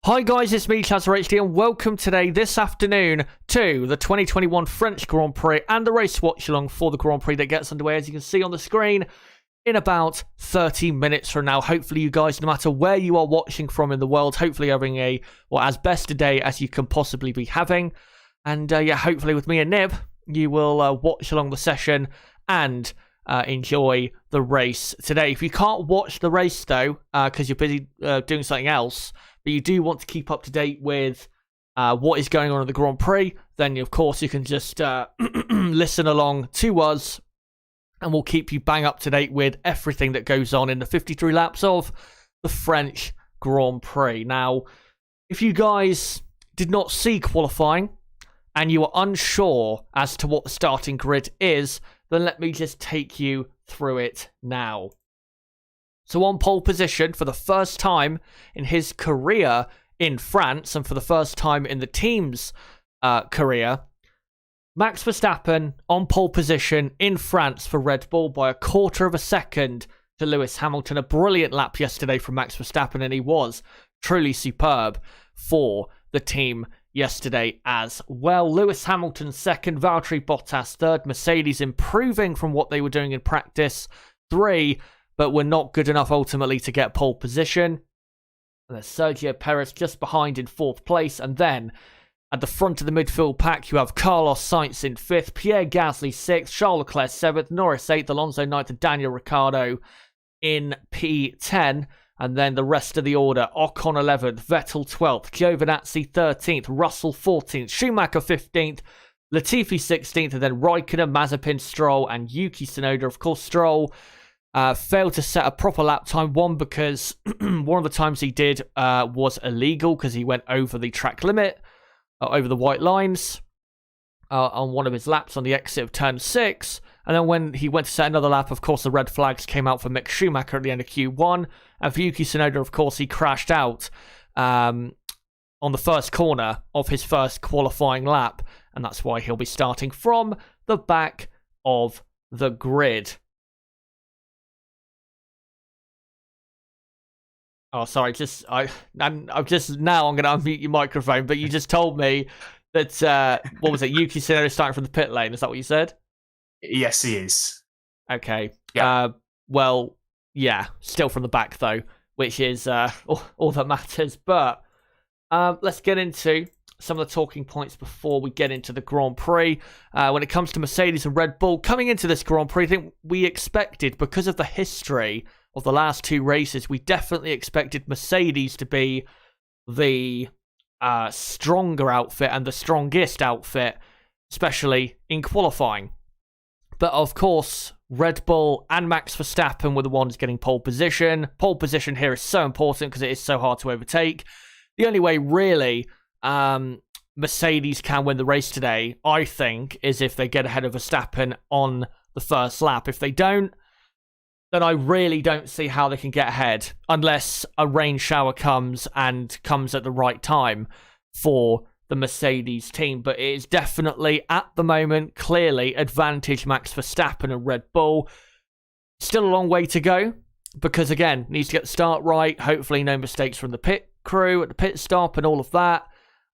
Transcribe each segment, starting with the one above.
Hi guys, it's me, Chazza HD, and welcome this afternoon, to the 2021 French Grand Prix and the race watch-along for the Grand Prix that gets underway, as you can see on the screen, in about 30 minutes from now. Hopefully you guys, no matter where you are watching from in the world, hopefully having as best a day as you can possibly be having. And yeah, hopefully with me and Nib, you will watch along the session and enjoy the race today. If you can't watch the race though, because you're busy doing something else, but you do want to keep up to date with what is going on in the Grand Prix, then of course you can just listen along to us, and we'll keep you bang up to date with everything that goes on in the 53 laps of the French Grand Prix. Now, if you guys did not see qualifying and you are unsure as to what the starting grid is, then let me just take you through it now. So on pole position for the first time in his career in France, and for the first time in the team's career, Max Verstappen on pole position in France for Red Bull by a quarter of a second to Lewis Hamilton. A brilliant lap yesterday from Max Verstappen, and he was truly superb for the team yesterday as well. Lewis Hamilton second, Valtteri Bottas third, Mercedes improving from what they were doing in practice 3, but were not good enough ultimately to get pole position. And there's Sergio Perez just behind in 4th place. And then at the front of the midfield pack, you have Carlos Sainz in 5th, Pierre Gasly 6th, Charles Leclerc 7th, Norris 8th, Alonso 9th, and Daniel Ricciardo in P10. And then the rest of the order: Ocon 11th, Vettel 12th, Giovinazzi 13th, Russell 14th, Schumacher 15th, Latifi 16th, and then Raikkonen, Mazepin, Stroll, and Yuki Tsunoda. Of course, Stroll failed to set a proper lap time, one because one of the times he did was illegal because he went over the track limit, over the white lines on one of his laps on the exit of turn 6. And then when he went to set another lap, of course, the red flags came out for Mick Schumacher at the end of Q1. And for Yuki Tsunoda, of course, he crashed out on the first corner of his first qualifying lap. And that's why he'll be starting from the back of the grid. Oh, sorry, I'm going to unmute your microphone, but you just told me that, what was it, Yuki Tsunoda starting from the pit lane, is that what you said? Yes, he is. Okay. Yeah. Well, yeah, still from the back, though, which is all that matters. But let's get into some of the talking points before we get into the Grand Prix. When it comes to Mercedes and Red Bull, coming into this Grand Prix, I think we expected, because of the history of the last 2 races, we definitely expected Mercedes to be the stronger outfit and the strongest outfit, especially in qualifying. But of course, Red Bull and Max Verstappen were the ones getting pole position. Pole position here is so important because it is so hard to overtake. The only way, really, Mercedes can win the race today, I think, is if they get ahead of Verstappen on the first lap. If they don't, then I really don't see how they can get ahead unless a rain shower comes at the right time for the Mercedes team. But it is definitely, at the moment, clearly advantage Max Verstappen and Red Bull. Still a long way to go because, again, needs to get the start right. Hopefully no mistakes from the pit crew at the pit stop and all of that.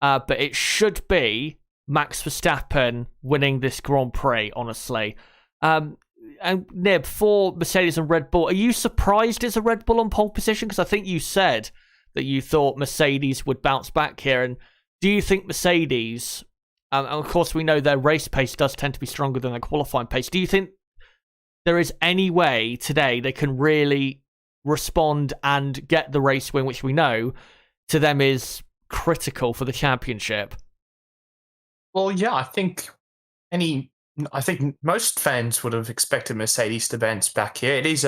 But it should be Max Verstappen winning this Grand Prix, honestly. And Nib, for Mercedes and Red Bull, are you surprised it's a Red Bull on pole position? Because I think you said that you thought Mercedes would bounce back here. And do you think Mercedes, and of course we know their race pace does tend to be stronger than their qualifying pace, do you think there is any way today they can really respond and get the race win, which we know to them is critical for the championship? Well, yeah, I think most fans would have expected Mercedes to bounce back here. It is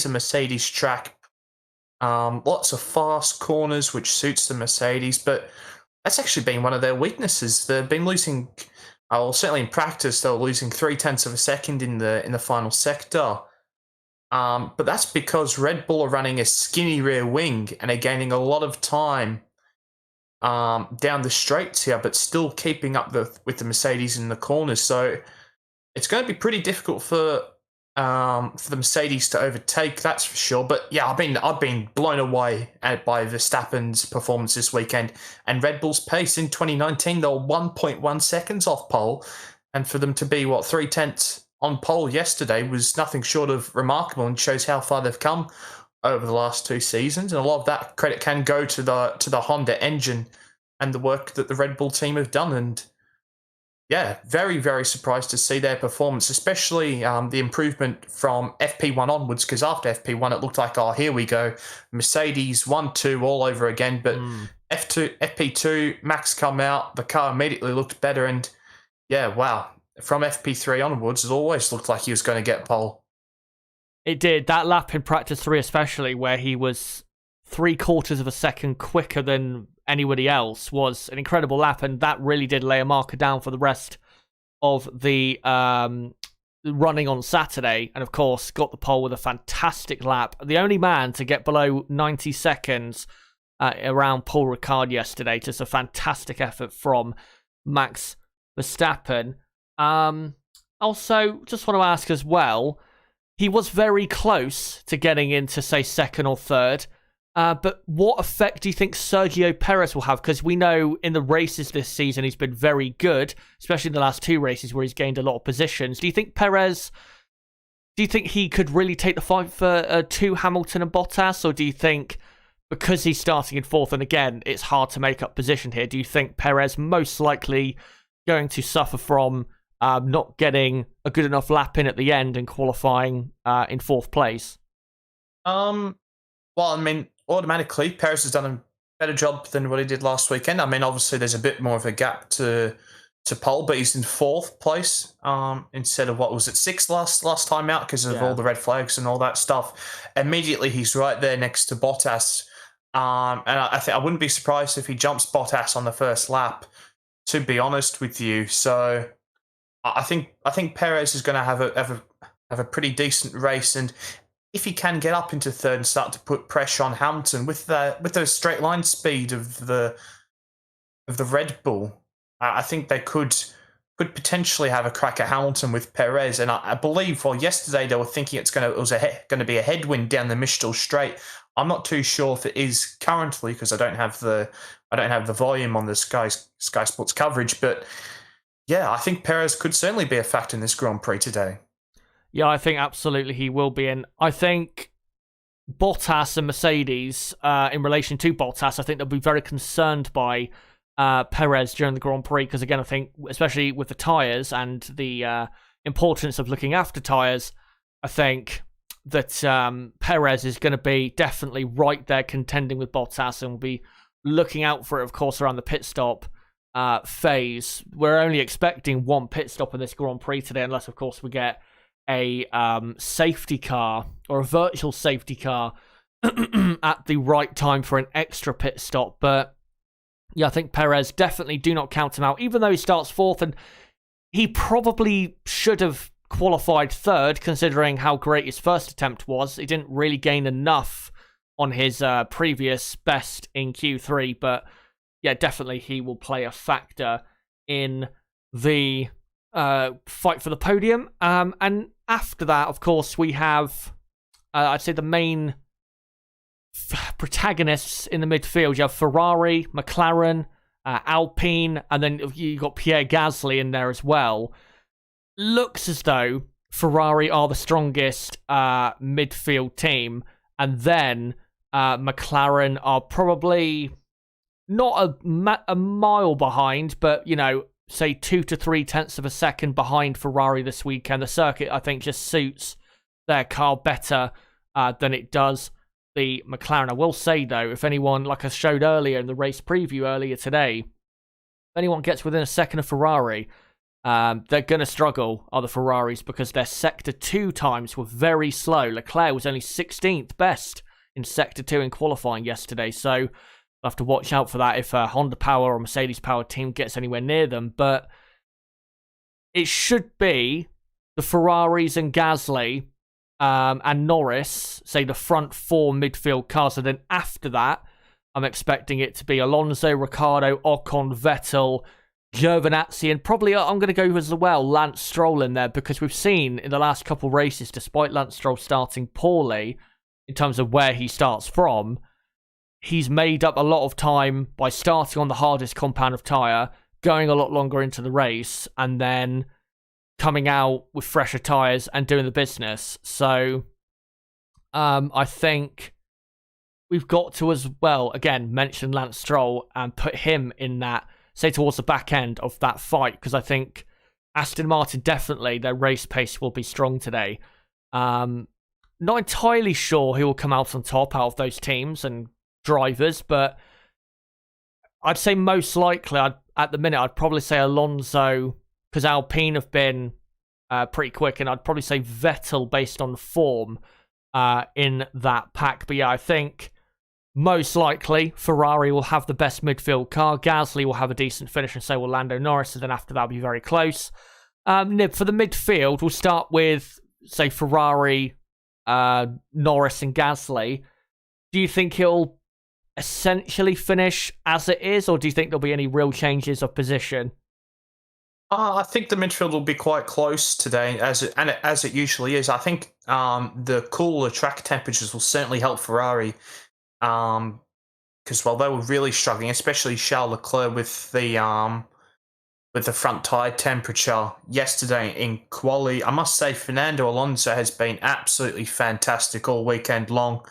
a Mercedes track. Lots of fast corners, which suits the Mercedes, but that's actually been one of their weaknesses. They've been losing, certainly in practice, they were losing 0.3 of a second in the final sector. But that's because Red Bull are running a skinny rear wing and are gaining a lot of time down the straights here, but still keeping up with the Mercedes in the corners. So it's going to be pretty difficult for for the Mercedes to overtake, that's for sure. But yeah, I've been blown away by Verstappen's performance this weekend and Red Bull's pace in 2019. They were 1.1 seconds off pole, and for them to be 3/10 on pole yesterday was nothing short of remarkable and shows how far they've come over the last 2 seasons. And a lot of that credit can go to the Honda engine and the work that the Red Bull team have done. And yeah, very, very surprised to see their performance, especially the improvement from FP1 onwards, because after FP1, it looked like, oh, here we go. Mercedes 1-2 all over again. But FP2, Max come out, the car immediately looked better. And yeah, wow. From FP3 onwards, it always looked like he was going to get pole. It did. That lap in practice 3 especially, where he was 3/4 of a second quicker than anybody else, was an incredible lap, and that really did lay a marker down for the rest of the running on Saturday. And of course, got the pole with a fantastic lap. The only man to get below 90 seconds around Paul Ricard yesterday. Just a fantastic effort from Max Verstappen. Also, just want to ask as well, he was very close to getting into, say, second or third. But what effect do you think Sergio Perez will have? Because we know in the races this season he's been very good, especially in the last 2 races where he's gained a lot of positions. Do you think he could really take the fight for to Hamilton and Bottas? Or do you think, because he's starting in 4th, and again, it's hard to make up position here, do you think Perez most likely going to suffer from not getting a good enough lap in at the end and qualifying in 4th place? Well, I mean, automatically, Perez has done a better job than what he did last weekend. I mean, obviously, there's a bit more of a gap to pole, but he's in 4th place instead of what was it, 6th last time out because of all the red flags and all that stuff. Immediately, he's right there next to Bottas, and I think I wouldn't be surprised if he jumps Bottas on the first lap, to be honest with you. So I think Perez is going to have a pretty decent race, and if he can get up into 3rd and start to put pressure on Hamilton with the straight line speed of the Red Bull, I think they could potentially have a crack at Hamilton with Perez. And I believe, yesterday they were thinking it was going to be a headwind down the Mistral Straight. I'm not too sure if it is currently because I don't have the volume on the Sky Sports coverage. But yeah, I think Perez could certainly be a factor in this Grand Prix today. Yeah, I think absolutely he will be. And I think Bottas and Mercedes, in relation to Bottas, I think they'll be very concerned by Perez during the Grand Prix. Because again, I think, especially with the tyres and the importance of looking after tyres, I think that Perez is going to be definitely right there contending with Bottas and will be looking out for it, of course, around the pit stop phase. We're only expecting 1 pit stop in this Grand Prix today, unless, of course, we get a safety car or a virtual safety car at the right time for an extra pit stop. But yeah, I think Perez, definitely do not count him out, even though he starts 4th, and he probably should have qualified 3rd considering how great his first attempt was. He didn't really gain enough on his previous best in Q3, but yeah, definitely he will play a factor in the fight for the podium. And after that, of course, we have, I'd say, the main protagonists in the midfield. You have Ferrari, McLaren, Alpine, and then you got Pierre Gasly in there as well. Looks as though Ferrari are the strongest midfield team, and then McLaren are probably not a mile behind, but, you know, say 2 to 3/10 of a second behind Ferrari this weekend. The circuit, I think, just suits their car better than it does the McLaren. I will say, though, if anyone, like I showed earlier in the race preview earlier today, if anyone gets within a second of Ferrari, they're going to struggle, are the Ferraris, because their Sector 2 times were very slow. Leclerc was only 16th best in Sector 2 in qualifying yesterday, so we'll have to watch out for that if a Honda Power or Mercedes Power team gets anywhere near them. But it should be the Ferraris and Gasly and Norris, say the front 4 midfield cars, and then after that, I'm expecting it to be Alonso, Ricciardo, Ocon, Vettel, Giovinazzi, and probably I'm going to go as well Lance Stroll in there, because we've seen in the last couple of races, despite Lance Stroll starting poorly in terms of where he starts from, he's made up a lot of time by starting on the hardest compound of tyre, going a lot longer into the race, and then coming out with fresher tyres and doing the business. So I think we've got to as well, again, mention Lance Stroll and put him in that, say, towards the back end of that fight, because I think Aston Martin, definitely, their race pace will be strong today. Not entirely sure who will come out on top out of those teams and drivers, but I'd say most likely, at the minute, I'd probably say Alonso, because Alpine have been pretty quick, and I'd probably say Vettel based on form in that pack. But yeah, I think most likely Ferrari will have the best midfield car. Gasly will have a decent finish, and so will Lando Norris, and then after that will be very close. Nib, for the midfield, we'll start with, say, Ferrari, Norris and Gasly. Do you think he'll essentially finish as it is, or do you think there'll be any real changes of position? I think the midfield will be quite close today, as it usually is. I think the cooler track temperatures will certainly help Ferrari, because while they were really struggling, especially Charles Leclerc with the front tyre temperature yesterday in quali, I must say Fernando Alonso has been absolutely fantastic all weekend long.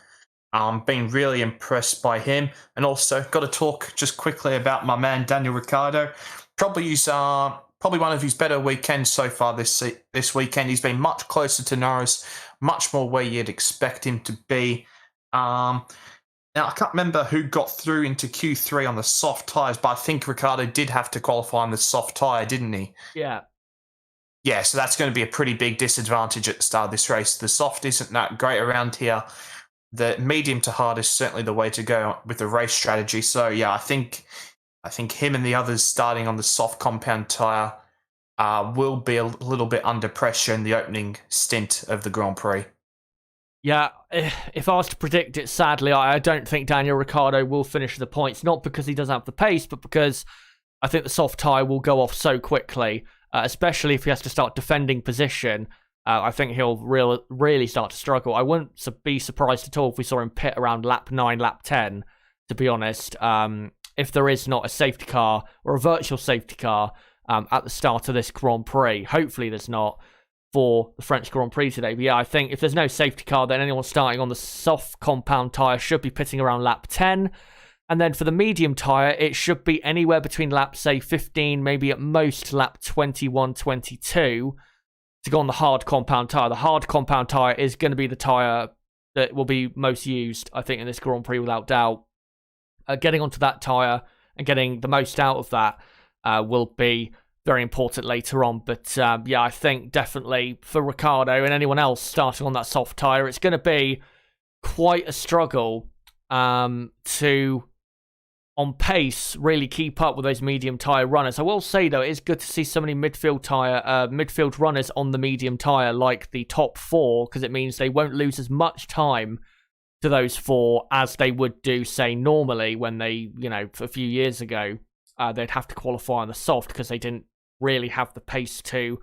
Been really impressed by him, and also got to talk just quickly about my man Daniel Ricciardo. Probably one of his better weekends so far this weekend. He's been much closer to Norris, much more where you'd expect him to be. Now, I can't remember who got through into Q3 on the soft tyres, but I think Ricciardo did have to qualify on the soft tyre, didn't he? Yeah. Yeah, so that's going to be a pretty big disadvantage at the start of this race. The soft isn't that great around here. The medium to hard is certainly the way to go with the race strategy. So, yeah, I think him and the others starting on the soft compound tyre will be a little bit under pressure in the opening stint of the Grand Prix. Yeah, if I was to predict it, sadly, I don't think Daniel Ricciardo will finish the points, not because he doesn't have the pace, but because I think the soft tyre will go off so quickly, especially if he has to start defending position. I think he'll really start to struggle. I wouldn't be surprised at all if we saw him pit around lap 9, lap 10, to be honest, if there is not a safety car or a virtual safety car at the start of this Grand Prix. Hopefully there's not for the French Grand Prix today. But yeah, I think if there's no safety car, then anyone starting on the soft compound tyre should be pitting around lap 10. And then for the medium tyre, it should be anywhere between lap, say, 15, maybe at most lap 21, 22, to go on the hard compound tyre. The hard compound tyre is going to be the tyre that will be most used, I think, in this Grand Prix without doubt. Getting onto that tyre and getting the most out of that will be very important later on. But yeah, I think definitely for Ricciardo and anyone else starting on that soft tyre, it's going to be quite a struggle to, on pace, really keep up with those medium tyre runners. I will say, though, it is good to see so many midfield runners on the medium tyre, like the top 4, because it means they won't lose as much time to those 4 as they would do, say, normally when they, a few years ago, they'd have to qualify on the soft because they didn't really have the pace to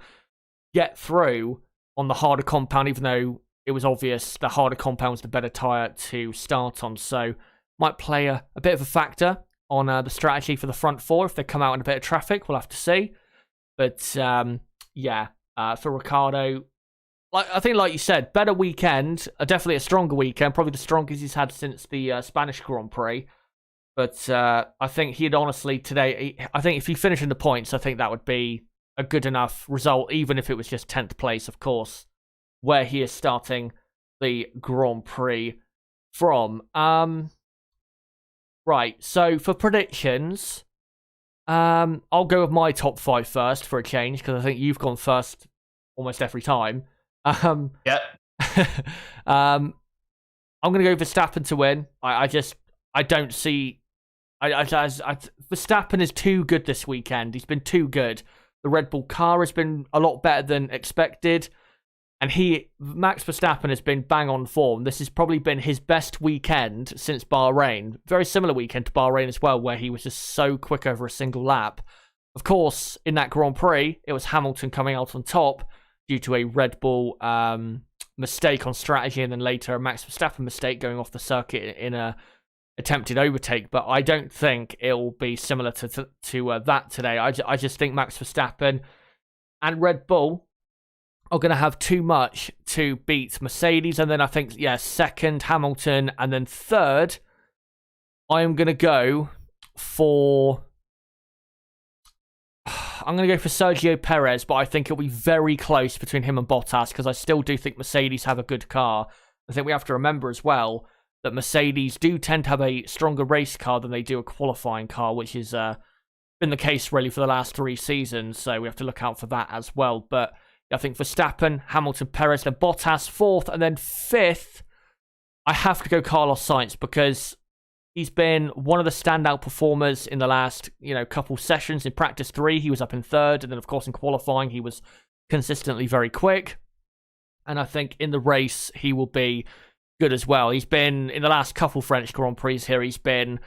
get through on the harder compound, even though it was obvious the harder compound was the better tyre to start on. So might play a bit of a factor on the strategy for the front 4 if they come out in a bit of traffic. We'll have to see. But yeah, for Ricciardo, I think, like you said, better weekend, definitely a stronger weekend, probably the strongest he's had since the Spanish Grand Prix. But I think he'd honestly today, I think if he finished in the points, I think that would be a good enough result, even if it was just 10th place, of course, where he is starting the Grand Prix from. Right, so for predictions, I'll go with my top 5 first for a change, because I think you've gone first almost every time. Yeah. I'm going to go Verstappen to win. I don't see... Verstappen is too good this weekend. He's been too good. The Red Bull car has been a lot better than expected. And Max Verstappen has been bang on form. This has probably been his best weekend since Bahrain. Very similar weekend to Bahrain as well, where he was just so quick over a single lap Of course, in that Grand Prix, it was Hamilton coming out on top due to a Red Bull mistake on strategy, and then later a Max Verstappen mistake going off the circuit in a attempted overtake. But I don't think it will be similar to that today. I just think Max Verstappen and Red Bull are going to have too much to beat Mercedes. And then I think, second, Hamilton. And then third, I am going to go for... I'm going to go for Sergio Perez, but I think it'll be very close between him and Bottas, because I still do think Mercedes have a good car. I think we have to remember as well that Mercedes do tend to have a stronger race car than they do a qualifying car, which has been the case really for the last 3 seasons, so we have to look out for that as well. But I think Verstappen, Hamilton, Perez, then Bottas 4th, and then 5th, I have to go Carlos Sainz, because he's been one of the standout performers in the last, couple sessions. In practice 3, he was up in 3rd, and then of course in qualifying, he was consistently very quick. And I think in the race, he will be good as well. He's been, in the last couple French Grand Prix here, he's been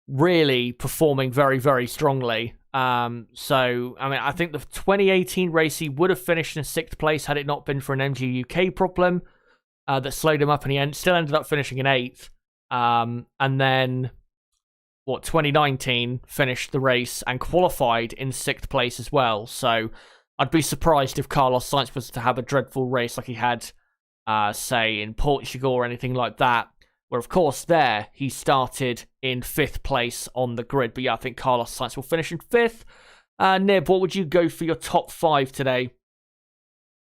really performing very, very strongly. I think the 2018 race, he would have finished in 6th place had it not been for an MG UK problem that slowed him up, and he still ended up finishing in 8th. And then, 2019 finished the race and qualified in 6th place as well. So I'd be surprised if Carlos Sainz was to have a dreadful race like he had, say, in Portugal or anything like that, where, of course, there he started in 5th place on the grid. But I think Carlos Sainz will finish in 5th. Nib, what would you go for your top 5 today?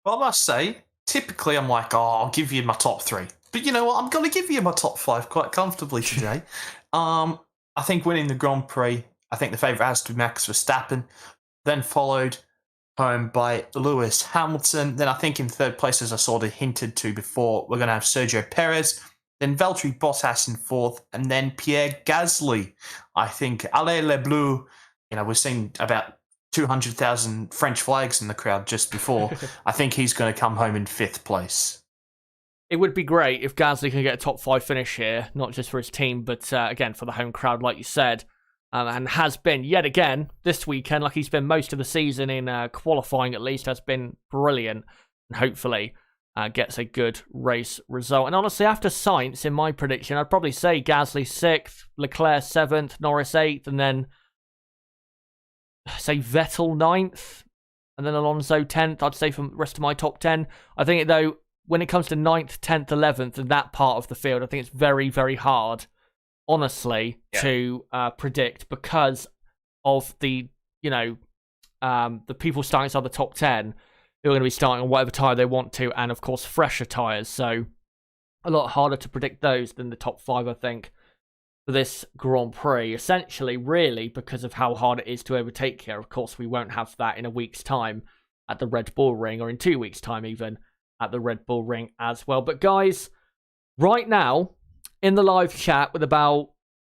Well, I must say, typically I'm like, I'll give you my top 3. But you know what? I'm going to give you my top 5 quite comfortably today. I think winning the Grand Prix, I think the favourite has to be Max Verstappen, then followed home by Lewis Hamilton. Then I think in 3rd place, as I sort of hinted to before, we're going to have Sergio Perez, then Valtteri Bottas in 4th, and then Pierre Gasly. I think Allez les Bleus, we're seeing about 200,000 French flags in the crowd just before. I think he's going to come home in 5th place. It would be great if Gasly can get a top 5 finish here, not just for his team, but again, for the home crowd, like you said, and has been, yet again, this weekend, like he's been most of the season in qualifying at least, has been brilliant, and hopefully gets a good race result. And honestly, after Sainz, in my prediction, I'd probably say Gasly 6th, Leclerc 7th, Norris 8th, and then, say, Vettel 9th, and then Alonso 10th, I'd say, from the rest of my top 10. I think, though, when it comes to 9th, 10th, 11th, and that part of the field, I think it's very, very hard, honestly, to predict, because of the, the people starting outside the top 10 who are going to be starting on whatever tyre they want to, and of course, fresher tyres. So a lot harder to predict those than the top 5, I think, for this Grand Prix. Essentially, really, because of how hard it is to overtake here. Of course, we won't have that in a week's time at the Red Bull Ring, or in 2 weeks' time even, at the Red Bull Ring as well. But guys, right now, in the live chat, with about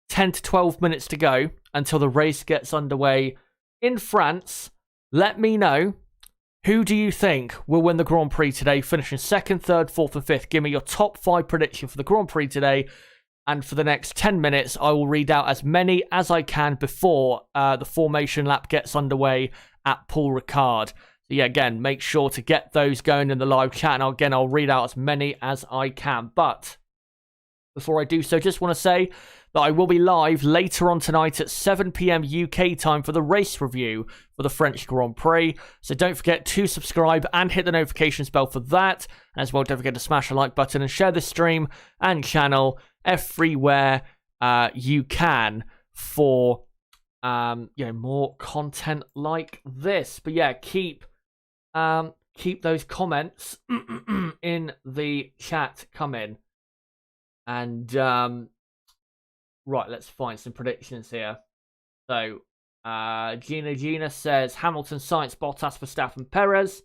10 to 12 minutes to go until the race gets underway in France, let me know, who do you think will win the Grand Prix today, finishing 2nd, 3rd, 4th and 5th? Give me your top 5 prediction for the Grand Prix today, and for the next 10 minutes, I will read out as many as I can before the formation lap gets underway at Paul Ricard. So again, make sure to get those going in the live chat, and again, I'll read out as many as I can. But before I do so, just want to say that I will be live later on tonight at 7 PM UK time for the race review for the French Grand Prix. So don't forget to subscribe and hit the notifications bell for that. And as well, don't forget to smash the like button and share this stream and channel everywhere you can for more content like this. But keep those comments in the chat coming. And right, let's find some predictions here. So Gina says Hamilton, Sainz, Bottas, Verstappen, Perez.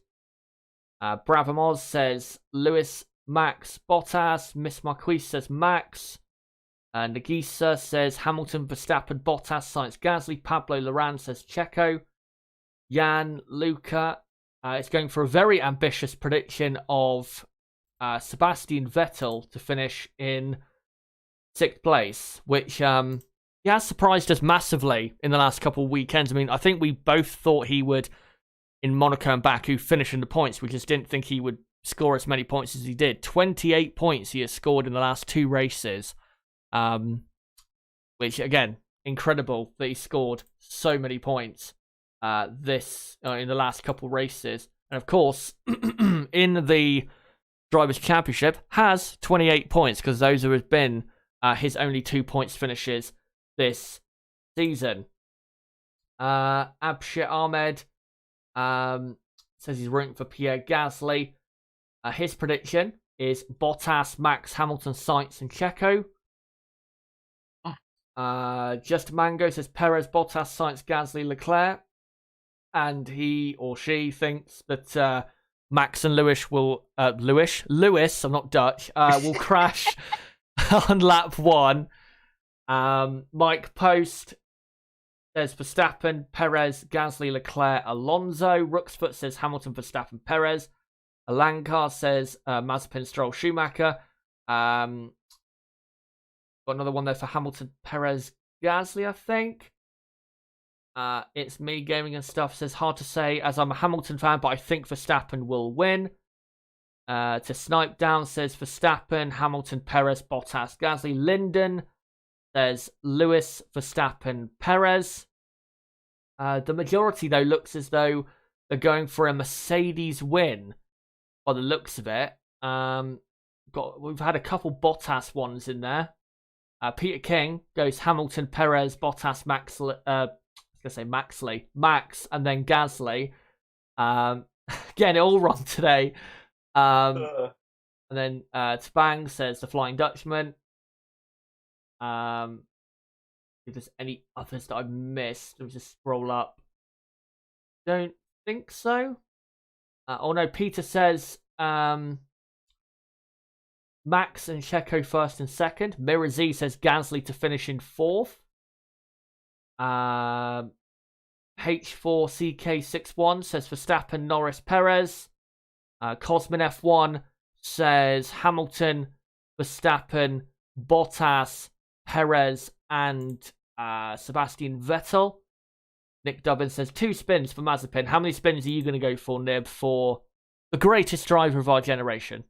Bravomoz says Lewis, Max, Bottas. Miss Marquise says Max. Nagisa says Hamilton, Verstappen, Bottas, Sainz, Gasly. Pablo Laran says Checo. Jan, Luca is going for a very ambitious prediction of Sebastian Vettel to finish in 6th place, which he has surprised us massively in the last couple of weekends. I mean, I think we both thought he would, in Monaco and Baku, finish in the points. We just didn't think he would score as many points as he did. 28 points he has scored in the last 2 races. Which, again, incredible that he scored so many points in the last couple races. And, of course, in the Drivers' Championship, has 28 points, because those have been his only 2 points finishes this season. Abshir Ahmed says he's rooting for Pierre Gasly. His prediction is Bottas, Max, Hamilton, Sainz, and Checo. Just Mango says Perez, Bottas, Sainz, Gasly, Leclerc. And he or she thinks that Max and Lewis, I'm not Dutch, will crash on lap 1. Mike Post says Verstappen, Perez, Gasly, Leclerc, Alonso. Rooksfoot says Hamilton, Verstappen, Perez. Alankar says Mazepin, Stroll, Schumacher. Got another one there for Hamilton, Perez, Gasly, I think. It's me gaming and stuff says hard to say as I'm a Hamilton fan, but I think Verstappen will win. To Snipe Down says Verstappen, Hamilton, Perez, Bottas, Gasly. Linden says Lewis, Verstappen, Perez. The majority, though, looks as though they're going for a Mercedes win by the looks of it. We've had a couple Bottas ones in there. Peter King goes Hamilton, Perez, Bottas, Max, Max, and then Gasly. Getting it all wrong today. And then Tabang says the Flying Dutchman. If there's any others that I've missed, let me just scroll up. Don't think so. Oh no, Peter says Max and Checo first and second. Mirror Z says Gasly to finish in 4th. H4CK61 says Verstappen, Norris, Perez. Cosmin F1 says Hamilton, Verstappen, Bottas, Perez, and Sebastian Vettel. Nick Dubbin says 2 spins for Mazepin. How many spins are you going to go for, Nib, for the greatest driver of our generation?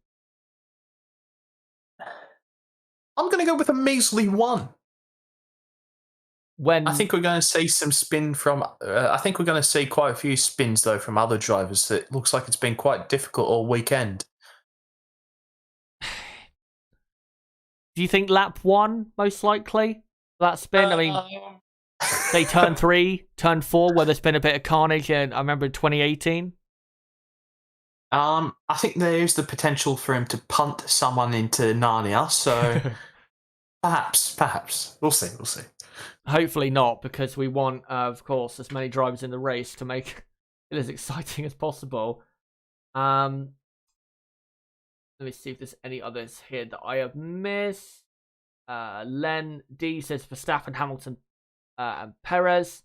I'm going to go with a measly 1. I think we're going to see some spin from. I think we're going to see quite a few spins though from other drivers. That looks like it's been quite difficult all weekend. Do you think lap 1 most likely that spin? I mean, they turn 3, turn 4, where there's been a bit of carnage. And I remember 2018. I think there's the potential for him to punt someone into Narnia. So perhaps we'll see. Hopefully not, because we want, of course, as many drivers in the race to make it as exciting as possible. Let me see if there's any others here that I have missed. Len D says Verstappen, Hamilton, and Perez.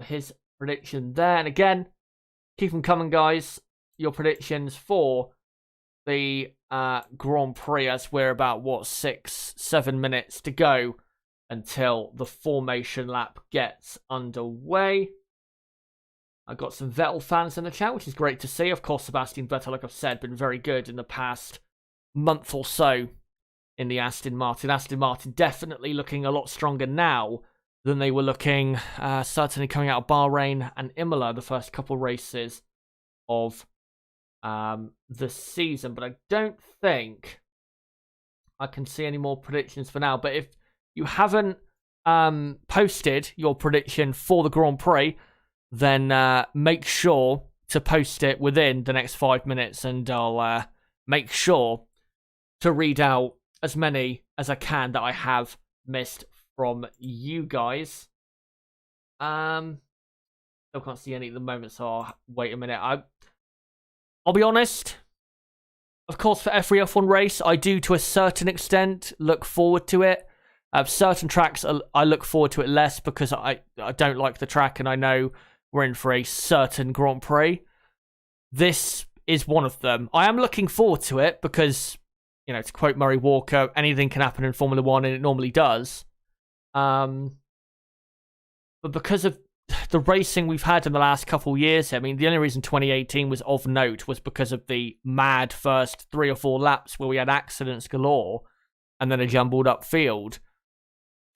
His prediction there. And again, keep them coming, guys. Your predictions for the Grand Prix, as we're about, 6-7 minutes to go until the formation lap gets underway. I got some Vettel fans in the chat, which is great to see. Of course, Sebastian Vettel, like I've said, been very good in the past month or so in the Aston Martin. Aston Martin definitely looking a lot stronger now than they were looking, certainly coming out of Bahrain and Imola, the first couple races of the season. But I don't think I can see any more predictions for now. But if you haven't posted your prediction for the Grand Prix, then make sure to post it within the next 5 minutes, and I'll make sure to read out as many as I can that I have missed from you guys. Still can't see any at the moment, so I'll wait a minute. I'll be honest. Of course, for every F1 race, I do to a certain extent look forward to it. Certain tracks, I look forward to it less because I don't like the track and I know we're in for a certain Grand Prix. This is one of them. I am looking forward to it because, to quote Murray Walker, anything can happen in Formula 1 and it normally does. But because of the racing we've had in the last couple of years, I mean, the only reason 2018 was of note was because of the mad first 3 or 4 laps where we had accidents galore and then a jumbled up field.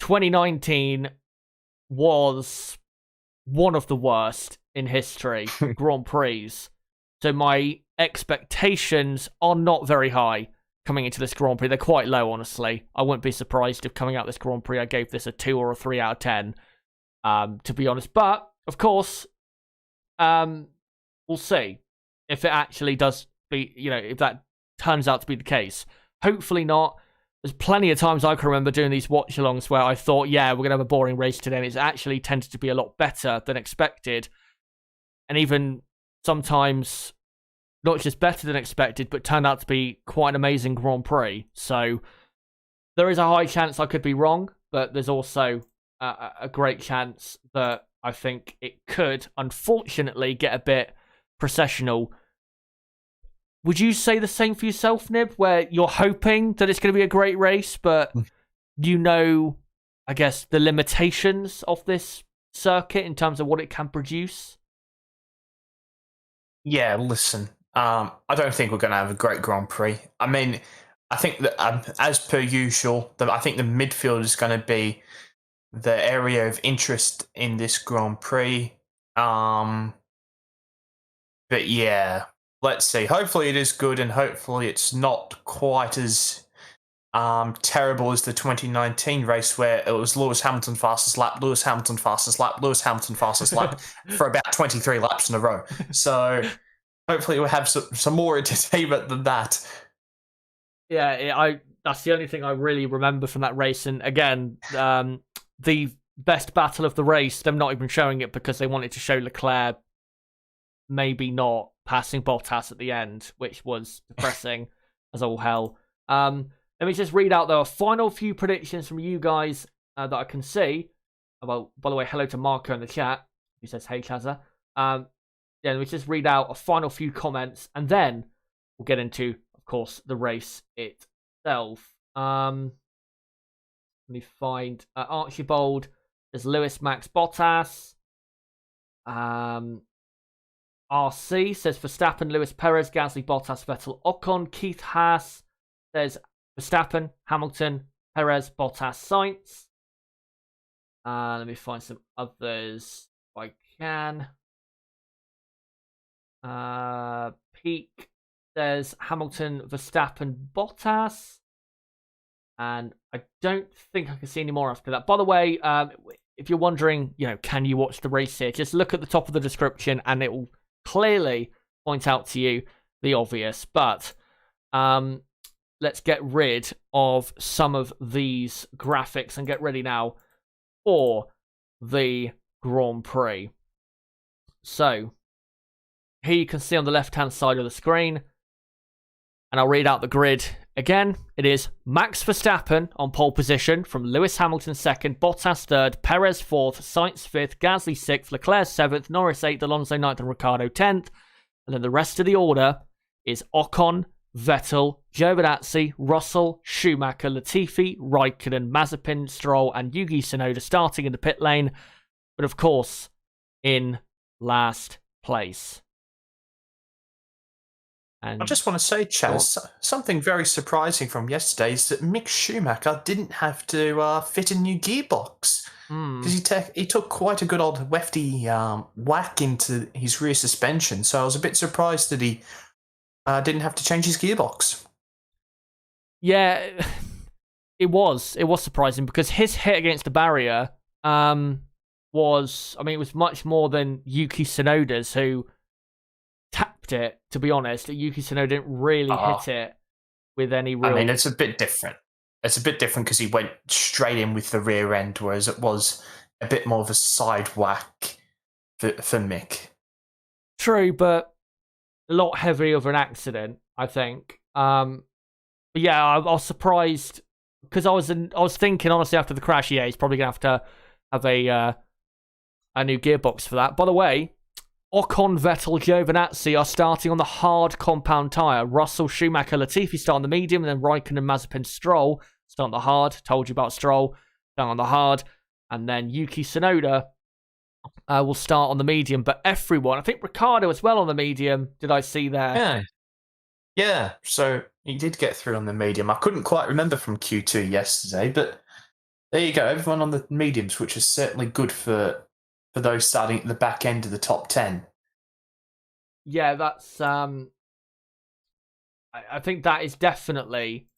2019 was one of the worst in history Grand Prix. So my expectations are not very high coming into this Grand Prix. They're quite low, honestly. I wouldn't be surprised if coming out this Grand Prix I gave this a 2 or a 3 out of 10, to be honest. But, of course, we'll see if it actually does be, if that turns out to be the case. Hopefully not. There's plenty of times I can remember doing these watch-alongs where I thought, yeah, we're going to have a boring race today, and it's actually tended to be a lot better than expected. And even sometimes not just better than expected, but turned out to be quite an amazing Grand Prix. So there is a high chance I could be wrong, but there's also a great chance that I think it could, unfortunately, get a bit processional. Would you say the same for yourself, Nib, where you're hoping that it's going to be a great race, but I guess, the limitations of this circuit in terms of what it can produce? Yeah, listen, I don't think we're going to have a great Grand Prix. I mean, I think that, as per usual, I think the midfield is going to be the area of interest in this Grand Prix. But yeah, let's see. Hopefully it is good, and hopefully it's not quite as terrible as the 2019 race where it was Lewis Hamilton fastest lap, Lewis Hamilton fastest lap, Lewis Hamilton fastest lap for about 23 laps in a row. So hopefully we'll have some more entertainment than that. Yeah, that's the only thing I really remember from that race. And again, the best battle of the race, them not even showing it because they wanted to show Leclerc maybe not passing Bottas at the end, which was depressing as all hell. Let me just read out the final few predictions from you guys that I can see. Well, by the way, hello to Marco in the chat, who says, hey, Chaza. Yeah, let me just read out a final few comments, and then we'll get into, of course, the race itself. Let me find Archibald. There's Lewis, Max, Bottas. RC says Verstappen, Lewis, Perez, Gasly, Bottas, Vettel, Ocon. Keith Haas says Verstappen, Hamilton, Perez, Bottas, Sainz. Let me find some others if I can. Peak says Hamilton, Verstappen, Bottas. And I don't think I can see any more after that. By the way, if you're wondering, can you watch the race here? Just look at the top of the description and it will clearly point out to you the obvious. But let's get rid of some of these graphics and get ready now for the Grand Prix. So here you can see on the left-hand side of the screen, and I'll read out the grid again. It is Max Verstappen on pole position, from Lewis Hamilton second, Bottas third, Perez fourth, Sainz fifth, Gasly sixth, Leclerc seventh, Norris eighth, Alonso ninth, and Ricciardo 10th. And then the rest of the order is Ocon, Vettel, Giovinazzi, Russell, Schumacher, Latifi, Raikkonen, Mazepin, Stroll, and Yuki Tsunoda starting in the pit lane, but of course in last place. And I just want to say, Chaz, something very surprising from yesterday is that Mick Schumacher didn't have to fit a new gearbox. Because he took quite a good old wefty whack into his rear suspension, so I was a bit surprised that he didn't have to change his gearbox. Yeah, it was surprising because his hit against the barrier was much more than Yuki Tsunoda's, who tapped it, to be honest. Yuki Tsunoda didn't really hit it with any real... it's a bit different. It's a bit different because he went straight in with the rear end, whereas it was a bit more of a side whack for Mick. True, but a lot heavier of an accident, I think. But yeah, I was surprised because I was thinking, honestly, after the crash, yeah, he's probably going to have a new gearbox for that. By the way, Ocon, Vettel, Giovinazzi are starting on the hard compound tyre. Russell, Schumacher, Latifi start on the medium, and then Raikkonen, Mazepin, Stroll start on the hard. Told you about Stroll. down on the hard, and then Yuki Tsunoda will start on the medium. But everyone, I think Ricciardo as well on the medium, did I see there? Yeah, so he did get through on the medium. I couldn't quite remember from Q2 yesterday, but there you go. Everyone on the mediums, which is certainly good for those starting at the back end of the top 10. Yeah, that's... I think that is definitely...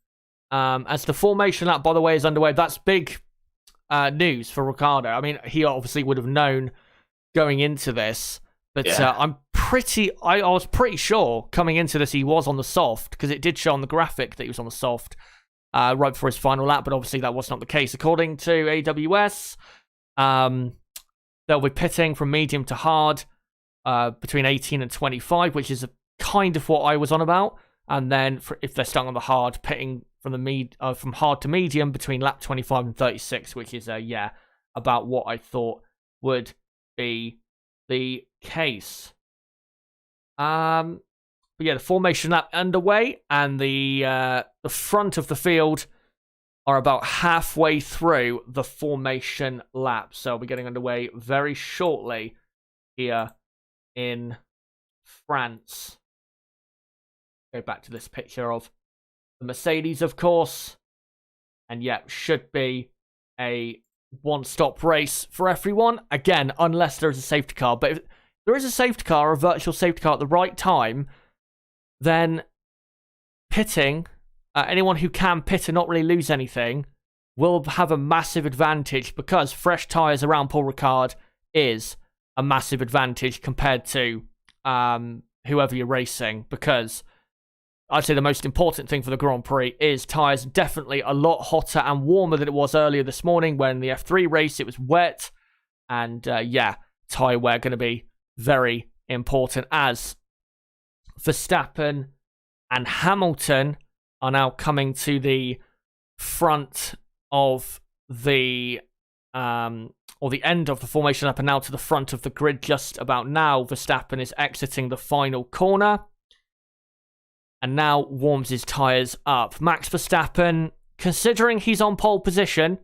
as the formation lap, by the way, is underway, that's big news for Ricciardo. I mean, he obviously would have known going into this, but I was pretty sure coming into this he was on the soft, because it did show on the graphic that he was on the soft right before his final lap, but obviously that was not the case. According to AWS, they'll be pitting from medium to hard between 18 and 25, which is kind of what I was on about. And then if they're stuck on the hard, pitting from hard to medium between lap 25 and 36, which is about what I thought would be the case. But yeah, the formation lap underway, and the front of the field are about halfway through the formation lap. So we're getting underway very shortly here in France. Go back to this picture of the Mercedes, of course. And yeah, should be a one-stop race for everyone. Again, unless there is a safety car. But if there is a safety car, or a virtual safety car at the right time, then pitting, anyone who can pit and not really lose anything, will have a massive advantage, because fresh tyres around Paul Ricard is a massive advantage compared to whoever you're racing, because I'd say the most important thing for the Grand Prix is tyres. Definitely a lot hotter and warmer than it was earlier this morning when the F3 race, it was wet. And tyre wear going to be very important, as Verstappen and Hamilton are now coming to the front of the or the end of the formation up, and now to the front of the grid just about now. Verstappen is exiting the final corner and now warms his tyres up. Max Verstappen, considering he's on pole position,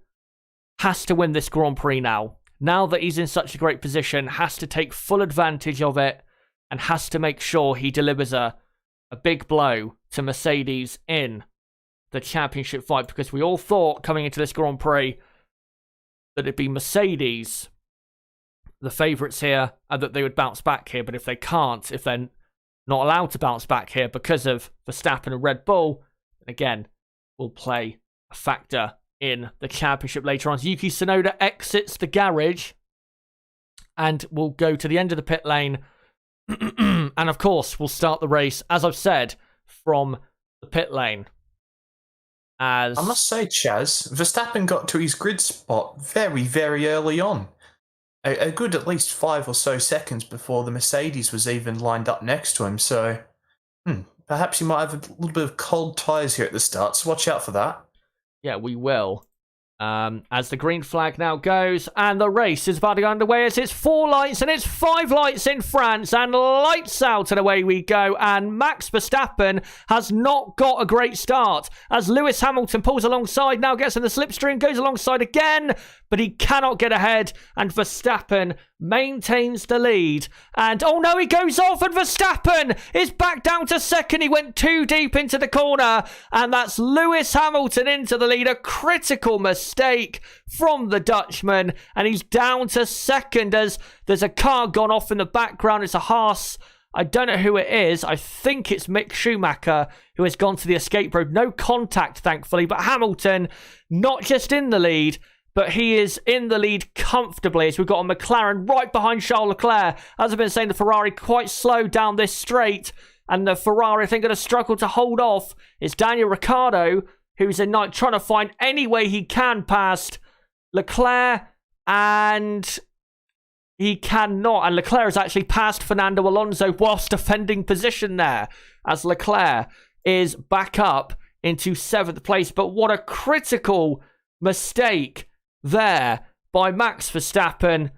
has to win this Grand Prix now. Now that he's in such a great position, has to take full advantage of it, and has to make sure he delivers a big blow to Mercedes in the championship fight, because we all thought coming into this Grand Prix that it'd be Mercedes, the favourites here, and that they would bounce back here. But if they can't, if they're not allowed to bounce back here because of Verstappen and Red Bull, then again, will play a factor in the championship later on. Yuki Tsunoda exits the garage and will go to the end of the pit lane. And of course, we'll start the race, as I've said, from the pit lane. As I must say, Chaz, Verstappen got to his grid spot very, very early on. A good at least 5 or so seconds before the Mercedes was even lined up next to him. So perhaps he might have a little bit of cold tyres here at the start, so watch out for that. Yeah, we will. As the green flag now goes, and the race is about to go underway as it's 4 lights and it's 5 lights in France, and lights out and away we go. And Max Verstappen has not got a great start as Lewis Hamilton pulls alongside, now gets in the slipstream, goes alongside again, but he cannot get ahead, and Verstappen maintains the lead. And oh no, he goes off, and Verstappen is back down to second. He went too deep into the corner, and that's Lewis Hamilton into the lead. A critical mistake from the Dutchman, and he's down to second as there's a car gone off in the background. It's a Haas. I don't know who it is. I think it's Mick Schumacher who has gone to the escape road. No contact, thankfully, but Hamilton not just in the lead, but he is in the lead comfortably, as we've got a McLaren right behind Charles Leclerc. As I've been saying, the Ferrari quite slow down this straight, and the Ferrari, I think, going to struggle to hold off. It's Daniel Ricciardo, who's in night, trying to find any way he can past Leclerc, and he cannot. And Leclerc has actually passed Fernando Alonso whilst defending position there, as Leclerc is back up into 7th place. But what a critical mistake there by Max Verstappen,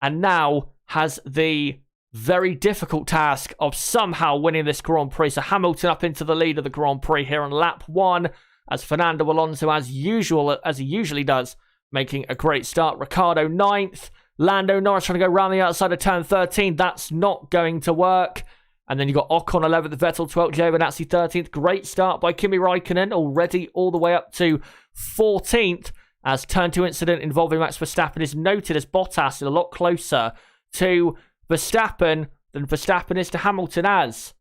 and now has the very difficult task of somehow winning this Grand Prix. So Hamilton up into the lead of the Grand Prix here on lap 1, as Fernando Alonso, as usual, as he usually does, making a great start. Ricciardo 9th. Lando Norris trying to go around the outside of turn 13. That's not going to work. And then you've got Ocon 11th, Vettel 12th, Giovinazzi 13th. Great start by Kimi Raikkonen, already all the way up to 14th, as turn 2 incident involving Max Verstappen is noted, as Bottas is a lot closer to Verstappen than Verstappen is to Hamilton. As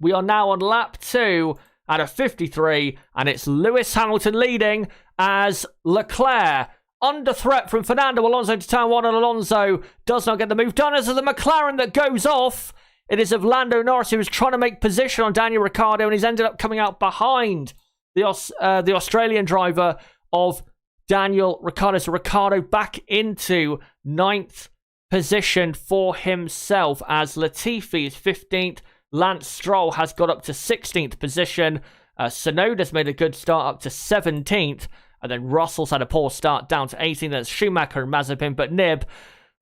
we are now on lap 2 out of 53, and it's Lewis Hamilton leading as Leclerc under threat from Fernando Alonso to turn 1, and Alonso does not get the move done as the McLaren that goes off. It is of Lando Norris, who was trying to make position on Daniel Ricciardo, and he's ended up coming out behind the Australian driver of Daniel Ricciardo. So Ricciardo back into 9th position for himself, as Latifi is 15th. Lance Stroll has got up to 16th position. Tsunoda's made a good start up to 17th. And then Russell's had a poor start down to 18th. That's Schumacher and Mazepin. But Nib,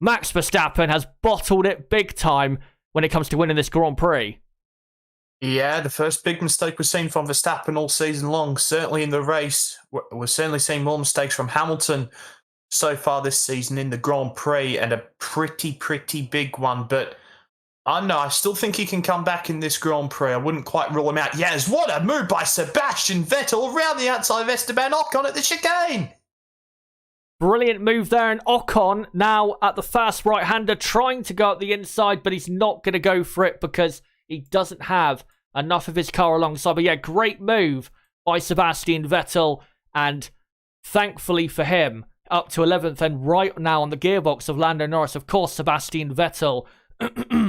Max Verstappen has bottled it big time when it comes to winning this Grand Prix. Yeah, the first big mistake we've seen from Verstappen all season long. Certainly in the race. We're certainly seeing more mistakes from Hamilton so far this season in the Grand Prix, and a pretty big one. But I don't know, I still think he can come back in this Grand Prix. I wouldn't quite rule him out. Yes, what a move by Sebastian Vettel around the outside of Esteban Ocon at the chicane. Brilliant move there, and Ocon now at the fast right-hander trying to go up the inside, but he's not going to go for it because he doesn't have enough of his car alongside. But yeah, great move by Sebastian Vettel, and thankfully for him, up to 11th, and right now on the gearbox of Lando Norris. Of course, Sebastian Vettel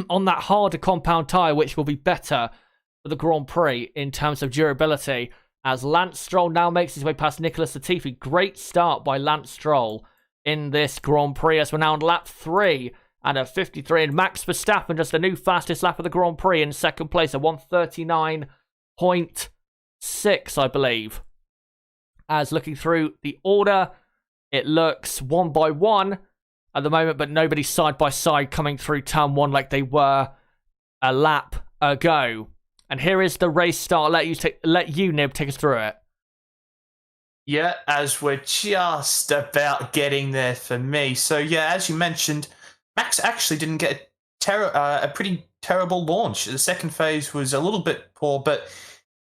on that harder compound tyre, which will be better for the Grand Prix in terms of durability, as Lance Stroll now makes his way past Nicholas Latifi. Great start by Lance Stroll in this Grand Prix, as we're now on lap 3 out of 53, and Max Verstappen, just a new fastest lap of the Grand Prix, in second place at 1:39.6, I believe. As looking through the order, it looks one by one at the moment, but nobody side by side coming through turn 1 like they were a lap ago. And here is the race start. Let you, Nib, take us through it. Yeah, as we're just about getting there for me. So yeah, as you mentioned, Max actually didn't get a pretty terrible launch. The second phase was a little bit poor, but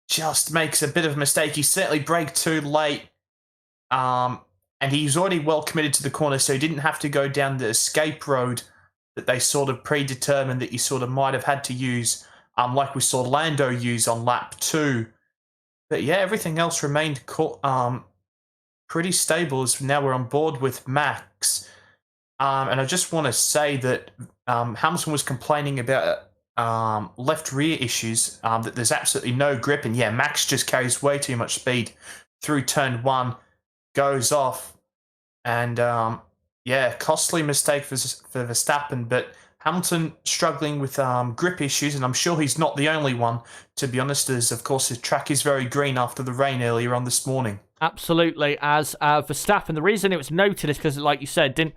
just makes a bit of a mistake. He certainly braked too late. And he's already well committed to the corner, so he didn't have to go down the escape road that they sort of predetermined that you sort of might have had to use, like we saw Lando use on lap 2. But yeah, everything else remained pretty stable, as now we're on board with Max. And I just want to say that Hamilton was complaining about left rear issues, that there's absolutely no grip. And yeah, Max just carries way too much speed through turn 1. Goes off, and yeah, costly mistake for Verstappen, but Hamilton struggling with grip issues, and I'm sure he's not the only one, to be honest, as of course his track is very green after the rain earlier on this morning. Absolutely, as Verstappen, the reason it was noted is because, like you said, didn't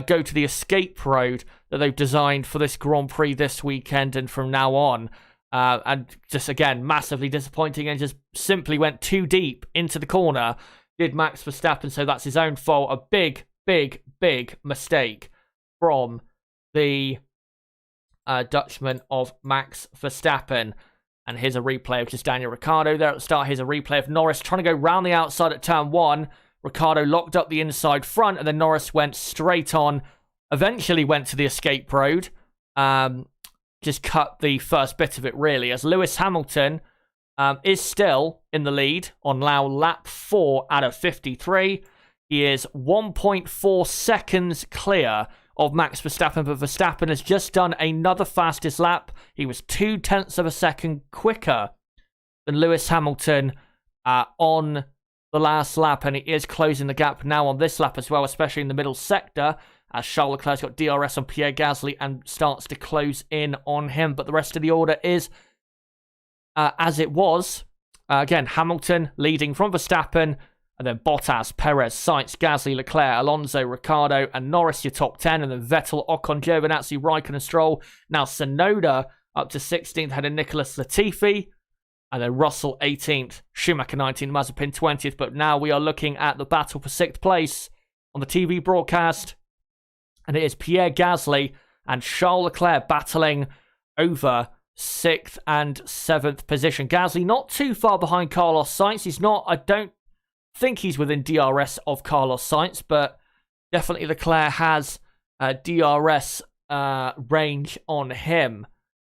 go to the escape road that they've designed for this Grand Prix this weekend and from now on. And just, again, massively disappointing, and just simply went too deep into the corner, did Max Verstappen, so that's his own fault. A big mistake from the Dutchman of Max Verstappen. And here's a replay of just Daniel Ricciardo there at the start. Here's a replay of Norris trying to go round the outside at turn 1. Ricciardo locked up the inside front, and then Norris went straight on. Eventually went to the escape road. Just cut the first bit of it, really, as Lewis Hamilton is still in the lead on now lap 4 out of 53. He is 1.4 seconds clear of Max Verstappen, but Verstappen has just done another fastest lap. He was 0.2 of a second quicker than Lewis Hamilton on the last lap, and he is closing the gap now on this lap as well, especially in the middle sector, as Charles Leclerc's got DRS on Pierre Gasly and starts to close in on him. But the rest of the order is as it was. Again, Hamilton leading from Verstappen, and then Bottas, Perez, Sainz, Gasly, Leclerc, Alonso, Ricciardo, and Norris, your top 10, and then Vettel, Ocon, Giovinazzi, Raikkonen, Stroll. Now Tsunoda up to 16th, heading Nicholas Latifi, and then Russell 18th, Schumacher 19th, Mazepin 20th. But now we are looking at the battle for 6th place on the TV broadcast. And it is Pierre Gasly and Charles Leclerc battling over 6th and 7th position. Gasly not too far behind Carlos Sainz. He's not, I don't think he's within DRS of Carlos Sainz, but definitely Leclerc has DRS range on him.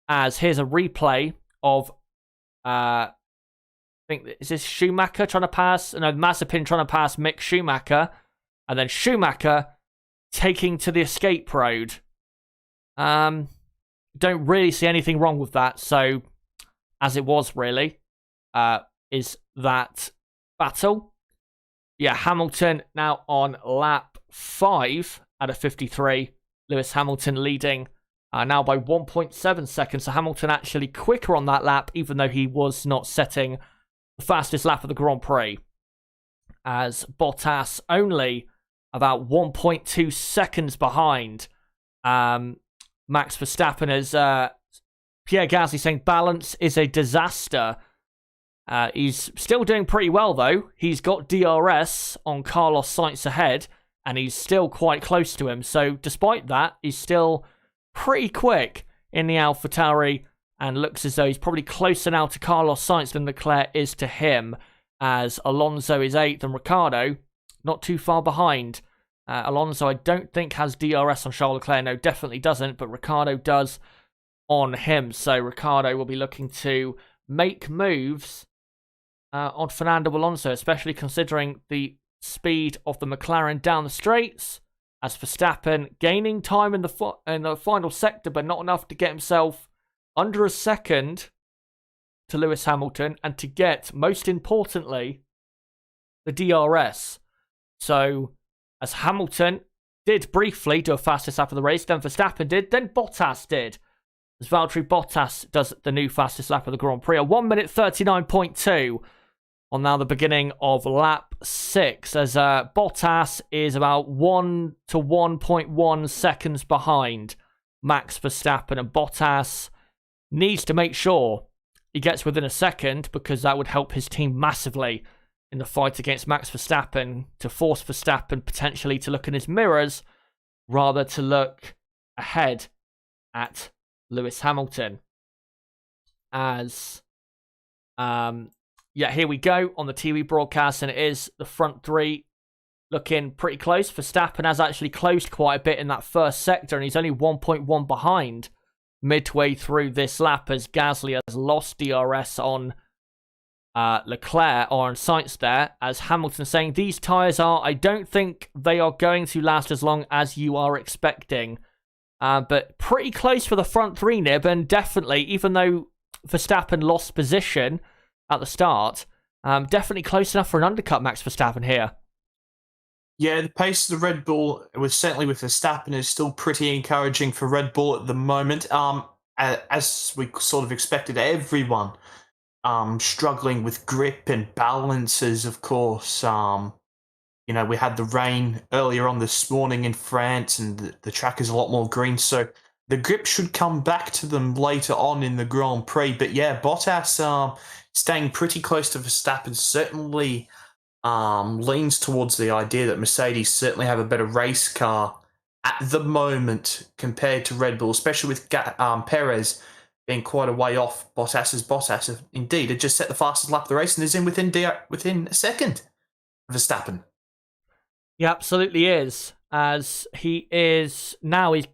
As here's a replay of, I think, is this Schumacher trying to pass? No, Mazepin trying to pass Mick Schumacher. And then Schumacher taking to the escape road. Don't really see anything wrong with that. So, as it was really, is that battle. Yeah, Hamilton now on lap 5 out of 53. Lewis Hamilton leading now by 1.7 seconds. So Hamilton actually quicker on that lap, even though he was not setting the fastest lap of the Grand Prix. As Bottas only about 1.2 seconds behind Max Verstappen, as Pierre Gasly saying balance is a disaster. He's still doing pretty well, though. He's got DRS on Carlos Sainz ahead, and he's still quite close to him. So despite that, he's still pretty quick in the AlphaTauri, and looks as though he's probably closer now to Carlos Sainz than Leclerc is to him, as Alonso is 8th and Ricciardo not too far behind. Alonso, I don't think, has DRS on Charles Leclerc. No, definitely doesn't, but Ricciardo does on him. So Ricciardo will be looking to make moves on Fernando Alonso, especially considering the speed of the McLaren down the straights, as Verstappen gaining time in the final sector, but not enough to get himself under a second to Lewis Hamilton, and to get, most importantly, the DRS. So, as Hamilton did briefly do a fastest lap of the race, then Verstappen did, then Bottas did. As Valtteri Bottas does the new fastest lap of the Grand Prix, a 1 minute 39.2 on now the beginning of lap 6, as Bottas is about 1 to 1.1 seconds behind Max Verstappen, and Bottas needs to make sure he gets within a second, because that would help his team massively in the fight against Max Verstappen, to force Verstappen potentially to look in his mirrors rather to look ahead at Lewis Hamilton. As here we go on the TV broadcast, and it is the front three looking pretty close. Verstappen has actually closed quite a bit in that first sector, and he's only 1.1 behind midway through this lap, as Gasly has lost DRS on Leclerc, or on Sainz there, as Hamilton saying these tyres I don't think they are going to last as long as you are expecting. But pretty close for the front three, Nib, and definitely, even though Verstappen lost position at the start, definitely close enough for an undercut, Max Verstappen here. Yeah, the pace of the Red Bull, certainly with Verstappen, is still pretty encouraging for Red Bull at the moment. As we sort of expected, everyone struggling with grip and balances, of course. We had the rain earlier on this morning in France, and the track is a lot more green, so the grip should come back to them later on in the Grand Prix. But yeah, Bottas staying pretty close to Verstappen certainly leans towards the idea that Mercedes certainly have a better race car at the moment compared to Red Bull, especially with Perez being quite a way off. Bottas indeed had just set the fastest lap of the race and is in within a second of Verstappen. He absolutely is, as he's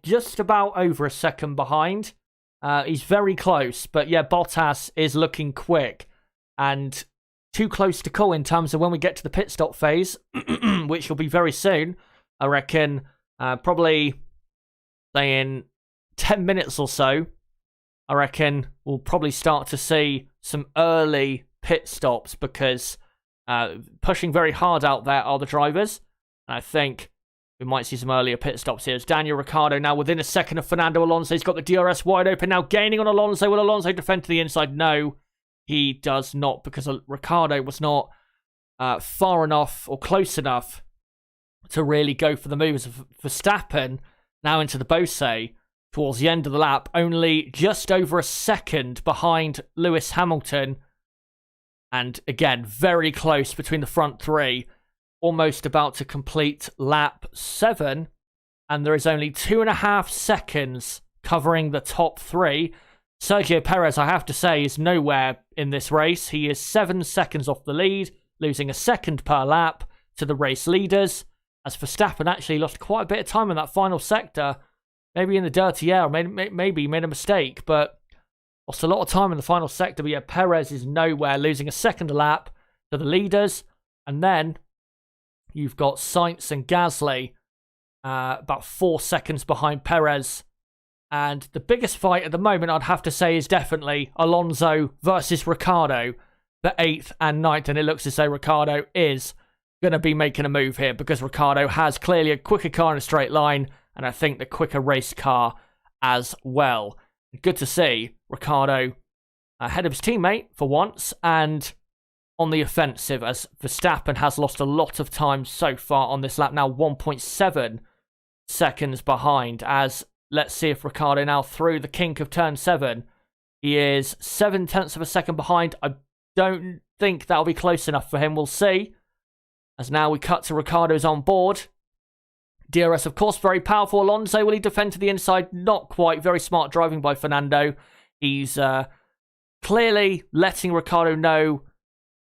just about over a second behind. He's very close, but yeah, Bottas is looking quick and too close to call in terms of when we get to the pit stop phase, which will be very soon. I reckon probably say in 10 minutes or so, I reckon we'll probably start to see some early pit stops, because pushing very hard out there are the drivers. And I think we might see some earlier pit stops here. As Daniel Ricciardo now within a second of Fernando Alonso. He's got the DRS wide open now, gaining on Alonso. Will Alonso defend to the inside? No, he does not, because Ricciardo was not far enough or close enough to really go for the moves. Verstappen now into the Bose towards the end of the lap, only just over a second behind Lewis Hamilton. And again, very close between the front three. almost about to complete lap 7, and there is only 2.5 seconds covering the top 3. Sergio Perez, I have to say, is nowhere in this race. He is 7 seconds off the lead, losing a second per lap to the race leaders, as Verstappen actually lost quite a bit of time in that final sector, maybe in the dirty air, or maybe made a mistake, but lost a lot of time in the final sector. But yeah, Perez is nowhere, losing a second lap to the leaders. And then you've got Sainz and Gasly about 4 seconds behind Perez. And the biggest fight at the moment, I'd have to say, is definitely Alonso versus Ricciardo, the 8th and 9th. And it looks as though Ricciardo is going to be making a move here, because Ricciardo has clearly a quicker car in a straight line, and I think the quicker race car as well. Good to see Ricciardo ahead of his teammate for once, and on the offensive, as Verstappen has lost a lot of time so far on this lap, now 1.7 seconds behind, as let's see if Ricciardo now through the kink of turn 7. He is 0.7 of a second behind. I don't think that'll be close enough for him. We'll see. As now we cut to Ricciardo's on board. DRS, of course, very powerful. Alonso, will he defend to the inside? Not quite. Very smart driving by Fernando. He's clearly letting Ricciardo know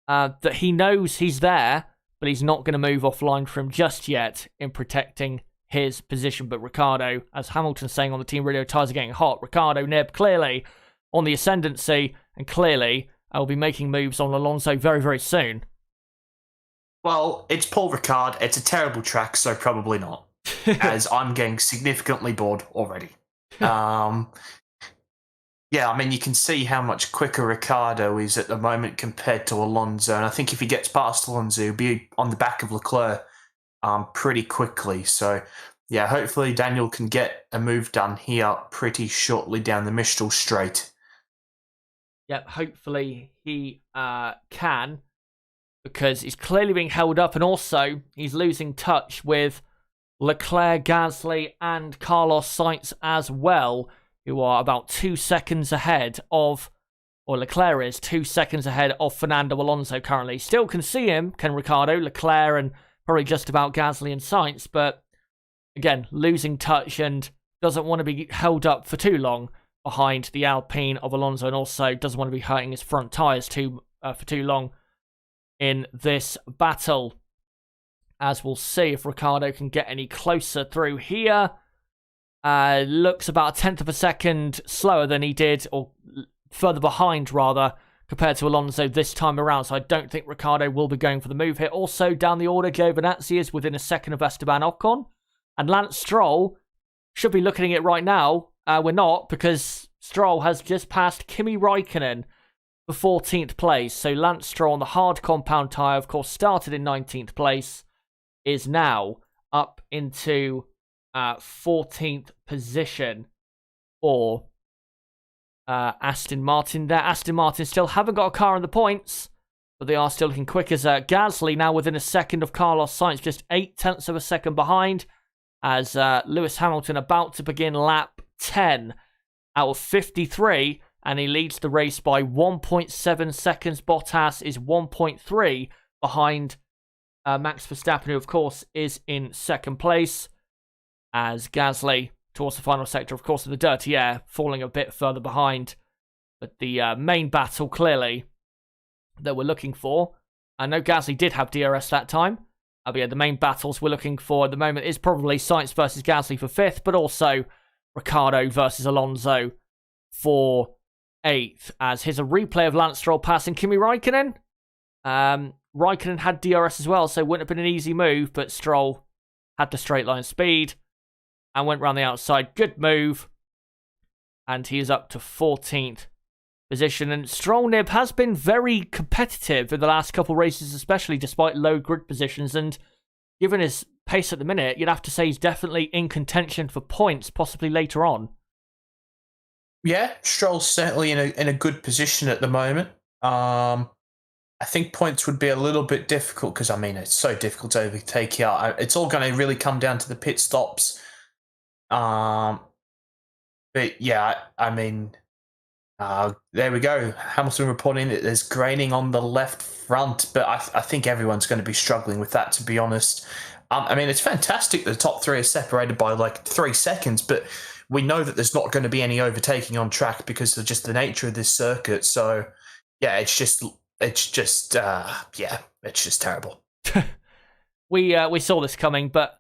that he knows he's there, but he's not going to move offline for him just yet in protecting his position. But Ricciardo, as Hamilton's saying on the team radio, tyres are getting hot. Ricciardo, Nib, clearly on the ascendancy, and clearly will be making moves on Alonso very, very soon. Well, it's Paul Ricard. It's a terrible track, so probably not, as I'm getting significantly bored already. Yeah, I mean, you can see how much quicker Ricciardo is at the moment compared to Alonso, and I think if he gets past Alonso, he'll be on the back of Leclerc pretty quickly. So, yeah, hopefully Daniel can get a move done here pretty shortly down the Mistral Straight. Yep, hopefully he can, because he's clearly being held up, and also he's losing touch with Leclerc, Gasly, and Carlos Sainz as well, who are about 2 seconds ahead of, or Leclerc is 2 seconds ahead of Fernando Alonso currently. Still can see him, can Ricciardo, Leclerc, and probably just about Gasly and Sainz, but again, losing touch and doesn't want to be held up for too long behind the Alpine of Alonso, and also doesn't want to be hurting his front tyres for too long in this battle. As we'll see if Ricciardo can get any closer through here. Looks about 1/10 of a second slower than he did, or further behind rather, compared to Alonso this time around. So I don't think Ricciardo will be going for the move here. Also down the order, Giovinazzi is within a second of Esteban Ocon. And Lance Stroll should be looking at it right now. We're not, because Stroll has just passed Kimi Räikkönen for 14th place. So Lance Stroll on the hard compound tyre, of course, started in 19th place, is now up into 14th position for Aston Martin there. Aston Martin still haven't got a car in the points, but they are still looking quick, as Gasly now within a second of Carlos Sainz, just 0.8 of a second behind, as Lewis Hamilton about to begin lap 10 out of 53, and he leads the race by 1.7 seconds. Bottas is 1.3 behind Max Verstappen, who of course is in second place, as Gasly towards the final sector, of course, of the dirty air, falling a bit further behind. But the main battle, clearly, that we're looking for, I know Gasly did have DRS that time, but yeah, the main battles we're looking for at the moment is probably Sainz versus Gasly for 5th, but also Ricciardo versus Alonso for 8th, as here's a replay of Lance Stroll passing Kimi Räikkönen. Raikkonen had DRS as well, so it wouldn't have been an easy move, but Stroll had the straight line speed and went round the outside. Good move. And he is up to 14th position. And Stroll, Nib, has been very competitive in the last couple of races, especially despite low grid positions. And given his pace at the minute, you'd have to say he's definitely in contention for points, possibly later on. Yeah, Stroll's certainly in a good position at the moment. I think points would be a little bit difficult, because, I mean, it's so difficult to overtake here. It's all going to really come down to the pit stops. But, yeah, I mean, There we go. Hamilton reporting that there's graining on the left front, but I think everyone's going to be struggling with that, to be honest. I mean, it's fantastic that the top three are separated by like 3 seconds, but we know that there's not going to be any overtaking on track because of just the nature of this circuit. So, yeah, it's just terrible. We saw this coming, but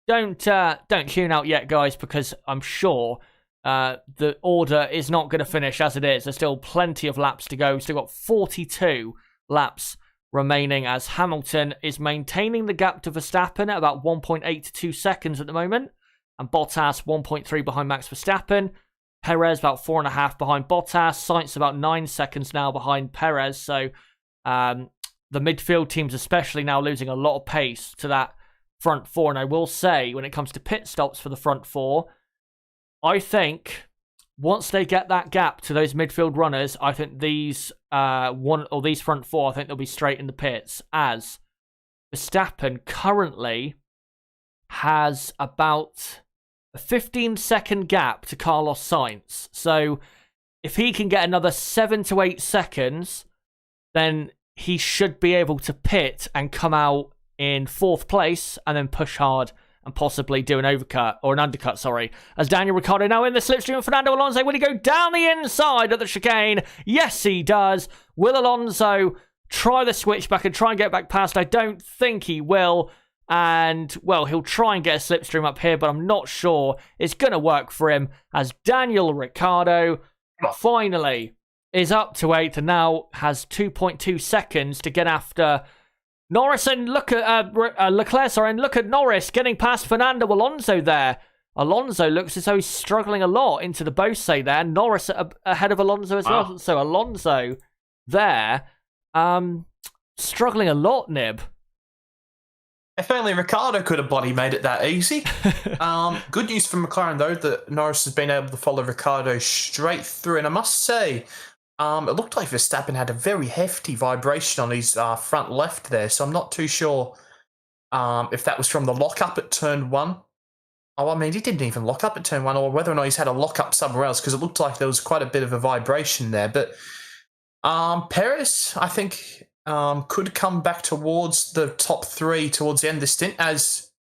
don't tune out yet, guys, because I'm sure the order is not going to finish as it is. There's still plenty of laps to go. Still got 42 laps remaining as Hamilton is maintaining the gap to Verstappen at about 1.82 seconds at the moment, and Bottas 1.3 behind Max Verstappen. Perez about 4.5 behind Bottas. Sainz about 9 seconds now behind Perez. So the midfield teams especially now losing a lot of pace to that front four. And I will say, when it comes to pit stops for the front four, I think once they get that gap to those midfield runners, I think these these front four, I think they'll be straight in the pits, as Verstappen currently has about a 15-second gap to Carlos Sainz. So if he can get another 7 to 8 seconds, then he should be able to pit and come out in 4th place and then push hard and possibly do an undercut, as Daniel Ricciardo now in the slipstream of Fernando Alonso. Will he go down the inside of the chicane? Yes, he does. Will Alonso try the switchback and try and get back past? I don't think he will. And, well, he'll try and get a slipstream up here, but I'm not sure it's going to work for him, as Daniel Ricciardo finally is up to 8th and now has 2.2 seconds to get after Norris, and look at Leclerc, and look at Norris getting past Fernando Alonso there. Alonso looks as though he's struggling a lot into the Bose there. Norris ahead of Alonso as well. So Alonso there, struggling a lot, Nib. If only Ricciardo could have bloody made it that easy. Good news for McLaren, though, that Norris has been able to follow Ricciardo straight through. And I must say, it looked like Verstappen had a very hefty vibration on his front left there, so I'm not too sure if that was from the lock-up at turn 1. Oh, I mean, he didn't even lock up at turn 1, or whether or not he's had a lock-up somewhere else, because it looked like there was quite a bit of a vibration there. But Perez, I think, could come back towards the top 3 towards the end of the stint, as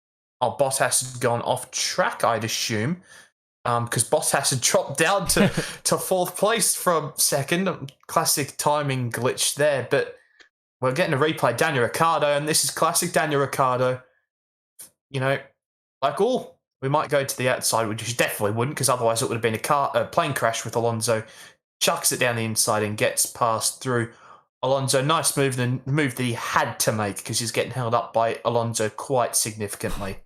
Bottas had gone off track, I'd assume. Because Bottas had dropped down to 4th place from 2nd. Classic timing glitch there. But we're getting a replay. Daniel Ricciardo, and this is classic Daniel Ricciardo. You know, like, we might go to the outside, which you definitely wouldn't, because otherwise it would have been a plane crash with Alonso. Chucks it down the inside and gets passed through Alonso. Nice move, the move that he had to make, because he's getting held up by Alonso quite significantly.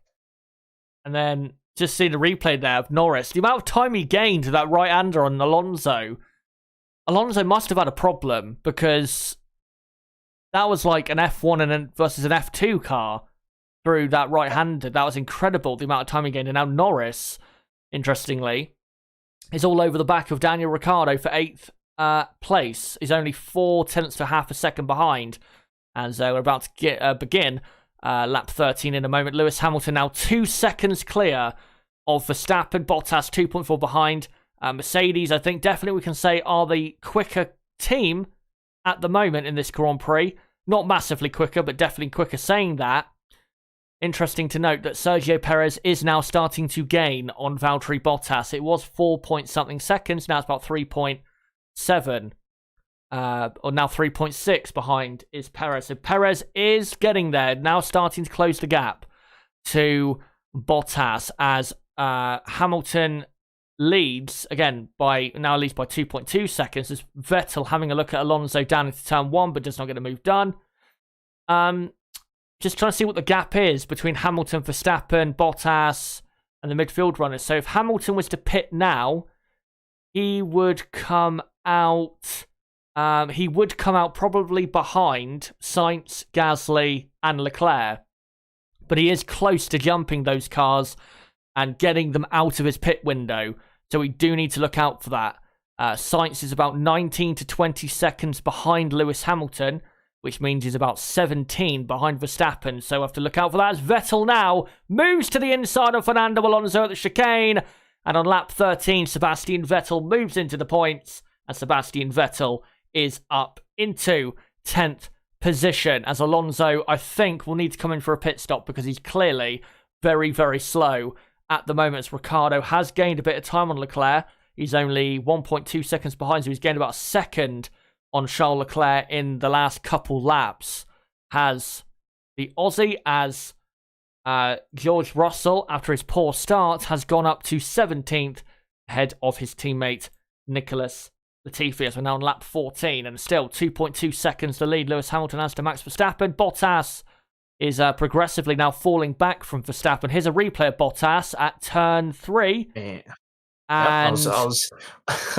And then just see the replay there of Norris. The amount of time he gained to that right-hander on Alonso. Alonso must have had a problem, because that was like an F1 versus an F2 car through that right-hander. That was incredible, the amount of time he gained. And now Norris, interestingly, is all over the back of Daniel Ricciardo for 8th place. He's only 0.4 to half a second behind. And so we're about to begin lap 13 in a moment. Lewis Hamilton now 2 seconds clear of Verstappen. Bottas 2.4 behind. Mercedes, I think definitely we can say, are the quicker team at the moment in this Grand Prix. Not massively quicker, but definitely quicker. Saying that, interesting to note that Sergio Perez is now starting to gain on Valtteri Bottas. It was 4-point-something seconds. Now it's about 3.7. Or now 3.6 behind is Perez. So Perez is getting there, now starting to close the gap to Bottas, as Hamilton leads again by 2.2 seconds. There's Vettel having a look at Alonso down into turn 1, but does not get a move done. Just trying to see what the gap is between Hamilton, Verstappen, Bottas, and the midfield runners. So if Hamilton was to pit now, he would come out. He would come out probably behind Sainz, Gasly, and Leclerc. But he is close to jumping those cars and getting them out of his pit window. So we do need to look out for that. Sainz is about 19 to 20 seconds behind Lewis Hamilton, which means he's about 17 behind Verstappen. So we have to look out for that, as Vettel now moves to the inside of Fernando Alonso at the chicane. And on lap 13, Sebastian Vettel moves into the points and Sebastian Vettel is up into 10th position, as Alonso, I think, will need to come in for a pit stop because he's clearly very, very slow at the moment. As Ricciardo has gained a bit of time on Leclerc. He's only 1.2 seconds behind, so he's gained about a second on Charles Leclerc in the last couple laps. Has the Aussie, as George Russell, after his poor start, has gone up to 17th, ahead of his teammate Nicholas Latifi, as we're now on lap 14, and still 2.2 seconds the lead Lewis Hamilton has to Max Verstappen. Bottas is progressively now falling back from Verstappen. Here's a replay of Bottas at turn 3. Yeah. And Yep, I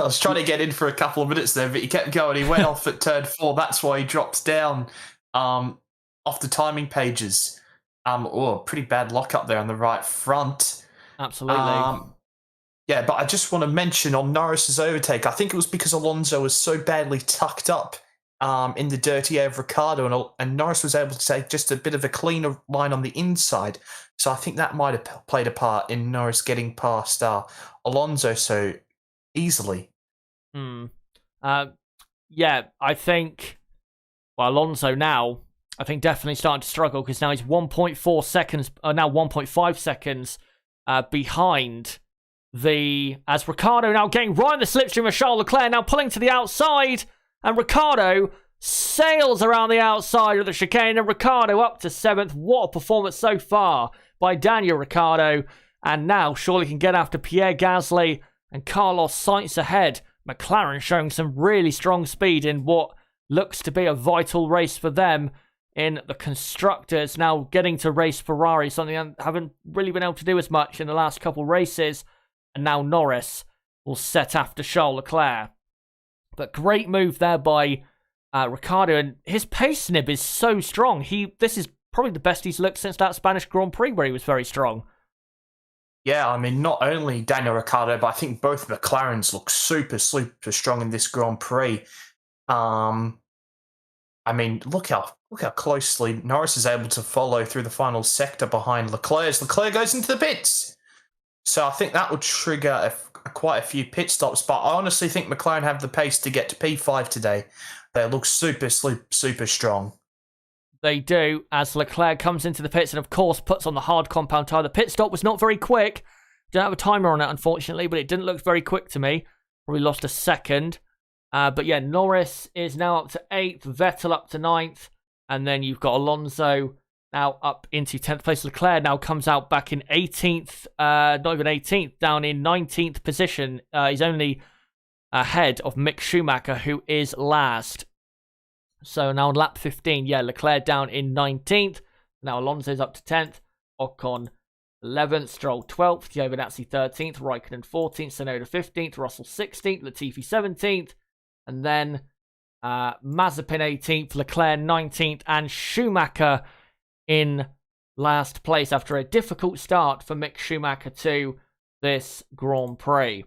was trying to get in for a couple of minutes there, but he kept going. He went off at turn 4. That's why he drops down off the timing pages. Pretty bad lock up there on the right front. Absolutely. Yeah, but I just want to mention on Norris's overtake, I think it was because Alonso was so badly tucked up in the dirty air of Ricciardo, and Norris was able to take just a bit of a cleaner line on the inside. So I think that might have played a part in Norris getting past Alonso so easily. Yeah, I think, Alonso now, I think definitely starting to struggle because now he's 1.4 seconds, now 1.5 seconds behind as Ricciardo now getting right in the slipstream of Charles Leclerc, now pulling to the outside, and Ricciardo sails around the outside of the chicane, and Ricciardo up to 7th. What a performance so far by Daniel Ricciardo, and now surely can get after Pierre Gasly and Carlos Sainz ahead. McLaren showing some really strong speed in what looks to be a vital race for them in the Constructors, now getting to race Ferrari, something they haven't really been able to do as much in the last couple races. And now Norris will set after Charles Leclerc. But great move there by Ricciardo, and his pace nib is so strong. This is probably the best he's looked since that Spanish Grand Prix where he was very strong. Yeah, I mean, not only Daniel Ricciardo, but I think both McLarens look super, super strong in this Grand Prix. I mean, look how closely Norris is able to follow through the final sector behind Leclerc as Leclerc goes into the pits. So I think that would trigger quite a few pit stops, but I honestly think McLaren have the pace to get to P5 today. They look super, super strong. They do, as Leclerc comes into the pits and, of course, puts on the hard compound tyre. The pit stop was not very quick. Don't have a timer on it, unfortunately, but it didn't look very quick to me. Probably lost a second. But yeah, Norris is now up to 8th, Vettel up to 9th, and then you've got Alonso now up into 10th place. Leclerc now comes out back in 18th, not even 18th, down in 19th position. He's only ahead of Mick Schumacher, who is last. So now on lap 15, yeah, Leclerc down in 19th. Now Alonso's up to 10th, Ocon 11th, Stroll 12th, Giovinazzi 13th, Raikkonen 14th, Tsunoda 15th, Russell 16th, Latifi 17th, and then Mazepin 18th, Leclerc 19th, and Schumacher in last place after a difficult start for Mick Schumacher to this Grand Prix.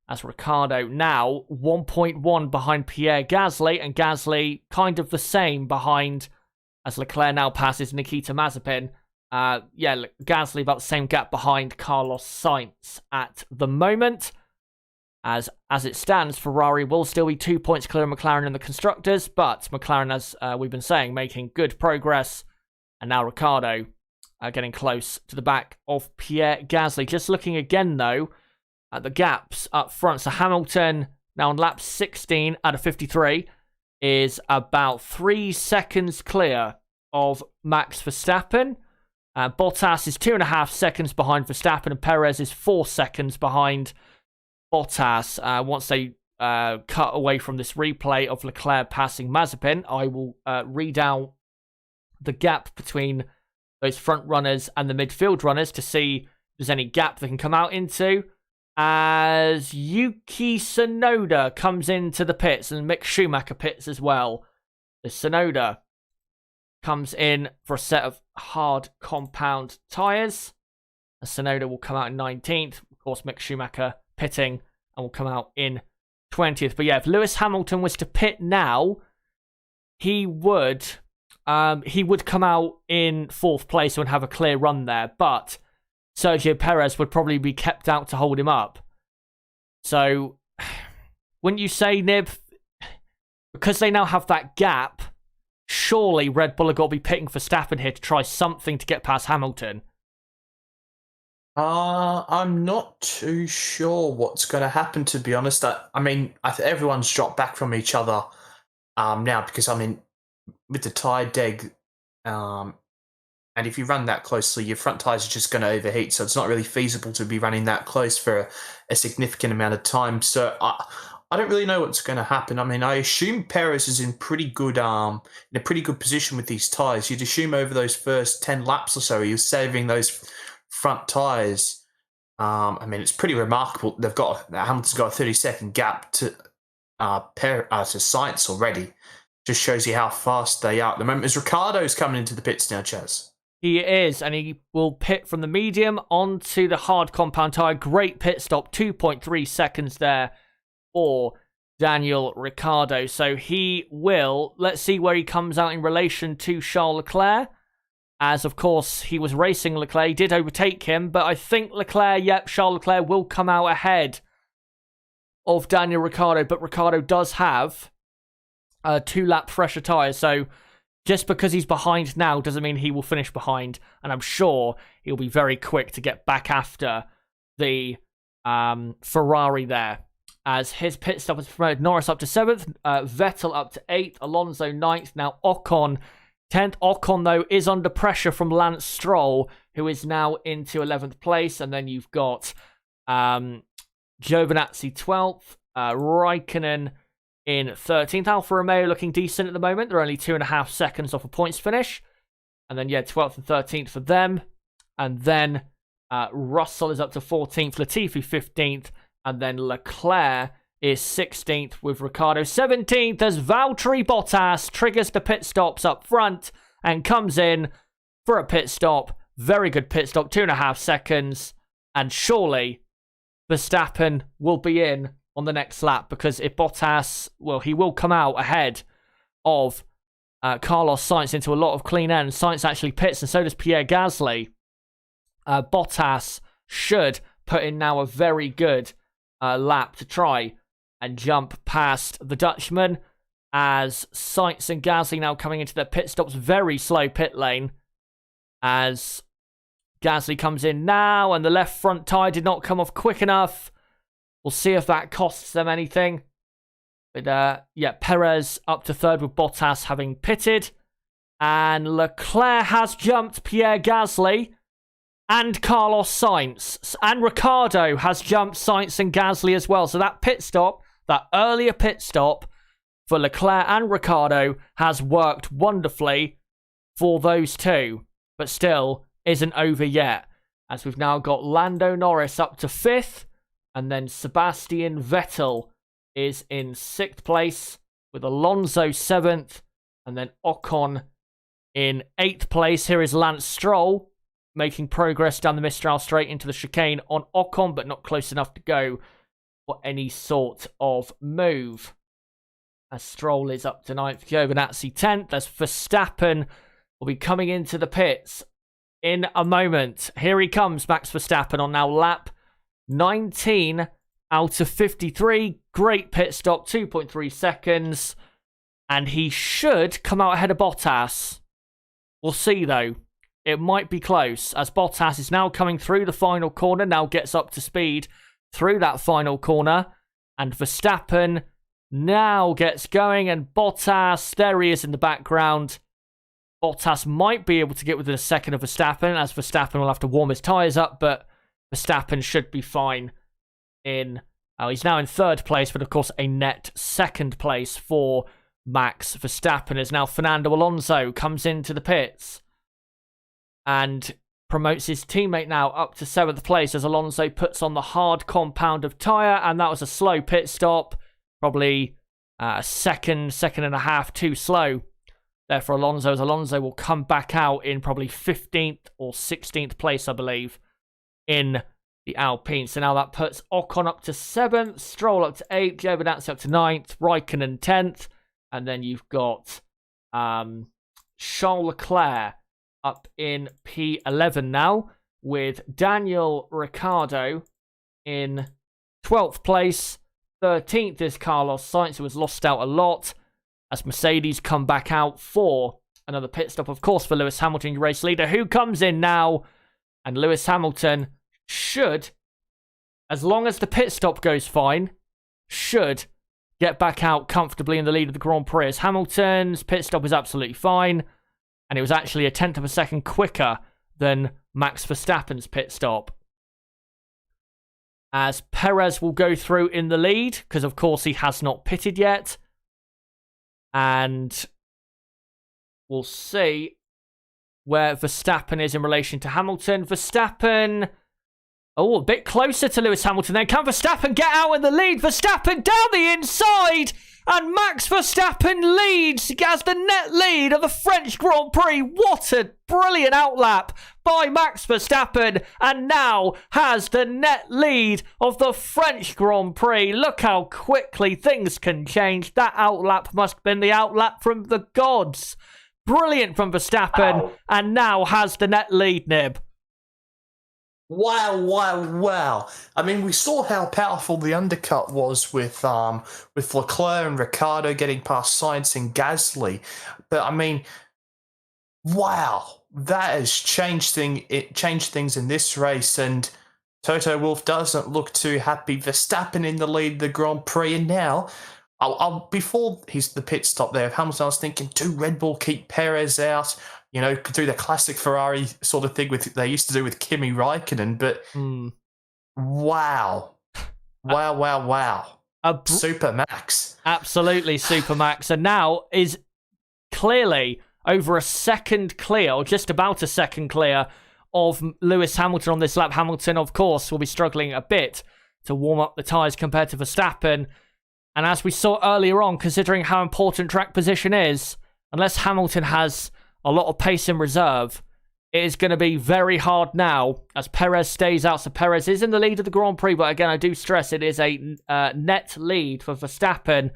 As Ricciardo now 1.1 behind Pierre Gasly, and Gasly kind of the same behind as Leclerc now passes Nikita Mazepin. Gasly about the same gap behind Carlos Sainz at the moment. As it stands, Ferrari will still be 2 points clear of McLaren in the Constructors, but McLaren, as we've been saying, making good progress. And now Ricciardo getting close to the back of Pierre Gasly. Just looking again, though, at the gaps up front. So Hamilton, now on lap 16 out of 53, is about 3 seconds clear of Max Verstappen. Bottas is 2.5 seconds behind Verstappen, and Perez is 4 seconds behind Bottas. Once they cut away from this replay of Leclerc passing Mazepin, I will read out the gap between those front runners and the midfield runners to see if there's any gap they can come out into. As Yuki Tsunoda comes into the pits, and Mick Schumacher pits as well. The Tsunoda comes in for a set of hard compound tyres. Tsunoda will come out in 19th. Of course, Mick Schumacher pitting and will come out in 20th. But yeah, if Lewis Hamilton was to pit now, he would come out in 4th place and have a clear run there. But Sergio Perez would probably be kept out to hold him up. So Wouldn't you say, Nib? Because they now have that gap, surely Red Bull have got to be pitting for Verstappen here to try something to get past Hamilton. I'm not too sure what's going to happen, to be honest. I mean, everyone's dropped back from each other now because, I mean, with the tyre deg, and if you run that closely, your front tyres are just going to overheat, so it's not really feasible to be running that close for a significant amount of time. So I don't really know what's going to happen. I mean, I assume Perez is in a pretty good position with these tyres. You'd assume over those first 10 laps or so, you're saving those front tyres. I mean, it's pretty remarkable. Hamilton's got a 30-second gap to Sainz already. Just shows you how fast they are at the moment. As Ricciardo's coming into the pits now, Chaz. He is, and he will pit from the medium onto the hard compound tyre. Great pit stop, 2.3 seconds there for Daniel Ricciardo. So he will, let's see where he comes out in relation to Charles Leclerc. As, of course, he was racing Leclerc. He did overtake him, but I think Charles Leclerc will come out ahead of Daniel Ricciardo. But Ricciardo does have 2-lap fresher tyres. So just because he's behind now doesn't mean he will finish behind. And I'm sure he'll be very quick to get back after the Ferrari there. As his pit stop has promoted Norris up to 7th, Vettel up to 8th, Alonso 9th. Now Ocon 10th. Ocon, though, is under pressure from Lance Stroll, who is now into 11th place. And then you've got Giovinazzi 12th, Raikkonen in 13th. Alfa Romeo looking decent at the moment. They're only 2.5 seconds off a points finish. And then, 12th and 13th for them. And then Russell is up to 14th, Latifi 15th. And then Leclerc is 16th with Ricciardo 17th as Valtteri Bottas triggers the pit stops up front and comes in for a pit stop. Very good pit stop, 2.5 seconds. And surely Verstappen will be in on the next lap because if Bottas, well, he will come out ahead of Carlos Sainz into a lot of clean air. And Sainz actually pits and so does Pierre Gasly. Bottas should put in now a very good lap to try and jump past the Dutchman as Sainz and Gasly now coming into their pit stops. Very slow pit lane as Gasly comes in now and the left front tyre did not come off quick enough. We'll see if that costs them anything. But Perez up to 3rd with Bottas having pitted. And Leclerc has jumped Pierre Gasly and Carlos Sainz. And Ricciardo has jumped Sainz and Gasly as well. So that pit stop, that earlier pit stop for Leclerc and Ricciardo has worked wonderfully for those two. But still isn't over yet. As we've now got Lando Norris up to 5th. And then Sebastian Vettel is in 6th place with Alonso 7th. And then Ocon in 8th place. Here is Lance Stroll making progress down the Mistral straight into the chicane on Ocon, but not close enough to go for any sort of move. As Stroll is up to 9th, Giovinazzi 10th. As Verstappen will be coming into the pits in a moment. Here he comes, Max Verstappen on now lap 19 out of 53. Great pit stop, 2.3 seconds. And he should come out ahead of Bottas. We'll see, though. It might be close, as Bottas is now coming through the final corner, now gets up to speed through that final corner. And Verstappen now gets going, and Bottas, there he is in the background. Bottas might be able to get within a second of Verstappen, as Verstappen will have to warm his tyres up, but Verstappen should be fine in... he's now in 3rd place, but of course a net 2nd place for Max Verstappen, as now Fernando Alonso comes into the pits and promotes his teammate now up to 7th place as Alonso puts on the hard compound of tyre, and that was a slow pit stop, probably a second and a half too slow there for Alonso, as Alonso will come back out in probably 15th or 16th place, I believe, in the Alpine. So now that puts Ocon up to 7th, Stroll up to 8th, Giovinazzi up to 9th, Raikkonen 10th, and then you've got Charles Leclerc up in P11 now, with Daniel Ricciardo in 12th place, 13th is Carlos Sainz, who has lost out a lot as Mercedes come back out for another pit stop, of course, for Lewis Hamilton, your race leader, who comes in now. And Lewis Hamilton should, as long as the pit stop goes fine, should get back out comfortably in the lead of the Grand Prix. As Hamilton's pit stop is absolutely fine, and it was actually a tenth of a second quicker than Max Verstappen's pit stop. As Perez will go through in the lead, because of course he has not pitted yet. And we'll see where Verstappen is in relation to Hamilton. Verstappen, a bit closer to Lewis Hamilton then. Can Verstappen get out in the lead? Verstappen down the inside, and Max Verstappen leads, has the net lead of the French Grand Prix. What a brilliant outlap by Max Verstappen, and now has the net lead of the French Grand Prix. Look how quickly things can change. That outlap must have been the outlap from the gods. Brilliant from Verstappen, and now has the net lead, Nib. Wow. I mean, we saw how powerful the undercut was with Leclerc and Ricciardo getting past Sainz and Gasly. But, I mean, wow, that has changed things in this race. And Toto Wolff doesn't look too happy. Verstappen in the lead of the Grand Prix. And now, before the pit stop there, Hamilton, I was thinking, do Red Bull keep Perez out? You know, do the classic Ferrari sort of thing they used to do with Kimi Räikkönen, but wow. Super Max. Absolutely Super Max. And now is clearly over a second clear, or just about a second clear, of Lewis Hamilton on this lap. Hamilton, of course, will be struggling a bit to warm up the tyres compared to Verstappen. And as we saw earlier on, considering how important track position is, unless Hamilton has a lot of pace in reserve, it is going to be very hard now as Perez stays out. So Perez is in the lead of the Grand Prix, but again, I do stress it is a net lead for Verstappen.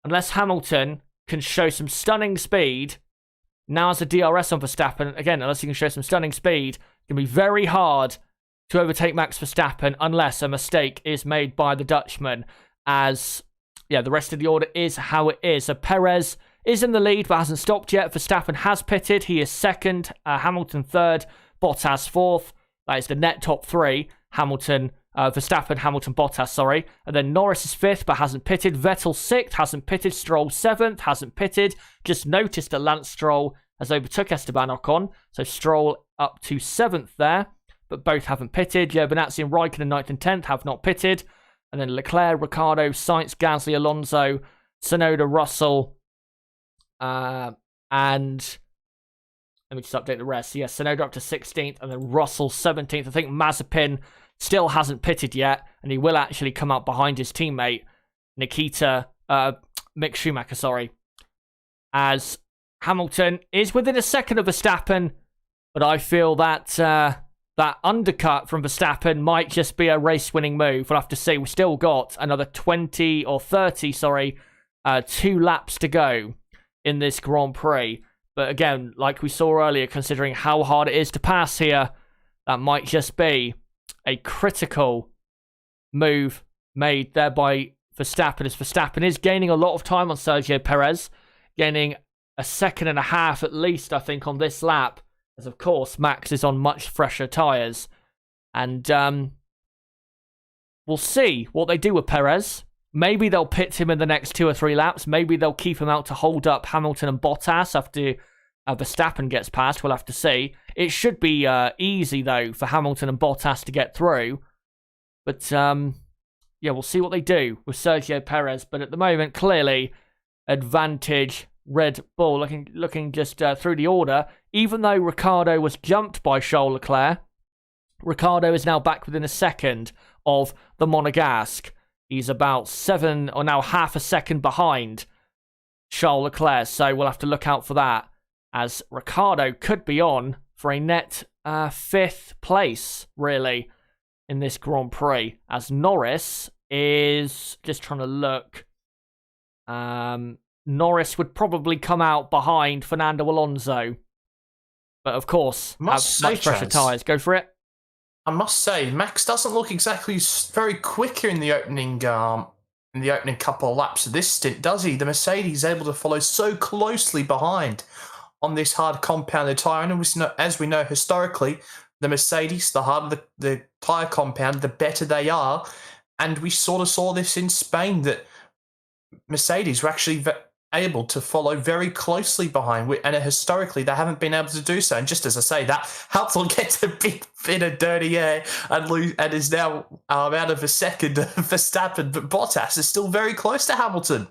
Unless Hamilton can show some stunning speed, now as a DRS on Verstappen, again, unless he can show some stunning speed, it's going to be very hard to overtake Max Verstappen unless a mistake is made by the Dutchman. As, the rest of the order is how it is. So Perez is in the lead, but hasn't stopped yet. Verstappen has pitted. He is second. Hamilton third. Bottas fourth. That is the net top three. Verstappen, Hamilton, Bottas, sorry. And then Norris is fifth, but hasn't pitted. Vettel sixth, hasn't pitted. Stroll seventh, hasn't pitted. Just noticed that Lance Stroll has overtook Esteban Ocon. So Stroll up to seventh there, but both haven't pitted. Giovinazzi and Raikkonen, ninth and 10th, have not pitted. And then Leclerc, Ricciardo, Sainz, Gasly, Alonso, Tsunoda, Russell, and let me just update the rest. Yes, Tsunoda up to 16th, and then Russell 17th. I think Mazepin still hasn't pitted yet, and he will actually come up behind his teammate, Mick Schumacher, sorry. As Hamilton is within a second of Verstappen, but I feel that that undercut from Verstappen might just be a race-winning move. We'll have to see. We've still got another 2 laps to go in this Grand Prix. But again, like we saw earlier, considering how hard it is to pass here, that might just be a critical move made there by Verstappen, as Verstappen is gaining a lot of time on Sergio Perez, gaining a second and a half at least, I think, on this lap, as of course Max is on much fresher tyres. And we'll see what they do with Perez. Maybe they'll pit him in the next 2 or 3 laps. Maybe they'll keep him out to hold up Hamilton and Bottas after Verstappen gets past. We'll have to see. It should be easy, though, for Hamilton and Bottas to get through. But, we'll see what they do with Sergio Perez. But at the moment, clearly, advantage Red Bull. Looking just through the order. Even though Ricciardo was jumped by Charles Leclerc, Ricciardo is now back within a second of the Monegasque. He's about half a second behind Charles Leclerc, so we'll have to look out for that, as Ricciardo could be on for a net 5th place, really, in this Grand Prix, as Norris is just trying to look. Norris would probably come out behind Fernando Alonso, but of course, have much fresher tyres. Go for it. I must say, Max doesn't look exactly very quick here in the opening couple of laps of this stint, does he? The Mercedes is able to follow so closely behind on this hard compounded tyre, and as we know historically, the Mercedes, the harder the tyre compound, the better they are. And we sort of saw this in Spain, that Mercedes were actually able to follow very closely behind, and historically they haven't been able to do so. And just as I say that, Hamilton gets a big bit of dirty air and is now out of a second of Verstappen, but Bottas is still very close to Hamilton.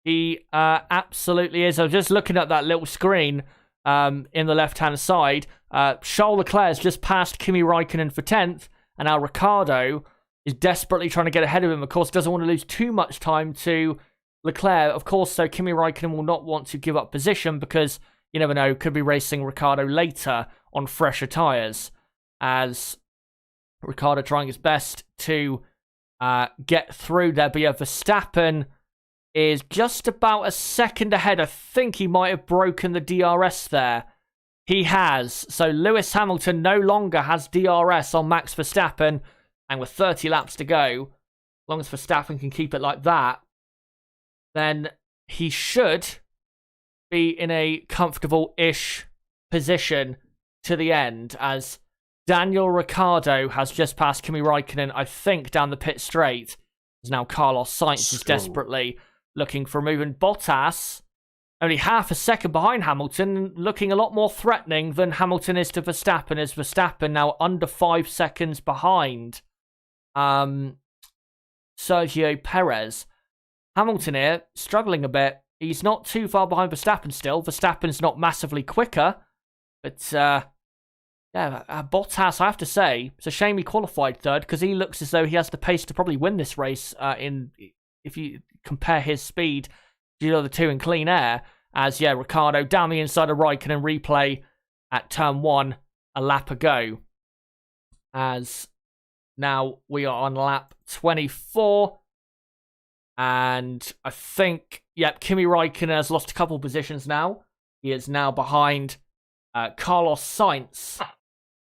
He absolutely is. I was just looking at that little screen in the left-hand side. Charles Leclerc has just passed Kimi Raikkonen for 10th, and now Ricciardo is desperately trying to get ahead of him. Of course, doesn't want to lose too much time to Leclerc, of course, so Kimi Raikkonen will not want to give up position because you never know, could be racing Ricciardo later on fresher tyres, as Ricciardo trying his best to get through there. But yeah, Verstappen is just about a second ahead. I think he might have broken the DRS there. He has. So Lewis Hamilton no longer has DRS on Max Verstappen, and with 30 laps to go, as long as Verstappen can keep it like that, then he should be in a comfortable-ish position to the end, as Daniel Ricciardo has just passed Kimi Raikkonen, I think, down the pit straight. As now Carlos Sainz is desperately looking for a move, and Bottas, only half a second behind Hamilton, looking a lot more threatening than Hamilton is to Verstappen, as Verstappen now under 5 seconds behind Sergio Perez. Hamilton here, struggling a bit. He's not too far behind Verstappen still. Verstappen's not massively quicker. But, Bottas, I have to say, it's a shame he qualified third, because he looks as though he has the pace to probably win this race if you compare his speed to the other two in clean air. As, Ricciardo down the inside of Raikkonen, replay at turn 1, a lap ago. As now we are on lap 24. And I think, Kimi Raikkonen has lost a couple of positions now. He is now behind Carlos Sainz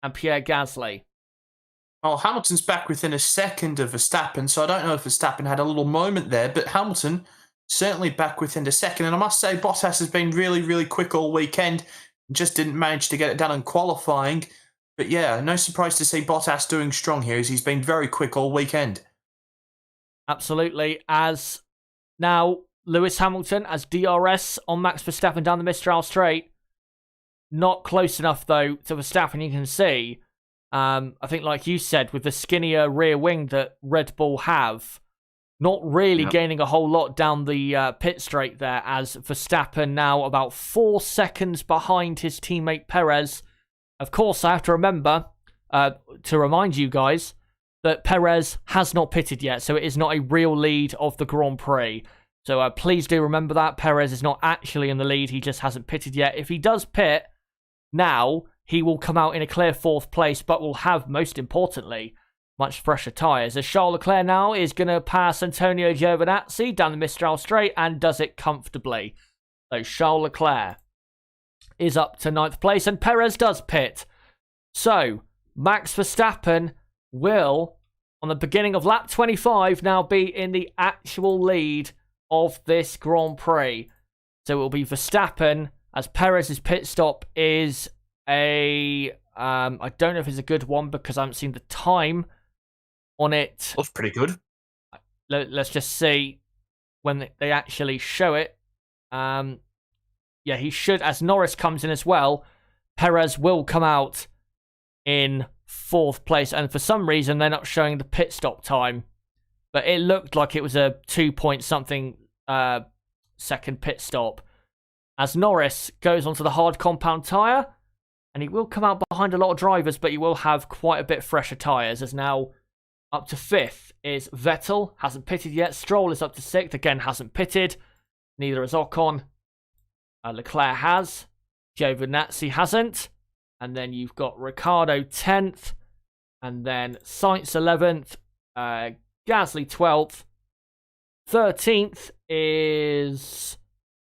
and Pierre Gasly. Oh, Hamilton's back within a second of Verstappen, so I don't know if Verstappen had a little moment there, but Hamilton certainly back within a second. And I must say, Bottas has been really, really quick all weekend. Just didn't manage to get it done in qualifying. But yeah, no surprise to see Bottas doing strong here, as he's been very quick all weekend. Absolutely, as now Lewis Hamilton as DRS on Max Verstappen down the Mistral straight. Not close enough, though, to Verstappen, you can see. I think, like you said, with the skinnier rear wing that Red Bull have, not really gaining a whole lot down the pit straight there, as Verstappen now about 4 seconds behind his teammate Perez. Of course, I have to remember to remind you guys that Perez has not pitted yet, so it is not a real lead of the Grand Prix. So please do remember that. Perez is not actually in the lead, he just hasn't pitted yet. If he does pit now, he will come out in a clear 4th place, but will have, most importantly, much fresher tyres. As Charles Leclerc now is going to pass Antonio Giovinazzi down the Mistral straight, and does it comfortably. So Charles Leclerc is up to 9th place, and Perez does pit. So Max Verstappen will, on the beginning of lap 25, now be in the actual lead of this Grand Prix. So it will be Verstappen, as Perez's pit stop is I don't know if it's a good one, because I haven't seen the time on it. Looks pretty good. Let's just see when they actually show it. He should, as Norris comes in as well, Perez will come out in 4th place, and for some reason they're not showing the pit stop time, but it looked like it was a 2-point-something second pit stop, as Norris goes onto the hard compound tyre, and he will come out behind a lot of drivers, but he will have quite a bit fresher tyres, as now up to 5th is Vettel, hasn't pitted yet. Stroll is up to 6th, again hasn't pitted, neither has Ocon. Leclerc has, Giovinazzi hasn't. And then you've got Ricciardo 10th, and then Sainz 11th, Gasly 12th. 13th is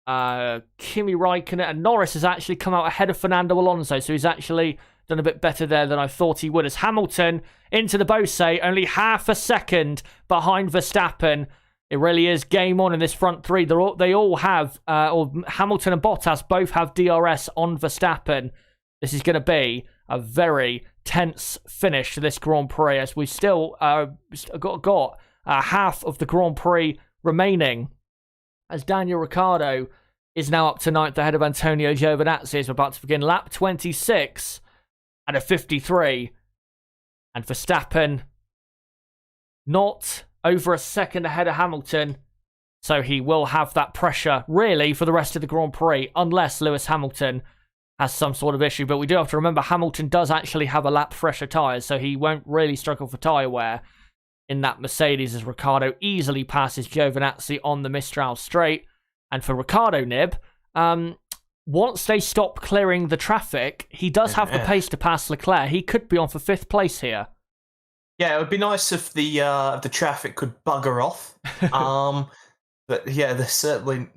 Kimi Raikkonen, and Norris has actually come out ahead of Fernando Alonso, so he's actually done a bit better there than I thought he would, as Hamilton into the Bose, only half a second behind Verstappen. It really is game on in this front three. They all have, or Hamilton and Bottas both have DRS on Verstappen. This is going to be a very tense finish to this Grand Prix, as we still got half of the Grand Prix remaining, as Daniel Ricciardo is now up to 9th ahead of Antonio Giovinazzi as we're about to begin lap 26 at a 53. And Verstappen not over a second ahead of Hamilton, so he will have that pressure really for the rest of the Grand Prix, unless Lewis Hamilton has some sort of issue. But we do have to remember Hamilton does actually have a lap fresher tyres, so he won't really struggle for tyre wear in that Mercedes, as Ricciardo easily passes Giovinazzi on the Mistral straight. And for Ricciardo, Nib, once they stop clearing the traffic, he does have the pace to pass Leclerc. He could be on for 5th place here. Yeah, it would be nice if the traffic could bugger off. But yeah, they certainly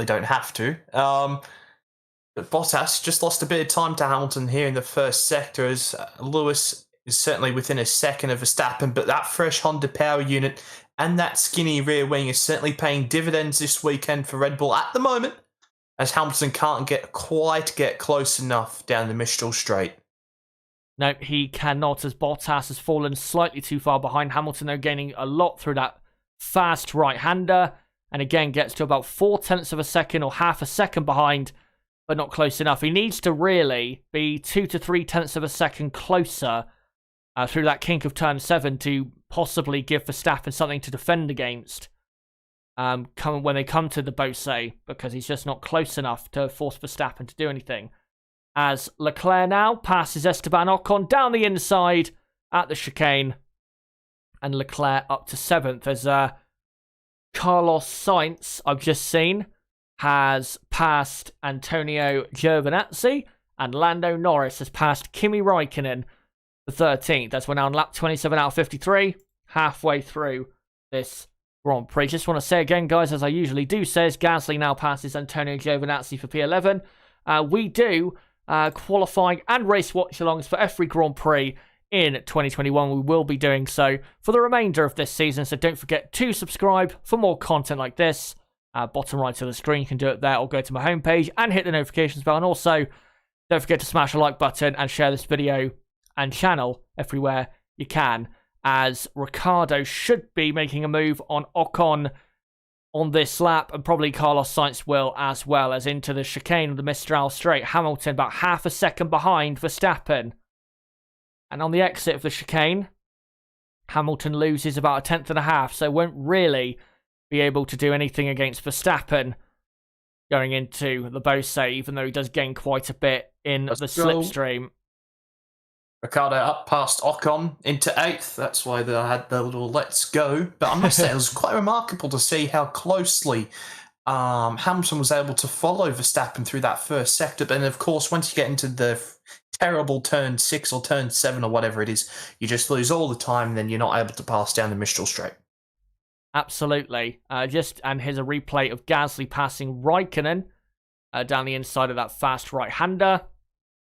don't have to. But Bottas just lost a bit of time to Hamilton here in the first sector, as Lewis is certainly within a second of Verstappen, but that fresh Honda power unit and that skinny rear wing is certainly paying dividends this weekend for Red Bull at the moment, as Hamilton can't get close enough down the Mistral straight. No, he cannot, as Bottas has fallen slightly too far behind Hamilton, though gaining a lot through that fast right-hander, and again gets to about 0.4 of a second or half a second behind, but not close enough. He needs to really be 2 to 3 tenths of a second closer through that kink of turn 7 to possibly give Verstappen something to defend against when they come to the Bose, because he's just not close enough to force Verstappen to do anything. As Leclerc now passes Esteban Ocon down the inside at the chicane, and Leclerc up to 7th, as Carlos Sainz, I've just seen, has passed Antonio Giovinazzi, and Lando Norris has passed Kimi Räikkönen for 13th. As we're now on lap 27 out of 53, halfway through this Grand Prix. Just want to say again, guys, as I usually do, says Gasly now passes Antonio Giovinazzi for P11. We do qualifying and race watch-alongs for every Grand Prix in 2021. We will be doing so for the remainder of this season, so don't forget to subscribe for more content like this. Bottom right of the screen, you can do it there, or go to my homepage and hit the notifications bell. And also, don't forget to smash the like button and share this video and channel everywhere you can, as Ricciardo should be making a move on Ocon on this lap, and probably Carlos Sainz will as well, as into the chicane of the Mistral straight. Hamilton about half a second behind Verstappen. And on the exit of the chicane, Hamilton loses about 1.5 tenths, so won't really be able to do anything against Verstappen going into the Bose, even though he does gain quite a bit in the slipstream. Ricciardo up past Ocon into 8th. That's why they had the little let's go. But I must say, it was quite remarkable to see how closely Hamilton was able to follow Verstappen through that first sector. But then, of course, once you get into the terrible turn 6 or turn 7 or whatever it is, you just lose all the time, and then you're not able to pass down the Mistral straight. Absolutely. And here's a replay of Gasly passing Räikkönen down the inside of that fast right-hander.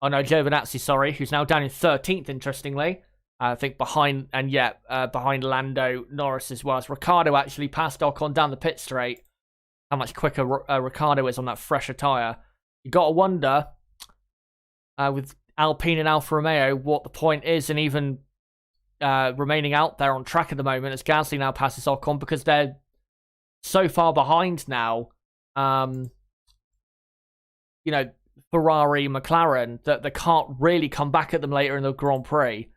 Oh no, Giovinazzi, sorry, who's now down in 13th, interestingly. I think behind Lando Norris as well, as Ricciardo actually passed Ocon down the pit straight. How much quicker Ricciardo is on that fresher tyre. You got to wonder, with Alpine and Alfa Romeo, what the point is, and even remaining out there on track at the moment, as Gasly now passes Ocon, because they're so far behind now. Ferrari, McLaren, that they can't really come back at them later in the Grand Prix.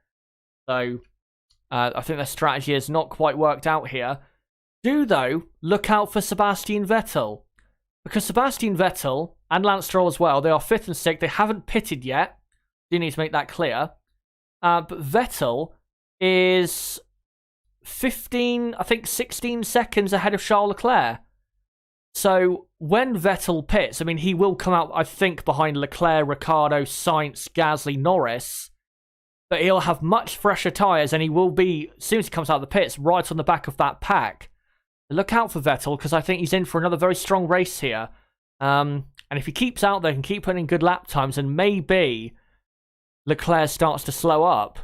So I think their strategy has not quite worked out here. Do, though, look out for Sebastian Vettel. Because Sebastian Vettel and Lance Stroll as well, they are 5th and 6th. They haven't pitted yet. Do need to make that clear. But Vettel is 16 seconds ahead of Charles Leclerc. So when Vettel pits, I mean, he will come out, I think, behind Leclerc, Ricciardo, Sainz, Gasly, Norris, but he'll have much fresher tyres, and he will be, as soon as he comes out of the pits, right on the back of that pack. Look out for Vettel, because I think he's in for another very strong race here. And if he keeps out there, he can keep putting in good lap times, and maybe Leclerc starts to slow up,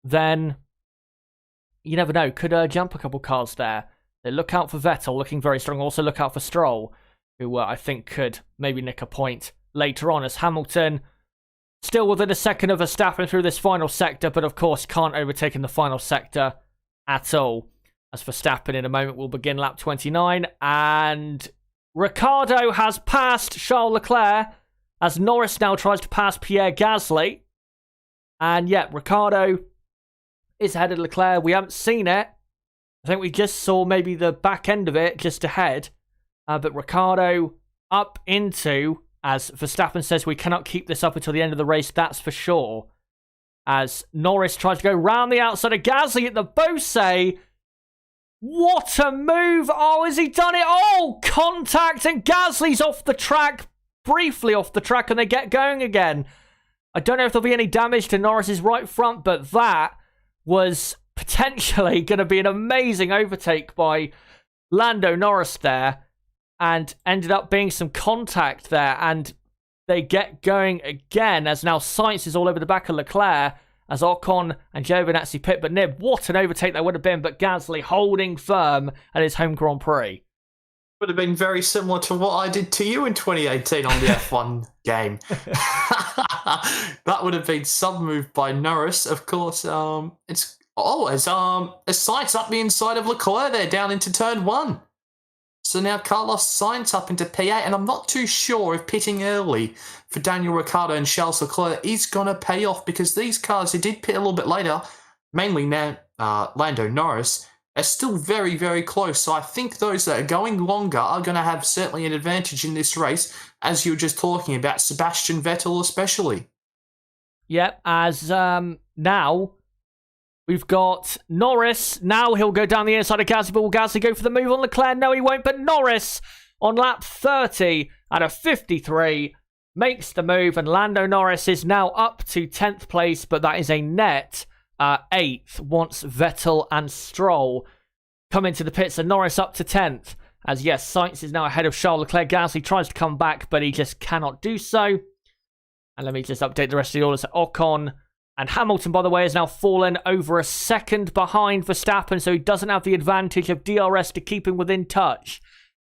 then you never know. Could jump a couple cars there. They look out for Vettel, looking very strong. Also look out for Stroll, who I think could maybe nick a point later on, as Hamilton still within a second of Verstappen through this final sector, but of course can't overtake in the final sector at all, as Verstappen in a moment will begin lap 29, and Ricciardo has passed Charles Leclerc as Norris now tries to pass Pierre Gasly. And yeah, Ricciardo is ahead of Leclerc. We haven't seen it. I think we just saw maybe the back end of it just ahead. But Ricciardo up into, as Verstappen says, we cannot keep this up until the end of the race, that's for sure. As Norris tries to go round the outside of Gasly at the Beausset. What a move! Oh, has he done it? Oh, contact, and Gasly's off the track, briefly off the track, and they get going again. I don't know if there'll be any damage to Norris's right front, but that was potentially going to be an amazing overtake by Lando Norris there, and ended up being some contact there, and they get going again, as now Sainz is all over the back of Leclerc, as Ocon and Giovinazzi pit, but Nib, what an overtake that would have been, but Gasly holding firm at his home Grand Prix. Would have been very similar to what I did to you in 2018 on the F1 game. That would have been some move by Norris, of course. As Sainz up the inside of Leclerc there, down into turn 1. So now Carlos Sainz up into P8, and I'm not too sure if pitting early for Daniel Ricciardo and Charles Leclerc is going to pay off, because these cars who did pit a little bit later, mainly now Lando Norris, are still very, very close. So I think those that are going longer are going to have certainly an advantage in this race, as you were just talking about, Sebastian Vettel especially. Yep, as now we've got Norris. Now he'll go down the inside of Gasly, but will Gasly go for the move on Leclerc? No, he won't, but Norris on lap 30 out of 53 makes the move, and Lando Norris is now up to 10th place, but that is a net 8th once Vettel and Stroll come into the pits, and Norris up to 10th. As yes, Sainz is now ahead of Charles Leclerc. Gasly tries to come back, but he just cannot do so. And let me just update the rest of the orders. Ocon and Hamilton, by the way, has now fallen over a second behind Verstappen, so he doesn't have the advantage of DRS to keep him within touch.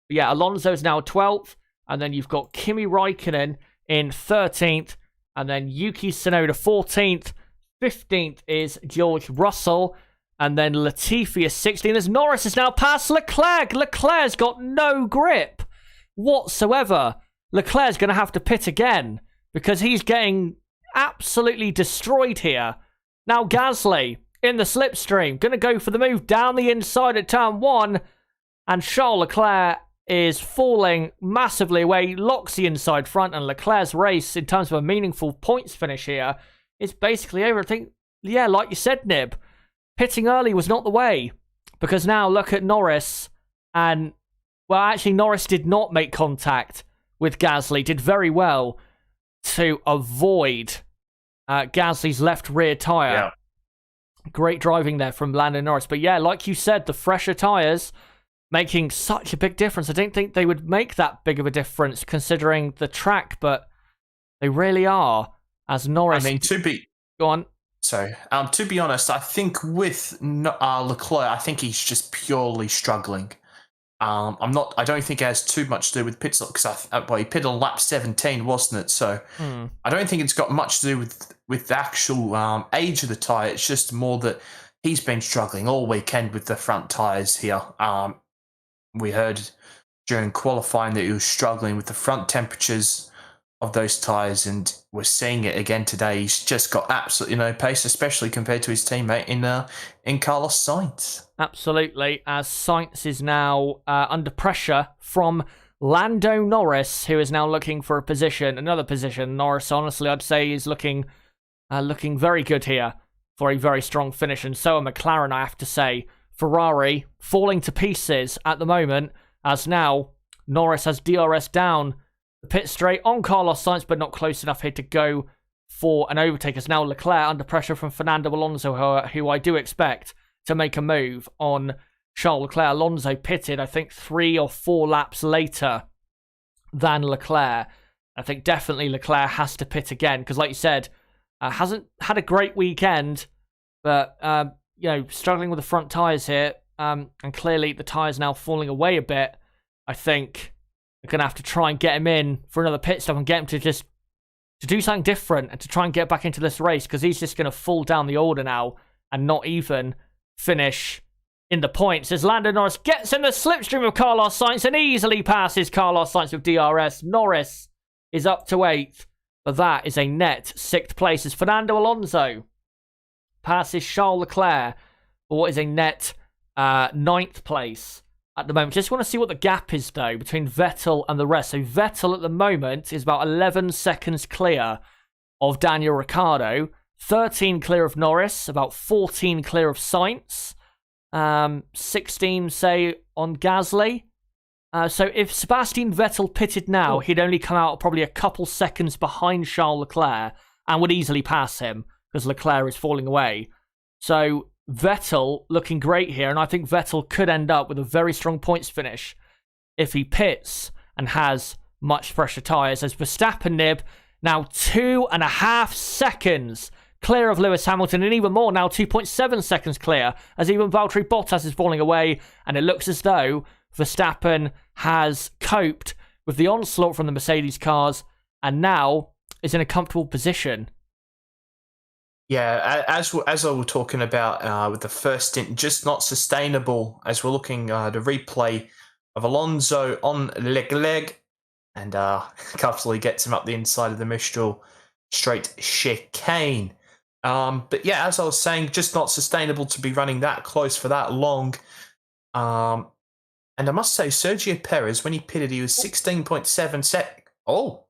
But yeah, Alonso is now 12th, and then you've got Kimi Räikkönen in 13th, and then Yuki Tsunoda 14th. 15th is George Russell, and then Latifi is 16th. As Norris is now past Leclerc. Leclerc's got no grip whatsoever. Leclerc's going to have to pit again, because he's getting absolutely destroyed here. Now Gasly in the slipstream, going to go for the move down the inside at turn 1, and Charles Leclerc is falling massively away, locks the inside front, and Leclerc's race, in terms of a meaningful points finish here, is basically over. I think, yeah, like you said, Nib, pitting early was not the way, because now look at Norris, and, well, actually Norris did not make contact with Gasly, did very well to avoid Gasly's left rear tyre. Yeah. Great driving there from Lando Norris. But yeah, like you said, the fresher tyres making such a big difference. I didn't think they would make that big of a difference considering the track, but they really are. As Norris... I mean, Go on. So, to be honest, I think with Leclerc, I think he's just purely struggling. I don't think it has too much to do with pit stop, because he pitted on lap 17, wasn't it? So I don't think it's got much to do with the actual age of the tyre. It's just more that he's been struggling all weekend with the front tyres here. We heard during qualifying that he was struggling with the front temperatures of those tyres, and we're seeing it again today. He's just got absolutely no pace, especially compared to his teammate in Carlos Sainz. Absolutely, as Sainz is now under pressure from Lando Norris, who is now looking for another position. Norris, honestly, I'd say is looking very good here for a very strong finish, and so are McLaren, I have to say. Ferrari falling to pieces at the moment, as now Norris has DRS down the pit straight on Carlos Sainz, but not close enough here to go for an overtake. As now Leclerc under pressure from Fernando Alonso, who I do expect to make a move on Charles Leclerc. Alonso pitted, I think, 3 or 4 laps later than Leclerc. I think definitely Leclerc has to pit again, because like you said, Hasn't had a great weekend, but struggling with the front tyres here. And clearly the tyres now falling away a bit. I think they're going to have to try and get him in for another pit stop and get him to do something different and to try and get back into this race, because he's just going to fall down the order now and not even finish in the points as Lando Norris gets in the slipstream of Carlos Sainz and easily passes Carlos Sainz with DRS. Norris is up to 8th, but that is a net 6th place as Fernando Alonso passes Charles Leclerc for what is a net 9th place at the moment. Just want to see what the gap is, though, between Vettel and the rest. So Vettel at the moment is about 11 seconds clear of Daniel Ricciardo, 13 clear of Norris, about 14 clear of Sainz, 16, say, on Gasly. So if Sebastian Vettel pitted now, he'd only come out probably a couple seconds behind Charles Leclerc and would easily pass him because Leclerc is falling away. So Vettel looking great here, and I think Vettel could end up with a very strong points finish if he pits and has much fresher tyres, as Verstappen nib now 2.5 seconds clear of Lewis Hamilton, and even more now 2.7 seconds clear, as even Valtteri Bottas is falling away, and it looks as though Verstappen has coped with the onslaught from the Mercedes cars and now is in a comfortable position. Yeah, as I was talking about with the first stint, just not sustainable, as we're looking the replay of Alonso on Leclerc, and comfortably gets him up the inside of the Mistral straight chicane. But yeah, as I was saying, just not sustainable to be running that close for that long. And I must say, Sergio Perez, when he pitted, he was 16.7 sec. Oh.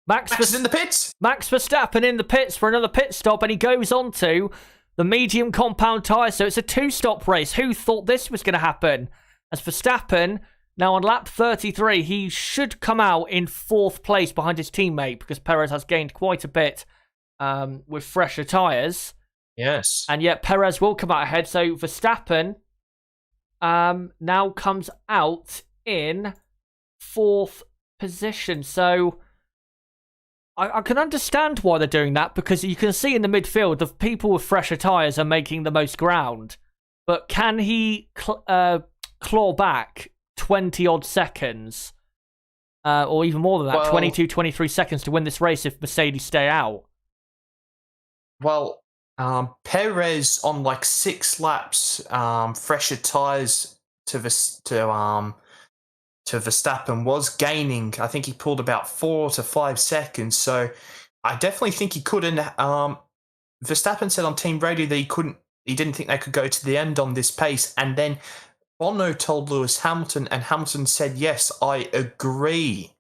Max is in the pits. Max Verstappen in the pits for another pit stop, and he goes on to the medium compound tyre. So it's a 2-stop race. Who thought this was going to happen? As Verstappen, now on lap 33, he should come out in 4th place behind his teammate, because Perez has gained quite a bit with fresher tyres. Yes. And yet Perez will come out ahead. So Verstappen now comes out in 4th position. So I can understand why they're doing that, because you can see in the midfield, the people with fresher tyres are making the most ground. But can he claw back 20-odd seconds, or even more than that, 22, 23 seconds to win this race if Mercedes stay out? Well, Perez on like 6 laps, fresher tyres to Verstappen was gaining. I think he pulled about 4 to 5 seconds. So I definitely think he couldn't. Verstappen said on team radio that he didn't think they could go to the end on this pace. And then Bono told Lewis Hamilton, and Hamilton said, yes, I agree.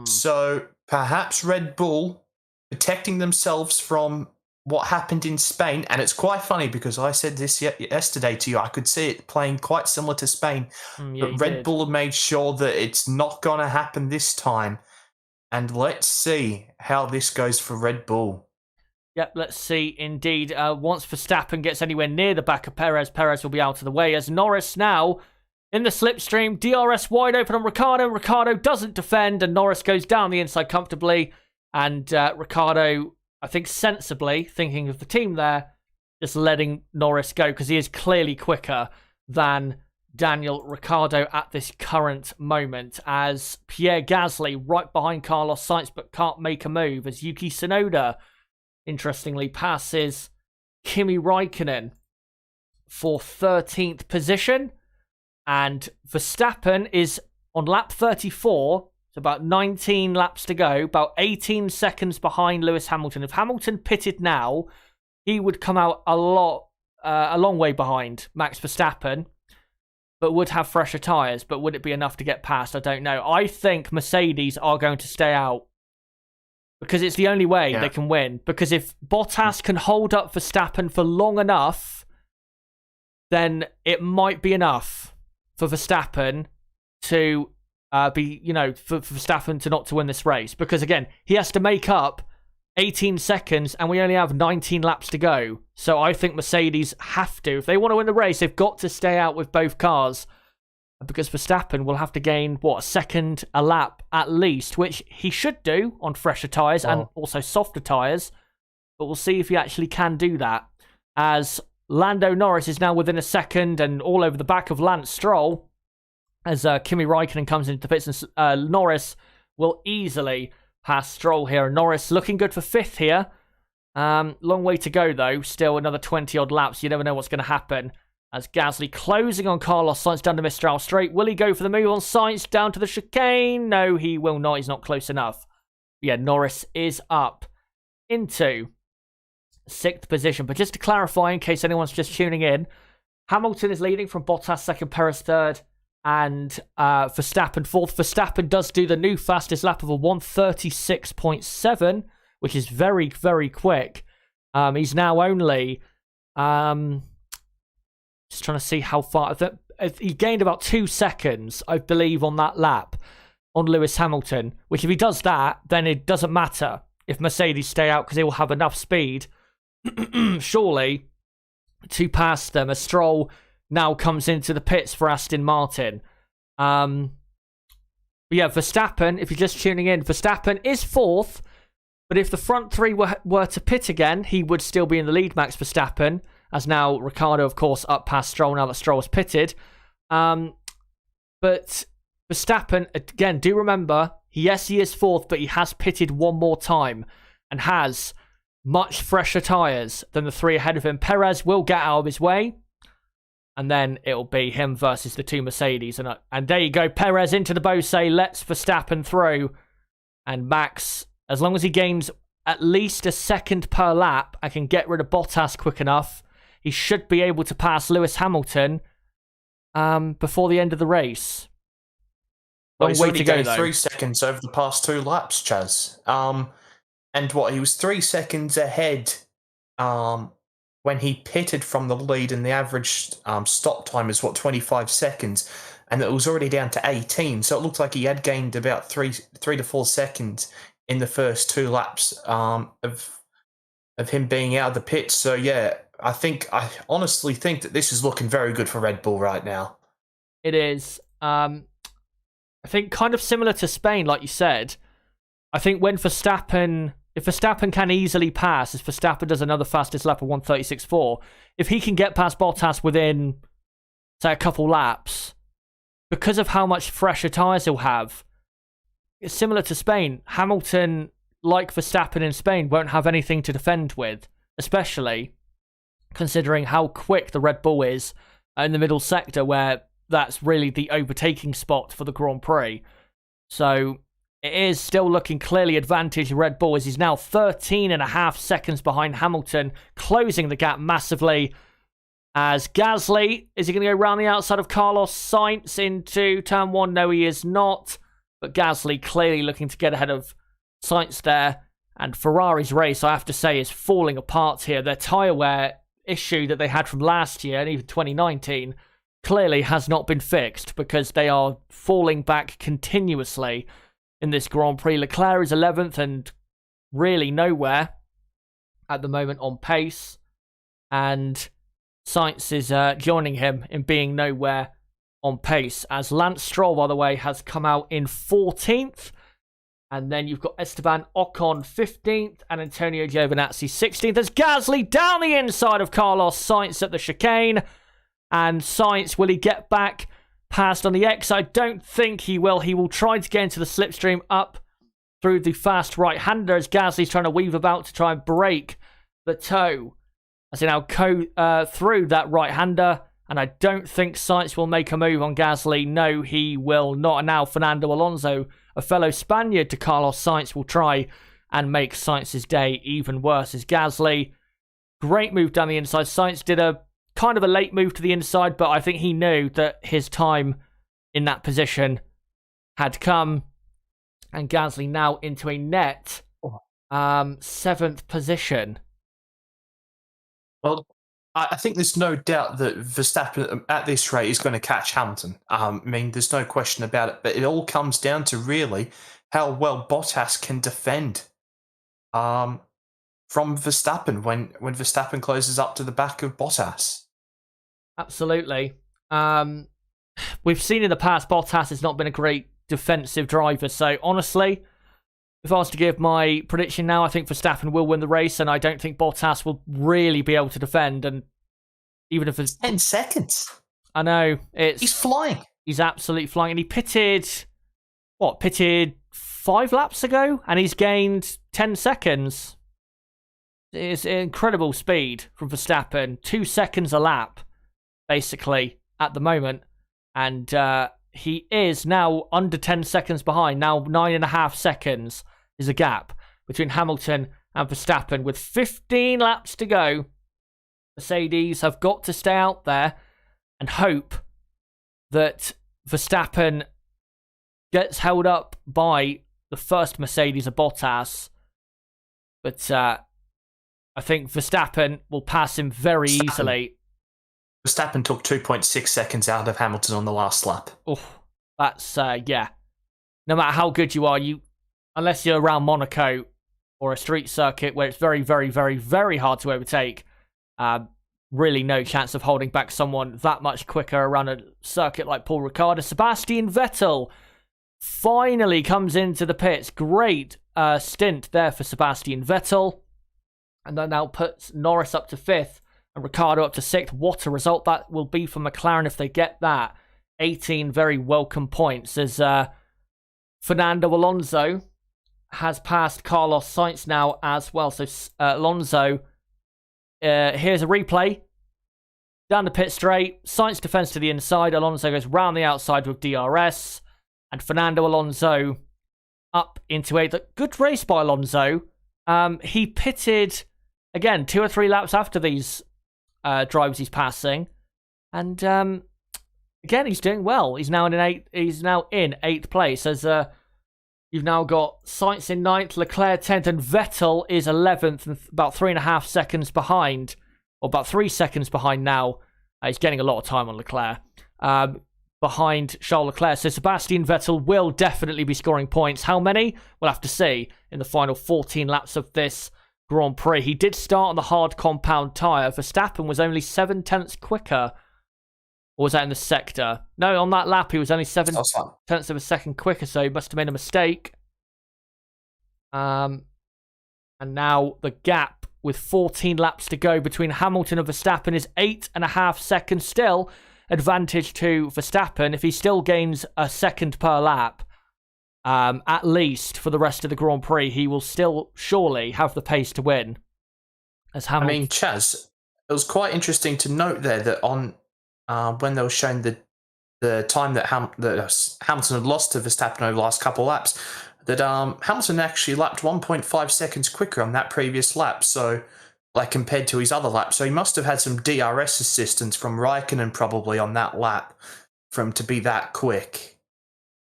So perhaps Red Bull protecting themselves from what happened in Spain. And it's quite funny, because I said this yesterday to you. I could see it playing quite similar to Spain. But Red Bull have made sure that it's not going to happen this time. And let's see how this goes for Red Bull. Yep, let's see indeed. Once Verstappen gets anywhere near the back of Perez, Perez will be out of the way, as Norris now in the slipstream. DRS wide open on Ricciardo. Ricciardo doesn't defend, and Norris goes down the inside comfortably. And Ricciardo, I think sensibly, thinking of the team there, just letting Norris go, because he is clearly quicker than Daniel Ricciardo at this current moment, as Pierre Gasly right behind Carlos Sainz but can't make a move, as Yuki Tsunoda interestingly passes Kimi Raikkonen for 13th position, and Verstappen is on lap 34. So about 19 laps to go, about 18 seconds behind Lewis Hamilton. If Hamilton pitted now, he would come out a long way behind Max Verstappen, but would have fresher tyres. But would it be enough to get past? I don't know. I think Mercedes are going to stay out, because it's the only way they can win. Because if Bottas can hold up Verstappen for long enough, then it might be enough for Verstappen to for Verstappen to not to win this race. Because again, he has to make up 18 seconds and we only have 19 laps to go. So I think Mercedes have to, if they want to win the race, they've got to stay out with both cars. Because Verstappen will have to gain, a second a lap at least, which he should do on fresher tyres and also softer tyres. but we'll see if he actually can do that, as Lando Norris is now within a second and all over the back of Lance Stroll, as Kimi Räikkönen comes into the pits, and Norris will easily pass Stroll here. And Norris looking good for 5th here. Long way to go, though. Still another 20-odd laps. You never know what's going to happen. As Gasly closing on Carlos Sainz down to Mistral Straight. Will he go for the move on Sainz down to the chicane? No, he will not. He's not close enough. Yeah, Norris is up into 6th position. But just to clarify, in case anyone's just tuning in, Hamilton is leading from Bottas 2nd, Perez 3rd, and Verstappen 4th. Verstappen does do the new fastest lap of a 1:36.7, which is very, very quick. He's now only... just trying to see how far... He gained about 2 seconds, I believe, on that lap on Lewis Hamilton, which if he does that, then it doesn't matter if Mercedes stay out, because they will have enough speed, surely, to pass them. As Stroll now comes into the pits for Aston Martin. But yeah, Verstappen, if you're just tuning in, Verstappen is 4th, but if the front 3 were to pit again, he would still be in the lead, Max Verstappen, as now Ricciardo, of course, up past Stroll now that Stroll has pitted. But Verstappen, again, do remember, yes, he is 4th, but he has pitted one more time and has much fresher tyres than the 3 ahead of him. Perez will get out of his way, and then it'll be him versus the 2 Mercedes. And there you go, Perez into the Bose, lets Verstappen through. And Max, as long as he gains at least a second per lap, I can get rid of Bottas quick enough. He should be able to pass Lewis Hamilton before the end of the race. Well, he's already gained 3 seconds over the past 2 laps, Chaz. And he was 3 seconds ahead when he pitted from the lead, and the average stop time is 25 seconds, and it was already down to 18. So it looked like he had gained about 3 to 4 seconds in the first 2 laps of him being out of the pits. So yeah, I honestly think that this is looking very good for Red Bull right now. It is. I think kind of similar to Spain, like you said. I think if Verstappen can easily pass, if Verstappen does another fastest lap of 1:36.4, if he can get past Bottas within, say, a couple laps, because of how much fresher tyres he'll have, it's similar to Spain. Hamilton, like Verstappen in Spain, won't have anything to defend with, especially considering how quick the Red Bull is in the middle sector, where that's really the overtaking spot for the Grand Prix. So it is still looking clearly advantage Red Bull, as he's now 13.5 seconds behind Hamilton, closing the gap massively. As Gasly, is he going to go around the outside of Carlos Sainz into turn 1? No, he is not. But Gasly clearly looking to get ahead of Sainz there. And Ferrari's race, I have to say, is falling apart here. Their tyre wear issue that they had from last year and even 2019 clearly has not been fixed, because they are falling back continuously in this Grand Prix. Leclerc is 11th and really nowhere at the moment on pace. And Sainz is joining him in being nowhere on pace. As Lance Stroll, by the way, has come out in 14th. And then you've got Esteban Ocon 15th and Antonio Giovinazzi 16th. As Gasly down the inside of Carlos Sainz at the chicane. And Sainz, will he get back past on the X? I don't think he will. He will try to get into the slipstream up through the fast right-hander, as Gasly's trying to weave about to try and break the toe, as he now through that right-hander. And I don't think Sainz will make a move on Gasly. No, he will not. And now Fernando Alonso, a fellow Spaniard to Carlos Sainz, will try and make Sainz's day even worse. As Gasly, great move down the inside. Sainz did a kind of a late move to the inside, but I think he knew that his time in that position had come. And Gasly now into a net 7th position. Well, I think there's no doubt that Verstappen at this rate is going to catch Hamilton. I mean, there's no question about it. But it all comes down to really how well Bottas can defend from Verstappen when Verstappen closes up to the back of Bottas. Absolutely. We've seen in the past Bottas has not been a great defensive driver. So honestly, if I was to give my prediction now, I think Verstappen will win the race, and I don't think Bottas will really be able to defend. And even if it's 10 seconds, I know he's flying. He's absolutely flying, and he pitted 5 laps ago, and he's gained 10 seconds. It's incredible speed from Verstappen, 2 seconds a lap, basically at the moment, and he is now under 10 seconds behind. Now 9.5 seconds is a gap between Hamilton and Verstappen with 15 laps to go. Mercedes have got to stay out there and hope that Verstappen gets held up by the first Mercedes of Bottas. But I think Verstappen will pass him very easily. Verstappen took 2.6 seconds out of Hamilton on the last lap. Oh, that's, yeah. No matter how good you are, unless you're around Monaco or a street circuit where it's very, very, very, very hard to overtake, really no chance of holding back someone that much quicker around a circuit like Paul Ricard. Sebastian Vettel finally comes into the pits. Great stint there for Sebastian Vettel. And that now puts Norris up to 5th and Ricciardo up to 6th. What a result that will be for McLaren if they get that. 18 very welcome points as Fernando Alonso has passed Carlos Sainz now as well. So Alonso, here's a replay. Down the pit straight. Sainz defends to the inside. Alonso goes round the outside with DRS. And Fernando Alonso up into 8th. Good race by Alonso. He pitted, again, 2 or 3 laps after these drivers he's passing. And again, he's doing well. He's now in 8th place. As you've now got Sainz in 9th, Leclerc 10th, and Vettel is 11th, and about 3.5 seconds behind, or about 3 seconds behind now. He's getting a lot of time on Leclerc. Behind Charles Leclerc. So Sebastian Vettel will definitely be scoring points. How many? We'll have to see in the final 14 laps of this Grand Prix. He did start on the hard compound tyre. Verstappen was only 7 tenths quicker. Or was that in the sector? No, on that lap he was only 7 tenths of a second quicker, so he must have made a mistake. And now the gap with 14 laps to go between Hamilton and Verstappen is 8.5 seconds still. Advantage to Verstappen. If he still gains a second per lap, at least for the rest of the Grand Prix, he will still surely have the pace to win. As Hamilton, I mean, Chaz, it was quite interesting to note there that on when they were showing the time that Hamilton had lost to Verstappen over the last couple of laps, that Hamilton actually lapped 1.5 seconds quicker on that previous lap. So, like compared to his other lap, so he must have had some DRS assistance from Raikkonen probably on that lap for him to be that quick.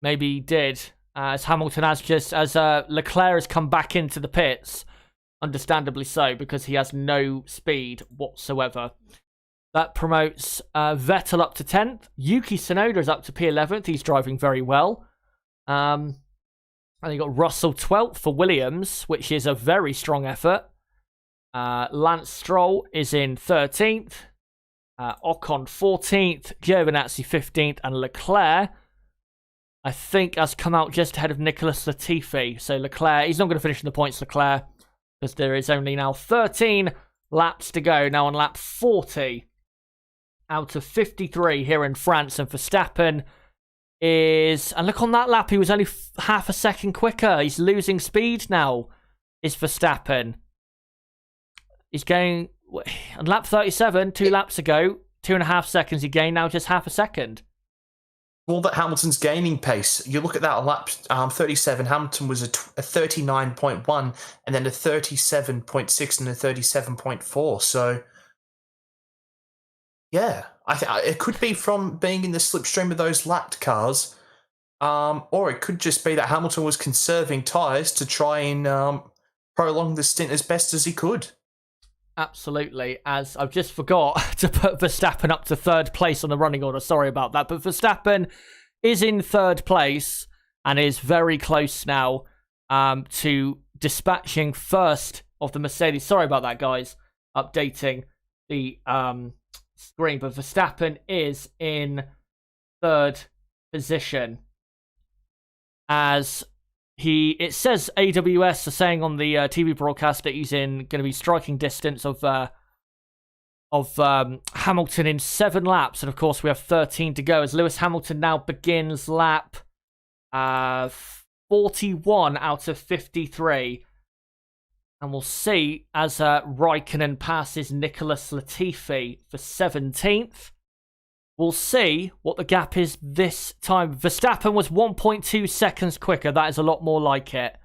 Maybe he did, as Hamilton has Leclerc has come back into the pits, understandably so, because he has no speed whatsoever. That promotes Vettel up to 10th. Yuki Tsunoda is up to P11th. He's driving very well. And you got Russell 12th for Williams, which is a very strong effort. Lance Stroll is in 13th. Ocon 14th. Giovinazzi 15th. And Leclerc, I think, has come out just ahead of Nicholas Latifi. So Leclerc, he's not going to finish in the points, Leclerc, because there is only now 13 laps to go. Now on lap 40 out of 53 here in France. And Verstappen is... And look on that lap, he was only half a second quicker. He's losing speed now, is Verstappen. He's going on lap 37, 2 laps ago, 2.5 seconds he gained, now just half a second. Well, that Hamilton's gaining pace. You look at that on lap 37, Hamilton was a 39.1, and then a 37.6 and a 37.4. So, yeah, I think it could be from being in the slipstream of those lapped cars, or it could just be that Hamilton was conserving tyres to try and prolong the stint as best as he could. Absolutely, as I've just forgot to put Verstappen up to 3rd place on the running order. Sorry about that. But Verstappen is in 3rd place and is very close now to dispatching first of the Mercedes. Sorry about that, guys. Updating the screen. But Verstappen is in 3rd position as it says AWS are saying on the TV broadcast that he's going to be striking distance of Hamilton in 7 laps, and of course we have 13 to go as Lewis Hamilton now begins lap 41 out of 53. And we'll see as Raikkonen passes Nicholas Latifi for 17th. We'll see what the gap is this time. Verstappen was 1.2 seconds quicker. That is a lot more like it.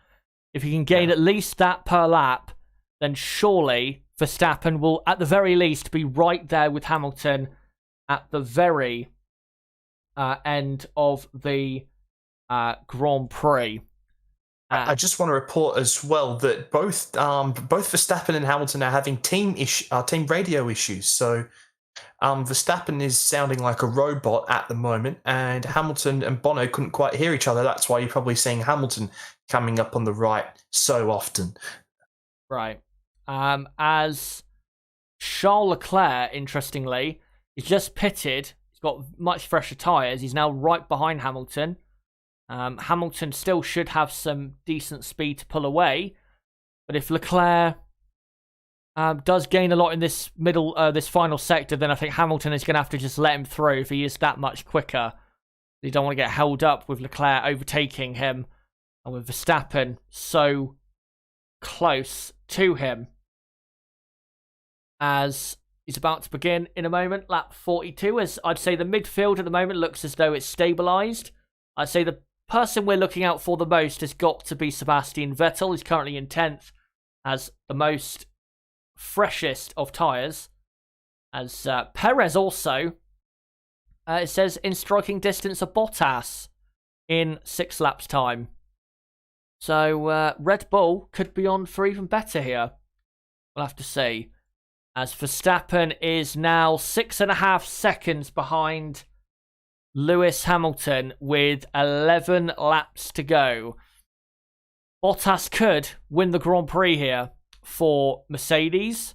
If he can gain at least that per lap, then surely Verstappen will, at the very least, be right there with Hamilton at the very end of the Grand Prix. I just want to report as well that both Verstappen and Hamilton are having team radio issues. So Verstappen is sounding like a robot at the moment, and Hamilton and Bono couldn't quite hear each other. That's why you're probably seeing Hamilton coming up on the right so often. Right. As Charles Leclerc, interestingly, is just pitted. He's got much fresher tyres. He's now right behind Hamilton. Hamilton still should have some decent speed to pull away, but if Leclerc does gain a lot in this this final sector, then I think Hamilton is going to have to just let him through if he is that much quicker. You don't want to get held up with Leclerc overtaking him and with Verstappen so close to him as he's about to begin in a moment. Lap 42, as I'd say the midfield at the moment looks as though it's stabilised. I'd say the person we're looking out for the most has got to be Sebastian Vettel. He's currently in 10th as the most freshest of tyres. As Perez also, it says, in striking distance of Bottas in 6 laps' time. So Red Bull could be on for even better here. We'll have to see. As Verstappen is now 6.5 seconds behind Lewis Hamilton with 11 laps to go. Bottas could win the Grand Prix here for Mercedes.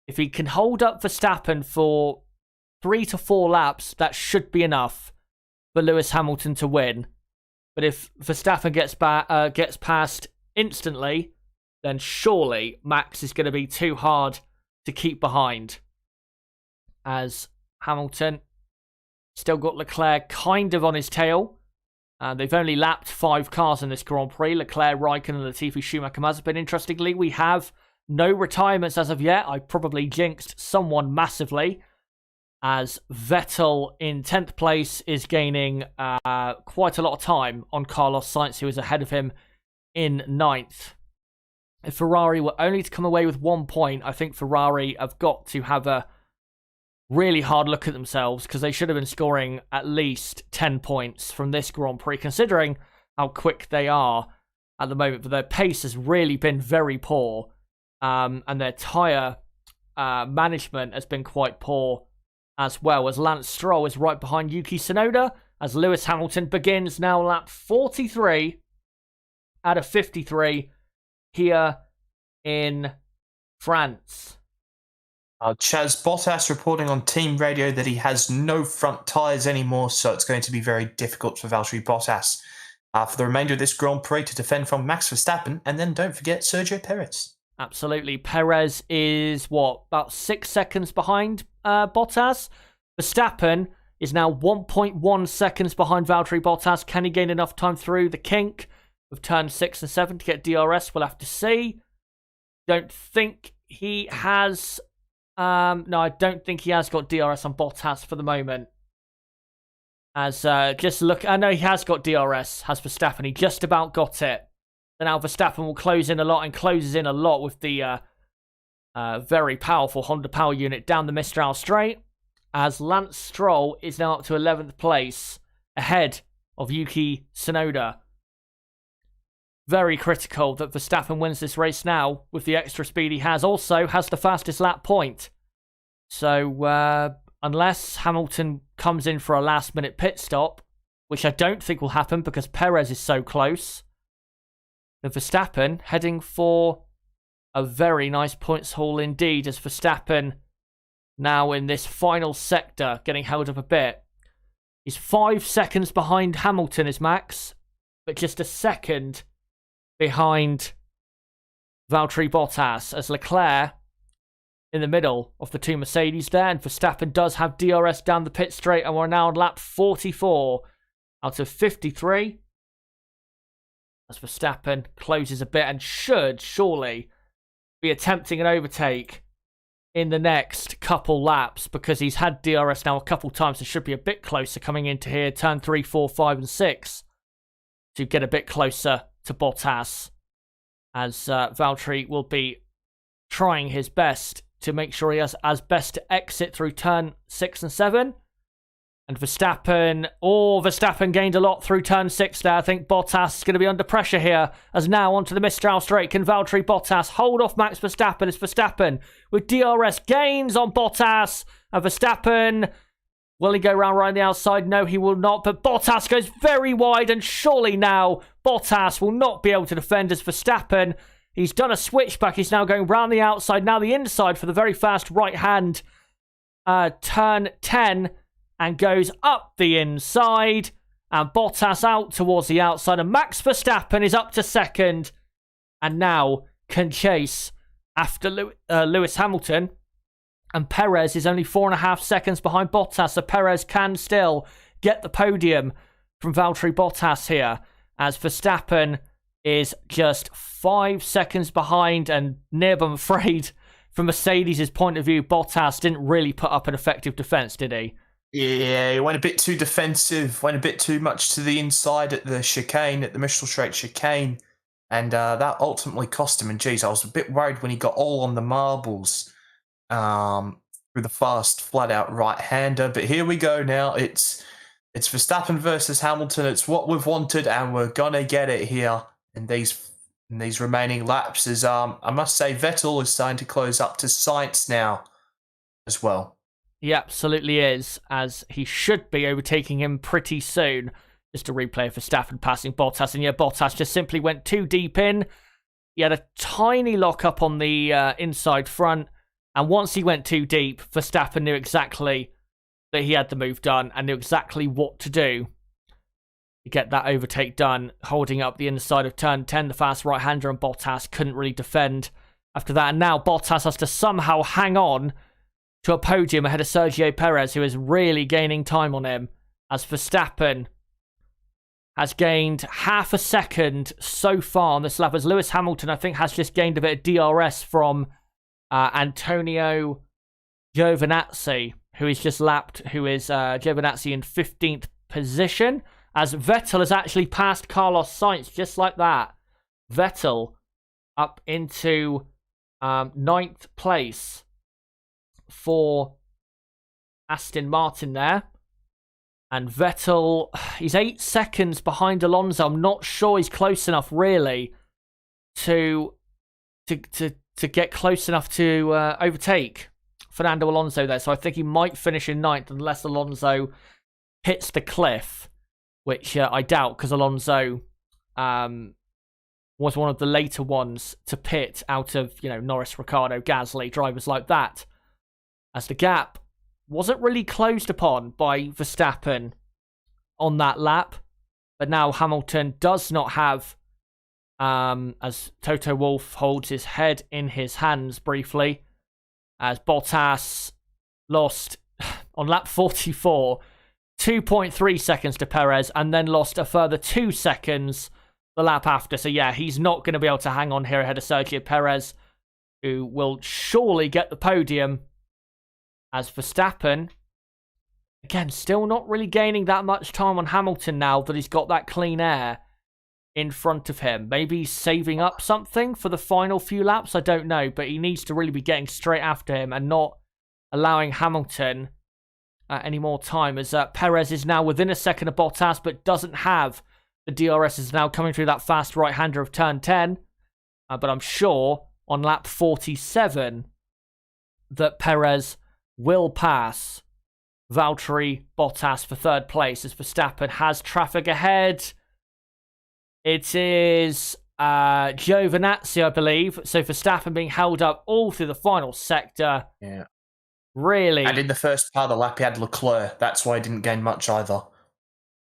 If he can hold up Verstappen for 3 to 4 laps, that should be enough for Lewis Hamilton to win. But if Verstappen gets past instantly, then surely Max is going to be too hard to keep behind. As Hamilton still got Leclerc kind of on his tail. They've only lapped 5 cars in this Grand Prix. Leclerc, Raikkonen, Latifi, Schumacher, Mazepin. Interestingly, we have no retirements as of yet. I probably jinxed someone massively. As Vettel in 10th place is gaining quite a lot of time on Carlos Sainz, who is ahead of him in 9th. If Ferrari were only to come away with 1 point, I think Ferrari have got to have a really hard look at themselves, because they should have been scoring at least 10 points from this Grand Prix, considering how quick they are at the moment. But their pace has really been very poor, and their tyre management has been quite poor as well, as Lance Stroll is right behind Yuki Tsunoda, as Lewis Hamilton begins now lap 43 out of 53 here in France. Chaz Bottas reporting on team radio that he has no front tyres anymore, so it's going to be very difficult for Valtteri Bottas for the remainder of this Grand Prix to defend from Max Verstappen, and then don't forget Sergio Perez. Absolutely. Perez is, about 6 seconds behind Bottas. Verstappen is now 1.1 seconds behind Valtteri Bottas. Can he gain enough time through the kink of turn 6 and 7 to get DRS? We'll have to see. Don't think he has... no, I don't think he has got DRS on Bottas for the moment. As, just look... I know he has got DRS, has Verstappen. He just about got it. And now Verstappen will close in a lot, and closes in a lot with the very powerful Honda Power Unit down the Mistral Straight. As Lance Stroll is now up to 11th place, ahead of Yuki Tsunoda. Very critical that Verstappen wins this race now with the extra speed he has. Also has the fastest lap point. So unless Hamilton comes in for a last minute pit stop, which I don't think will happen because Perez is so close, the Verstappen heading for a very nice points haul indeed, as Verstappen now in this final sector getting held up a bit. He's 5 seconds behind Hamilton is Max, but just a second behind Valtteri Bottas, as Leclerc in the middle of the two Mercedes there, and Verstappen does have DRS down the pit straight, and we're now on lap 44 out of 53. As Verstappen closes a bit and should surely be attempting an overtake in the next couple laps, because he's had DRS now a couple times, so should be a bit closer coming into here, turn 3, 4, 5, and 6, to get a bit closer to Bottas, as Valtteri will be trying his best to make sure he has as best to exit through turn 6 and 7. And Verstappen gained a lot through turn 6 there. I think Bottas is going to be under pressure here, as now onto the Mistral straight. Can Valtteri Bottas hold off Max Verstappen? It's Verstappen with DRS gains on Bottas. And Verstappen, will he go round right on the outside? No, he will not. But Bottas goes very wide, and surely now Bottas will not be able to defend as Verstappen. He's done a switchback. He's now going round the outside, now the inside for the very fast right-hand turn 10. And goes up the inside. And Bottas out towards the outside. And Max Verstappen is up to second. And now can chase after Lewis Hamilton. And Perez is only 4.5 seconds behind Bottas. So Perez can still get the podium from Valtteri Bottas here, as Verstappen is just 5 seconds behind. And Nib, I'm afraid, from Mercedes' point of view, Bottas didn't really put up an effective defence, did he? Yeah, he went a bit too defensive, went a bit too much to the inside at the chicane, at the Mistral Straight chicane, and that ultimately cost him. And geez, I was a bit worried when he got all on the marbles through the fast, flat-out right-hander. But here we go now. It's Verstappen versus Hamilton. It's what we've wanted, and we're gonna get it here in these remaining laps. As I must say, Vettel is starting to close up to Sainz now as well. He absolutely is, as he should be overtaking him pretty soon. Just a replay of Verstappen passing Bottas, and yeah, Bottas just simply went too deep in. He had a tiny lock up on the inside front, and once he went too deep, Verstappen knew exactly that he had the move done and knew exactly what to do to get that overtake done, holding up the inside of turn 10, the fast right-hander, and Bottas couldn't really defend after that. And now Bottas has to somehow hang on to a podium ahead of Sergio Perez, who is really gaining time on him, as Verstappen has gained half a second so far on this lap, as Lewis Hamilton, I think, has just gained a bit of DRS from Antonio Giovinazzi, who is Giovinazzi in 15th position, as Vettel has actually passed Carlos Sainz, just like that. Vettel up into 9th place for Aston Martin there. And Vettel, he's 8 seconds behind Alonso. I'm not sure he's close enough, really, to get close enough to overtake Fernando Alonso there. So I think he might finish in 9th unless Alonso hits the cliff, which I doubt, because Alonso was one of the later ones to pit out of, Norris, Ricciardo, Gasly, drivers like that, as the gap wasn't really closed upon by Verstappen on that lap. But now Hamilton does not have, as Toto Wolff holds his head in his hands briefly, as Bottas lost on lap 44, 2.3 seconds to Perez, and then lost a further 2 seconds the lap after. So yeah, he's not going to be able to hang on here ahead of Sergio Perez, who will surely get the podium, as Verstappen, again, still not really gaining that much time on Hamilton now that he's got that clean air in front of him. Maybe he's saving up something for the final few laps, I don't know, but he needs to really be getting straight after him and not allowing Hamilton any more time, as Perez is now within a second of Bottas, but doesn't have the DRS, is now coming through that fast right-hander of turn 10. But I'm sure on lap 47 that Perez will pass Valtteri Bottas for third place, as Verstappen has traffic ahead. It is Giovinazzi, I believe. So Verstappen being held up all through the final sector. Yeah. Really? And in the first part of the lap, he had Leclerc. That's why he didn't gain much either.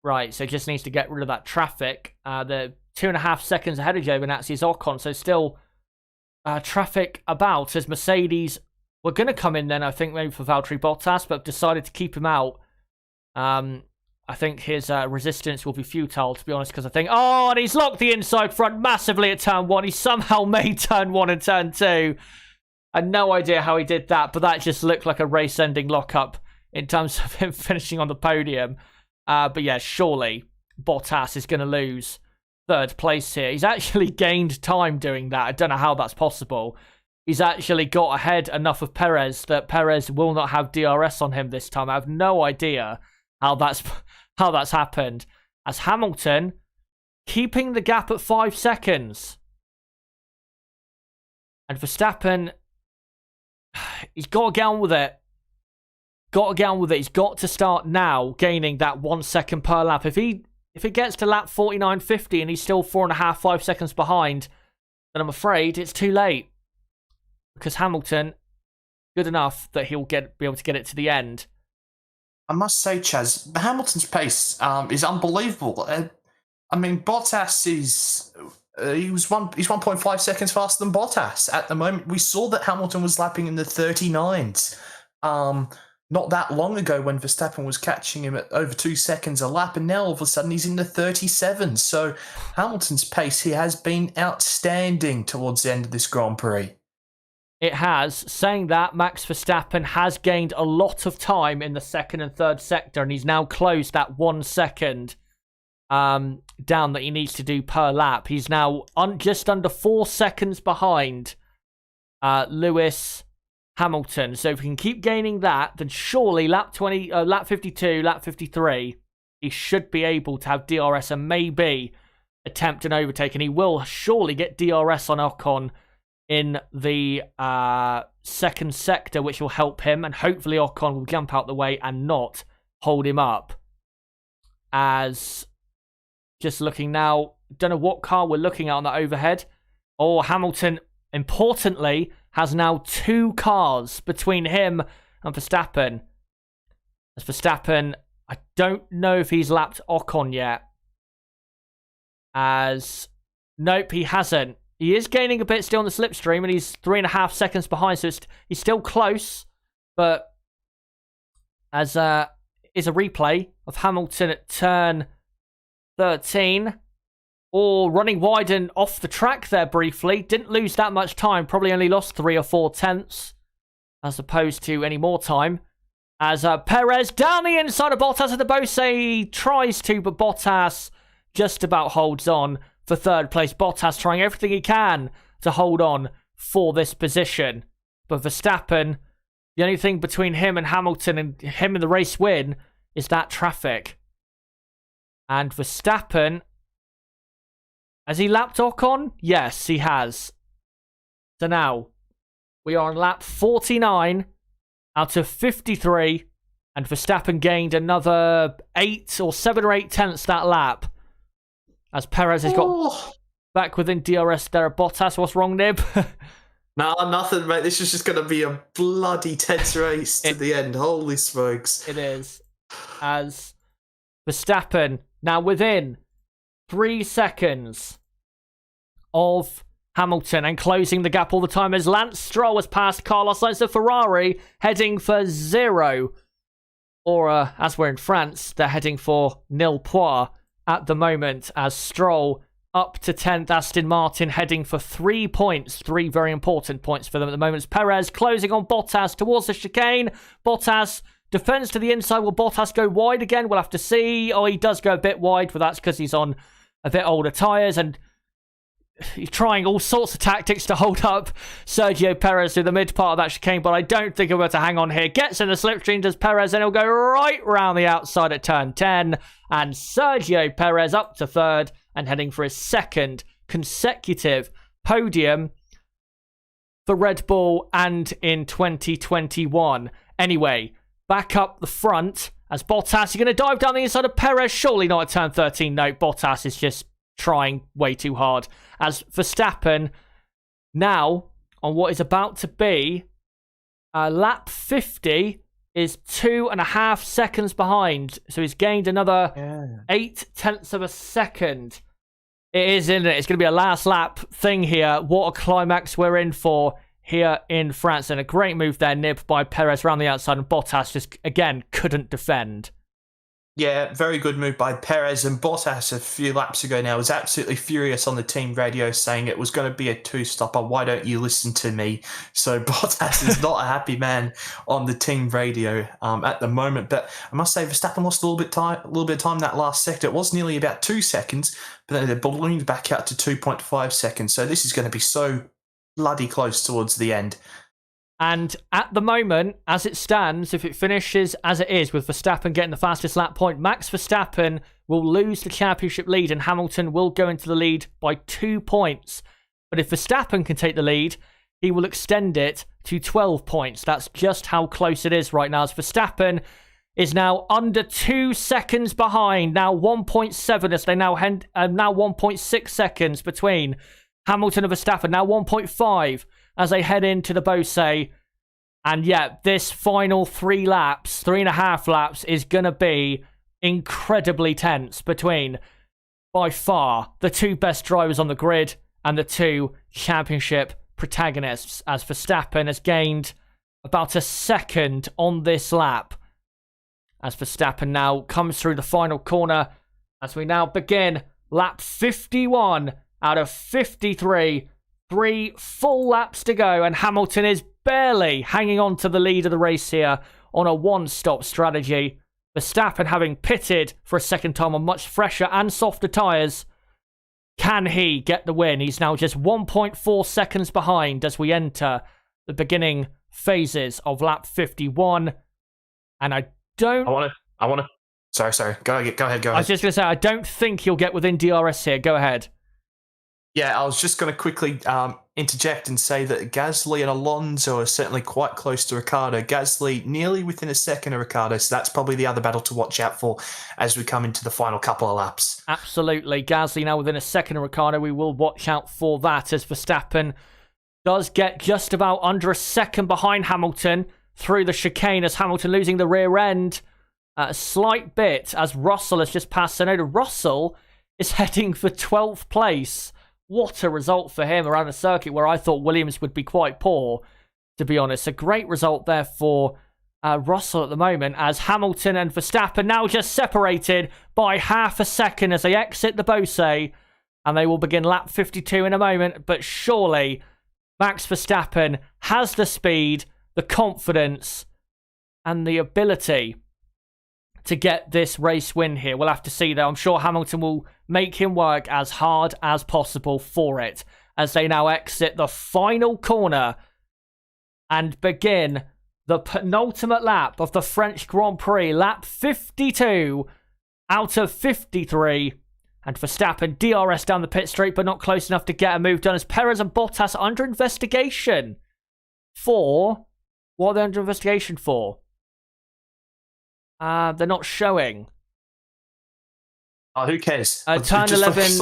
Right, so just needs to get rid of that traffic. The 2.5 seconds ahead of Giovinazzi is Ocon, so still traffic about as Mercedes were going to come in then, I think, maybe for Valtteri Bottas, but decided to keep him out. I think his resistance will be futile, to be honest, because I think, and he's locked the inside front massively at turn 1. He somehow made turn 1 and turn 2. I had no idea how he did that, but that just looked like a race-ending lockup in terms of him finishing on the podium. But yeah, surely Bottas is going to lose third place here. He's actually gained time doing that. I don't know how that's possible. He's actually got ahead enough of Perez that Perez will not have DRS on him this time. I have no idea how that's happened. As Hamilton keeping the gap at 5 seconds. And Verstappen, he's got to get on with it. He's got to start now gaining that 1 second per lap. If it gets to lap 49.50 and he's still 4.5, 5 seconds behind, then I'm afraid it's too late. Because Hamilton, good enough that he'll be able to get it to the end. I must say, Chaz, Hamilton's pace is unbelievable. I mean, Bottas is he's 1.5 seconds faster than Bottas at the moment. We saw that Hamilton was lapping in the 39s. Not that long ago when Verstappen was catching him at over 2 seconds a lap, and now all of a sudden he's in the 37s. So Hamilton's pace, he has been outstanding towards the end of this Grand Prix. It has. Saying that, Max Verstappen has gained a lot of time in the second and third sector, and he's now closed that 1 second down that he needs to do per lap. He's now just under 4 seconds behind Lewis Hamilton. So if he can keep gaining that, then surely lap 52, lap 53, he should be able to have DRS and maybe attempt an overtake. And he will surely get DRS on Ocon in the second sector, which will help him. And hopefully Ocon will jump out the way and not hold him up. As just looking now, don't know what car we're looking at on that overhead. Hamilton, importantly, has now 2 cars between him and Verstappen. As Verstappen, I don't know if he's lapped Ocon yet. Nope, he hasn't. He is gaining a bit still on the slipstream, and he's 3.5 seconds behind, so he's still close. But as is a replay of Hamilton at turn 13. Running wide and off the track there briefly. Didn't lose that much time. Probably only lost 3 or 4 tenths as opposed to any more time. As Perez down the inside of Bottas at the Beausset tries to, but Bottas just about holds on for third place. Bottas trying everything he can to hold on for this position. But Verstappen, the only thing between him and Hamilton and him in the race win is that traffic. And Verstappen, has he lapped Ocon? Yes, he has. So now, we are on lap 49 out of 53, and Verstappen gained another 7 or 8 tenths that lap. As Perez has got back within DRS there at Bottas. What's wrong, Nib? No, nothing, mate. This is just going to be a bloody tense race to the end. Holy smokes. It is. As Verstappen now within 3 seconds of Hamilton and closing the gap all the time as Lance Stroll has passed Carlos Sainz of Ferrari, heading for 0. Or, as we're in France, they're heading for nil point at the moment, as Stroll up to 10th. Aston Martin heading for 3 points. 3 very important points for them at the moment. It's Perez closing on Bottas towards the chicane. Bottas defends to the inside. Will Bottas go wide again? We'll have to see. He does go a bit wide, but that's because he's on a bit older tyres, and he's trying all sorts of tactics to hold up Sergio Perez through the mid part of that chicane, but I don't think he'll be able to hang on here. Gets in the slipstream, does Perez, and he'll go right round the outside at turn 10. And Sergio Perez up to 3rd and heading for his 2nd consecutive podium for Red Bull and in 2021. Anyway, back up the front as Bottas, you're going to dive down the inside of Perez. Surely not at turn 13. No, Bottas is just trying way too hard. As Verstappen now on what is about to be lap 50 is 2.5 seconds behind. So he's gained another 8 tenths of a second It is, isn't it? It's going to be a last lap thing here. What a climax we're in for here in France. And a great move there, Nib, by Perez around the outside. And Bottas just, again, couldn't defend. Yeah, very good move by Perez. And Bottas a few laps ago now was absolutely furious on the team radio saying it was going to be a two-stopper. Why don't you listen to me? So Bottas is not a happy man on the team radio at the moment. But I must say, Verstappen lost a little bit of time that last sector. It was nearly about 2 seconds, but then it ballooned back out to 2.5 seconds. So this is going to be so bloody close towards the end. And at the moment, as it stands, if it finishes as it is with Verstappen getting the fastest lap point, Max Verstappen will lose the championship lead and Hamilton will go into the lead by 2 points. But if Verstappen can take the lead, he will extend it to 12 points. That's just how close it is right now, as Verstappen is now under 2 seconds behind. Now 1.7 as they now 1.6 seconds between Hamilton and Verstappen. Now 1.5 as they head into the Beausset. And yeah, this final 3.5 laps is going to be incredibly tense between, by far, the two best drivers on the grid and the two championship protagonists, as Verstappen has gained about a second on this lap. As Verstappen now comes through the final corner, as we now begin lap 51 out of 53. 3 full laps to go, and Hamilton is barely hanging on to the lead of the race here on a one-stop strategy. Verstappen, having pitted for a second time on much fresher and softer tyres, can he get the win? He's now just 1.4 seconds behind as we enter the beginning phases of lap 51. And I want to. Sorry. Go ahead. I was just going to say, I don't think he'll get within DRS here. Go ahead. Yeah, I was just going to quickly interject and say that Gasly and Alonso are certainly quite close to Ricciardo. Gasly nearly within a second of Ricciardo, so that's probably the other battle to watch out for as we come into the final couple of laps. Absolutely. Gasly now within a second of Ricciardo. We will watch out for that as Verstappen does get just about under a second behind Hamilton through the chicane, as Hamilton losing the rear end a slight bit as Russell has just passed Tsunoda. Russell is heading for 12th place. What a result for him around a circuit where I thought Williams would be quite poor, to be honest. A great result there for Russell at the moment, as Hamilton and Verstappen now just separated by half a second as they exit the Beausset, and they will begin lap 52 in a moment. But surely Max Verstappen has the speed, the confidence, and the ability to get this race win here. We'll have to see, though. I'm sure Hamilton will make him work as hard as possible for it as they now exit the final corner and begin the penultimate lap of the French Grand Prix, lap 52 out of 53. And Verstappen DRS down the pit straight, but not close enough to get a move done, as Perez and Bottas are under investigation for... What are they under investigation for? They're not showing. Oh, who cares? Turn 11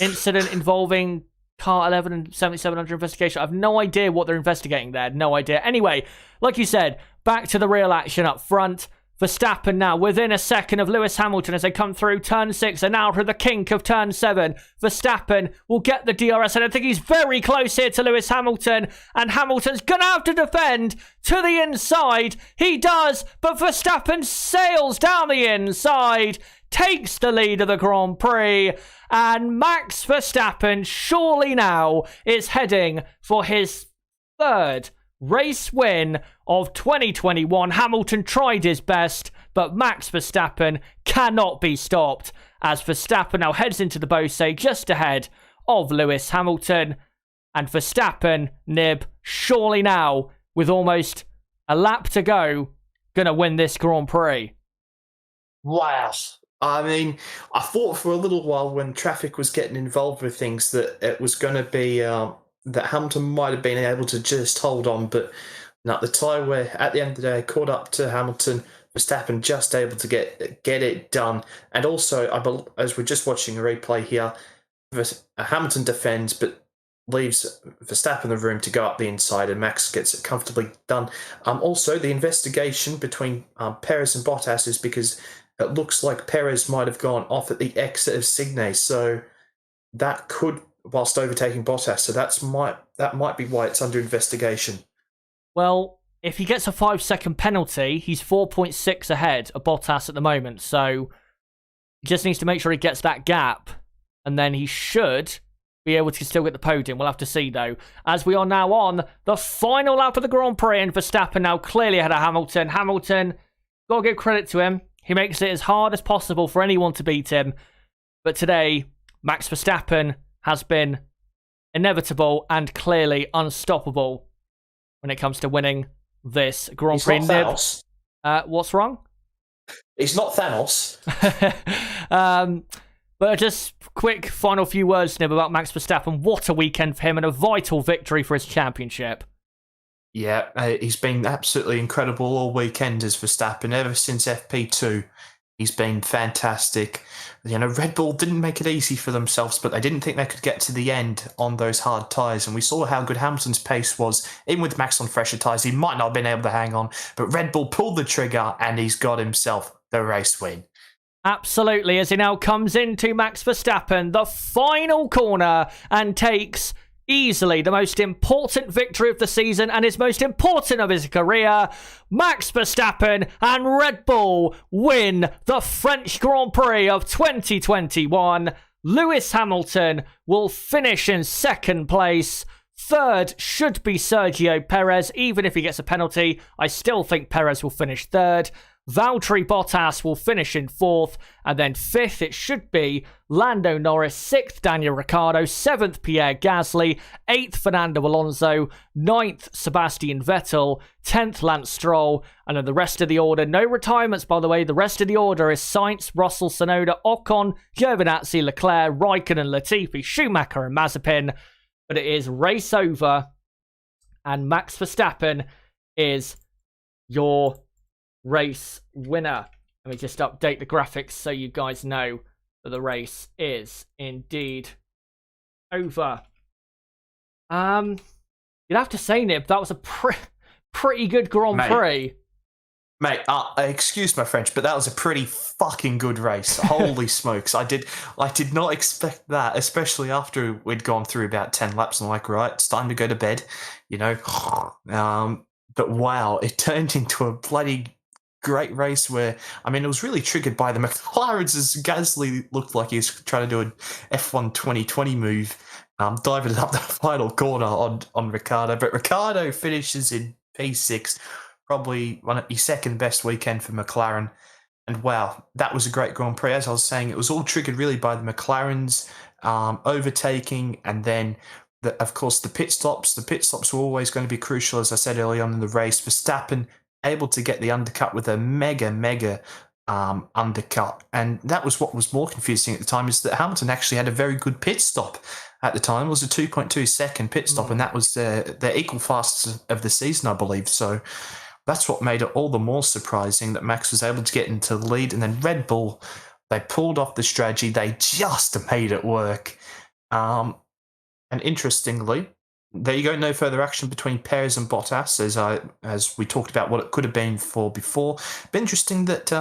incident involving car 11 and 77 under investigation. I have no idea what they're investigating there. No idea. Anyway, like you said, back to the real action up front. Verstappen now within a second of Lewis Hamilton as they come through turn 6 and now through the kink of turn 7. Verstappen will get the DRS, and I think he's very close here to Lewis Hamilton, and Hamilton's going to have to defend to the inside. He does, but Verstappen sails down the inside, takes the lead of the Grand Prix, and Max Verstappen surely now is heading for his third race win of 2021. Hamilton tried his best, but Max Verstappen cannot be stopped as Verstappen now heads into the Beausset just ahead of Lewis Hamilton. And Verstappen, Nib, surely now, with almost a lap to go, going to win this Grand Prix. Wow. I mean, I thought for a little while when traffic was getting involved with things that it was going to be... that Hamilton might have been able to just hold on, but not the tyre where at the end of the day caught up to Hamilton. Verstappen just able to get it done. And also, as we're just watching a replay here, Hamilton defends but leaves Verstappen the room to go up the inside, and Max gets it comfortably done. Also, the investigation between Perez and Bottas is because it looks like Perez might have gone off at the exit of Signe, so that could, whilst overtaking Bottas. So that might be why it's under investigation. Well, if he gets a 5-second penalty, he's 4.6 ahead of Bottas at the moment. So he just needs to make sure he gets that gap, and then he should be able to still get the podium. We'll have to see, though. As we are now on the final lap of the Grand Prix, and Verstappen now clearly ahead of Hamilton. Hamilton, got to give credit to him. He makes it as hard as possible for anyone to beat him. But today, Max Verstappen has been inevitable and clearly unstoppable when it comes to winning this Grand Prix. He's not Thanos. What's wrong? He's not Thanos. But just quick final few words, Nib, about Max Verstappen. What a weekend for him and a vital victory for his championship. Yeah, he's been absolutely incredible all weekend as Verstappen. Ever since FP2, he's been fantastic. You know, Red Bull didn't make it easy for themselves, but they didn't think they could get to the end on those hard tyres. And we saw how good Hamilton's pace was. Even with Max on fresher tyres, he might not have been able to hang on. But Red Bull pulled the trigger and he's got himself the race win. Absolutely, as he now comes into Max Verstappen, the final corner, and takes easily the most important victory of the season and his most important of his career. Max Verstappen and Red Bull win the French Grand Prix of 2021. Lewis Hamilton will finish in second place. Third should be Sergio Perez. Even if he gets a penalty, I still think Perez will finish third. Valtteri Bottas will finish in fourth, and then fifth it should be Lando Norris, sixth Daniel Ricciardo, seventh Pierre Gasly, eighth Fernando Alonso, ninth Sebastian Vettel, 10th Lance Stroll, and then the rest of the order, no retirements by the way, the rest of the order is Sainz, Russell, Tsunoda, Ocon, Giovinazzi, Leclerc, Raikkonen, Latifi, Schumacher and Mazepin. But it is race over, and Max Verstappen is your race winner. Let me just update the graphics so you guys know that the race is indeed over. You'd have to say, Nib, that was a pretty good Grand Prix. Mate, excuse my French, but that was a pretty fucking good race. Holy smokes. I did not expect that, especially after we'd gone through about 10 laps. I'm like, right, it's time to go to bed, you know. But wow, it turned into a bloody great race where, I mean, it was really triggered by the McLarens as Gasly looked like he was trying to do an F1 2020 move, diving it up the final corner on Ricciardo. But Ricciardo finishes in P6, probably his second best weekend for McLaren. And wow, that was a great Grand Prix. As I was saying, it was all triggered really by the McLarens overtaking, and then of course the pit stops. The pit stops were always going to be crucial, as I said early on in the race. Verstappen able to get the undercut with a mega undercut, and that was what was more confusing at the time, is that Hamilton actually had a very good pit stop at the time. It was a 2.2 second pit stop, and that was their equal fastest of the season, I believe. So that's what made it all the more surprising that Max was able to get into the lead. And then Red Bull, they pulled off the strategy. They just made it work. And interestingly, there you go, no further action between Perez and Bottas, as we talked about what it could have been for before. But interesting that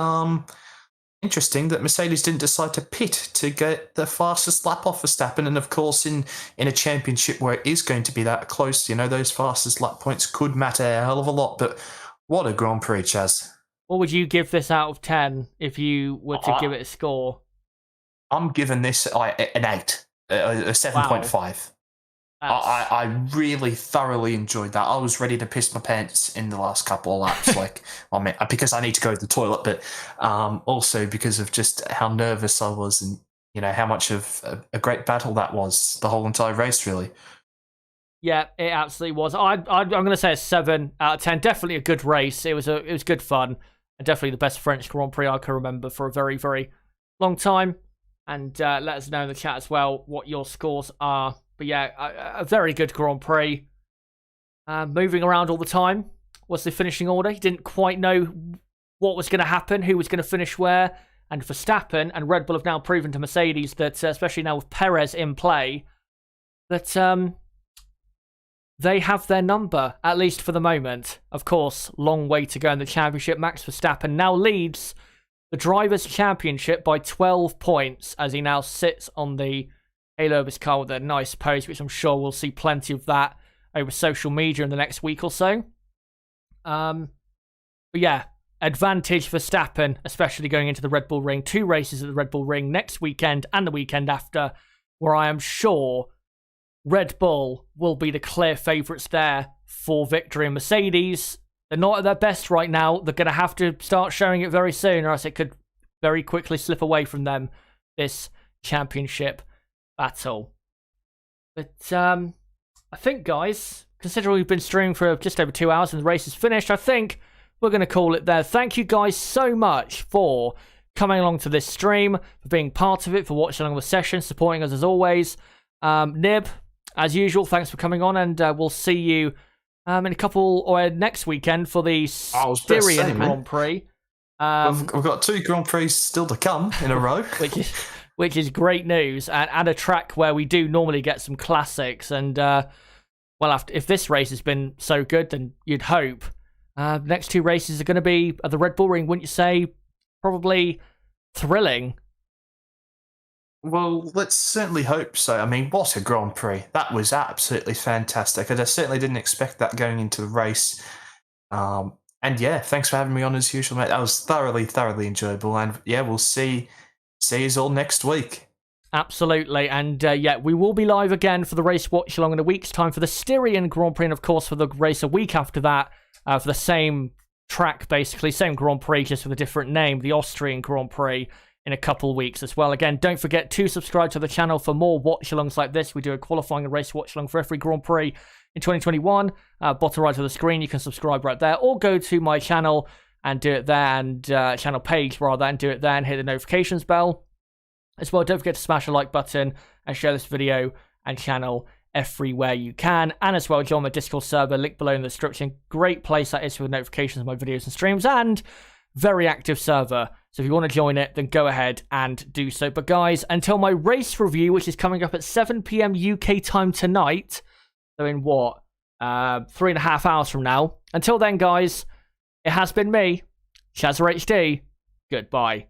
Mercedes didn't decide to pit to get the fastest lap off Verstappen. And of course, in a championship where it is going to be that close, you know, those fastest lap points could matter a hell of a lot. But what a Grand Prix, Chaz. What would you give this out of 10 if you were to give it a score? I'm giving this an 8, a 7.5. Wow. I really thoroughly enjoyed that. I was ready to piss my pants in the last couple of laps, because I need to go to the toilet, but also because of just how nervous I was, and you know how much of a great battle that was, the whole entire race, really. Yeah, it absolutely was. I'm going to say a 7 out of 10. Definitely a good race. It was good fun, and definitely the best French Grand Prix I can remember for a very, very long time. And let us know in the chat as well what your scores are. But yeah, a very good Grand Prix. Moving around all the time. What's the finishing order? He didn't quite know what was going to happen, who was going to finish where. And Verstappen and Red Bull have now proven to Mercedes that, especially now with Perez in play, that they have their number, at least for the moment. Of course, long way to go in the championship. Max Verstappen now leads the Drivers' Championship by 12 points as he now sits on the halo of his car with a nice pose, which I'm sure we'll see plenty of that over social media in the next week or so. But yeah, advantage for Verstappen, especially going into the Red Bull Ring. 2 races at the Red Bull Ring next weekend and the weekend after, where I am sure Red Bull will be the clear favourites there for victory. And Mercedes, they're not at their best right now. They're going to have to start showing it very soon, or else it could very quickly slip away from them, this championship battle. But I think, guys, considering we've been streaming for just over 2 hours and the race is finished, I think we're going to call it there. Thank you guys so much for coming along to this stream, for being part of it, for watching along the session, supporting us as always. Nib, as usual, thanks for coming on, and we'll see you in a couple, or next weekend for the Styrian Grand Prix. We've got 2 Grand Prix still to come in a row. which is great news, and a track where we do normally get some classics. And, well, if this race has been so good, then you'd hope the next 2 races are going to be at the Red Bull Ring, wouldn't you say? Probably thrilling. Well, let's certainly hope so. I mean, what a Grand Prix. That was absolutely fantastic. I certainly didn't expect that going into the race. And yeah, thanks for having me on as usual, mate. That was thoroughly enjoyable. And yeah, we'll see you all next week. Absolutely. And yeah, we will be live again for the race watch along in a week's time for the Styrian Grand Prix, and of course for the race a week after that for the same track, basically, same Grand Prix, just with a different name, the Austrian Grand Prix, in a couple of weeks as well. Again, don't forget to subscribe to the channel for more watch-alongs like this. We do a qualifying and race watch-along for every Grand Prix in 2021. Bottom right of the screen, you can subscribe right there, or go to my channel and do it there, and channel page rather, and do it there, and hit the notifications bell. As well, don't forget to smash the like button and share this video and channel everywhere you can. And as well, join my Discord server, link below in the description. Great place that is for notifications of my videos and streams, and very active server. So if you want to join it, then go ahead and do so. But guys, until my race review, which is coming up at 7 PM UK time tonight, so in what, 3.5 hours from now. Until then, guys, it has been me, Shazza HD. Goodbye.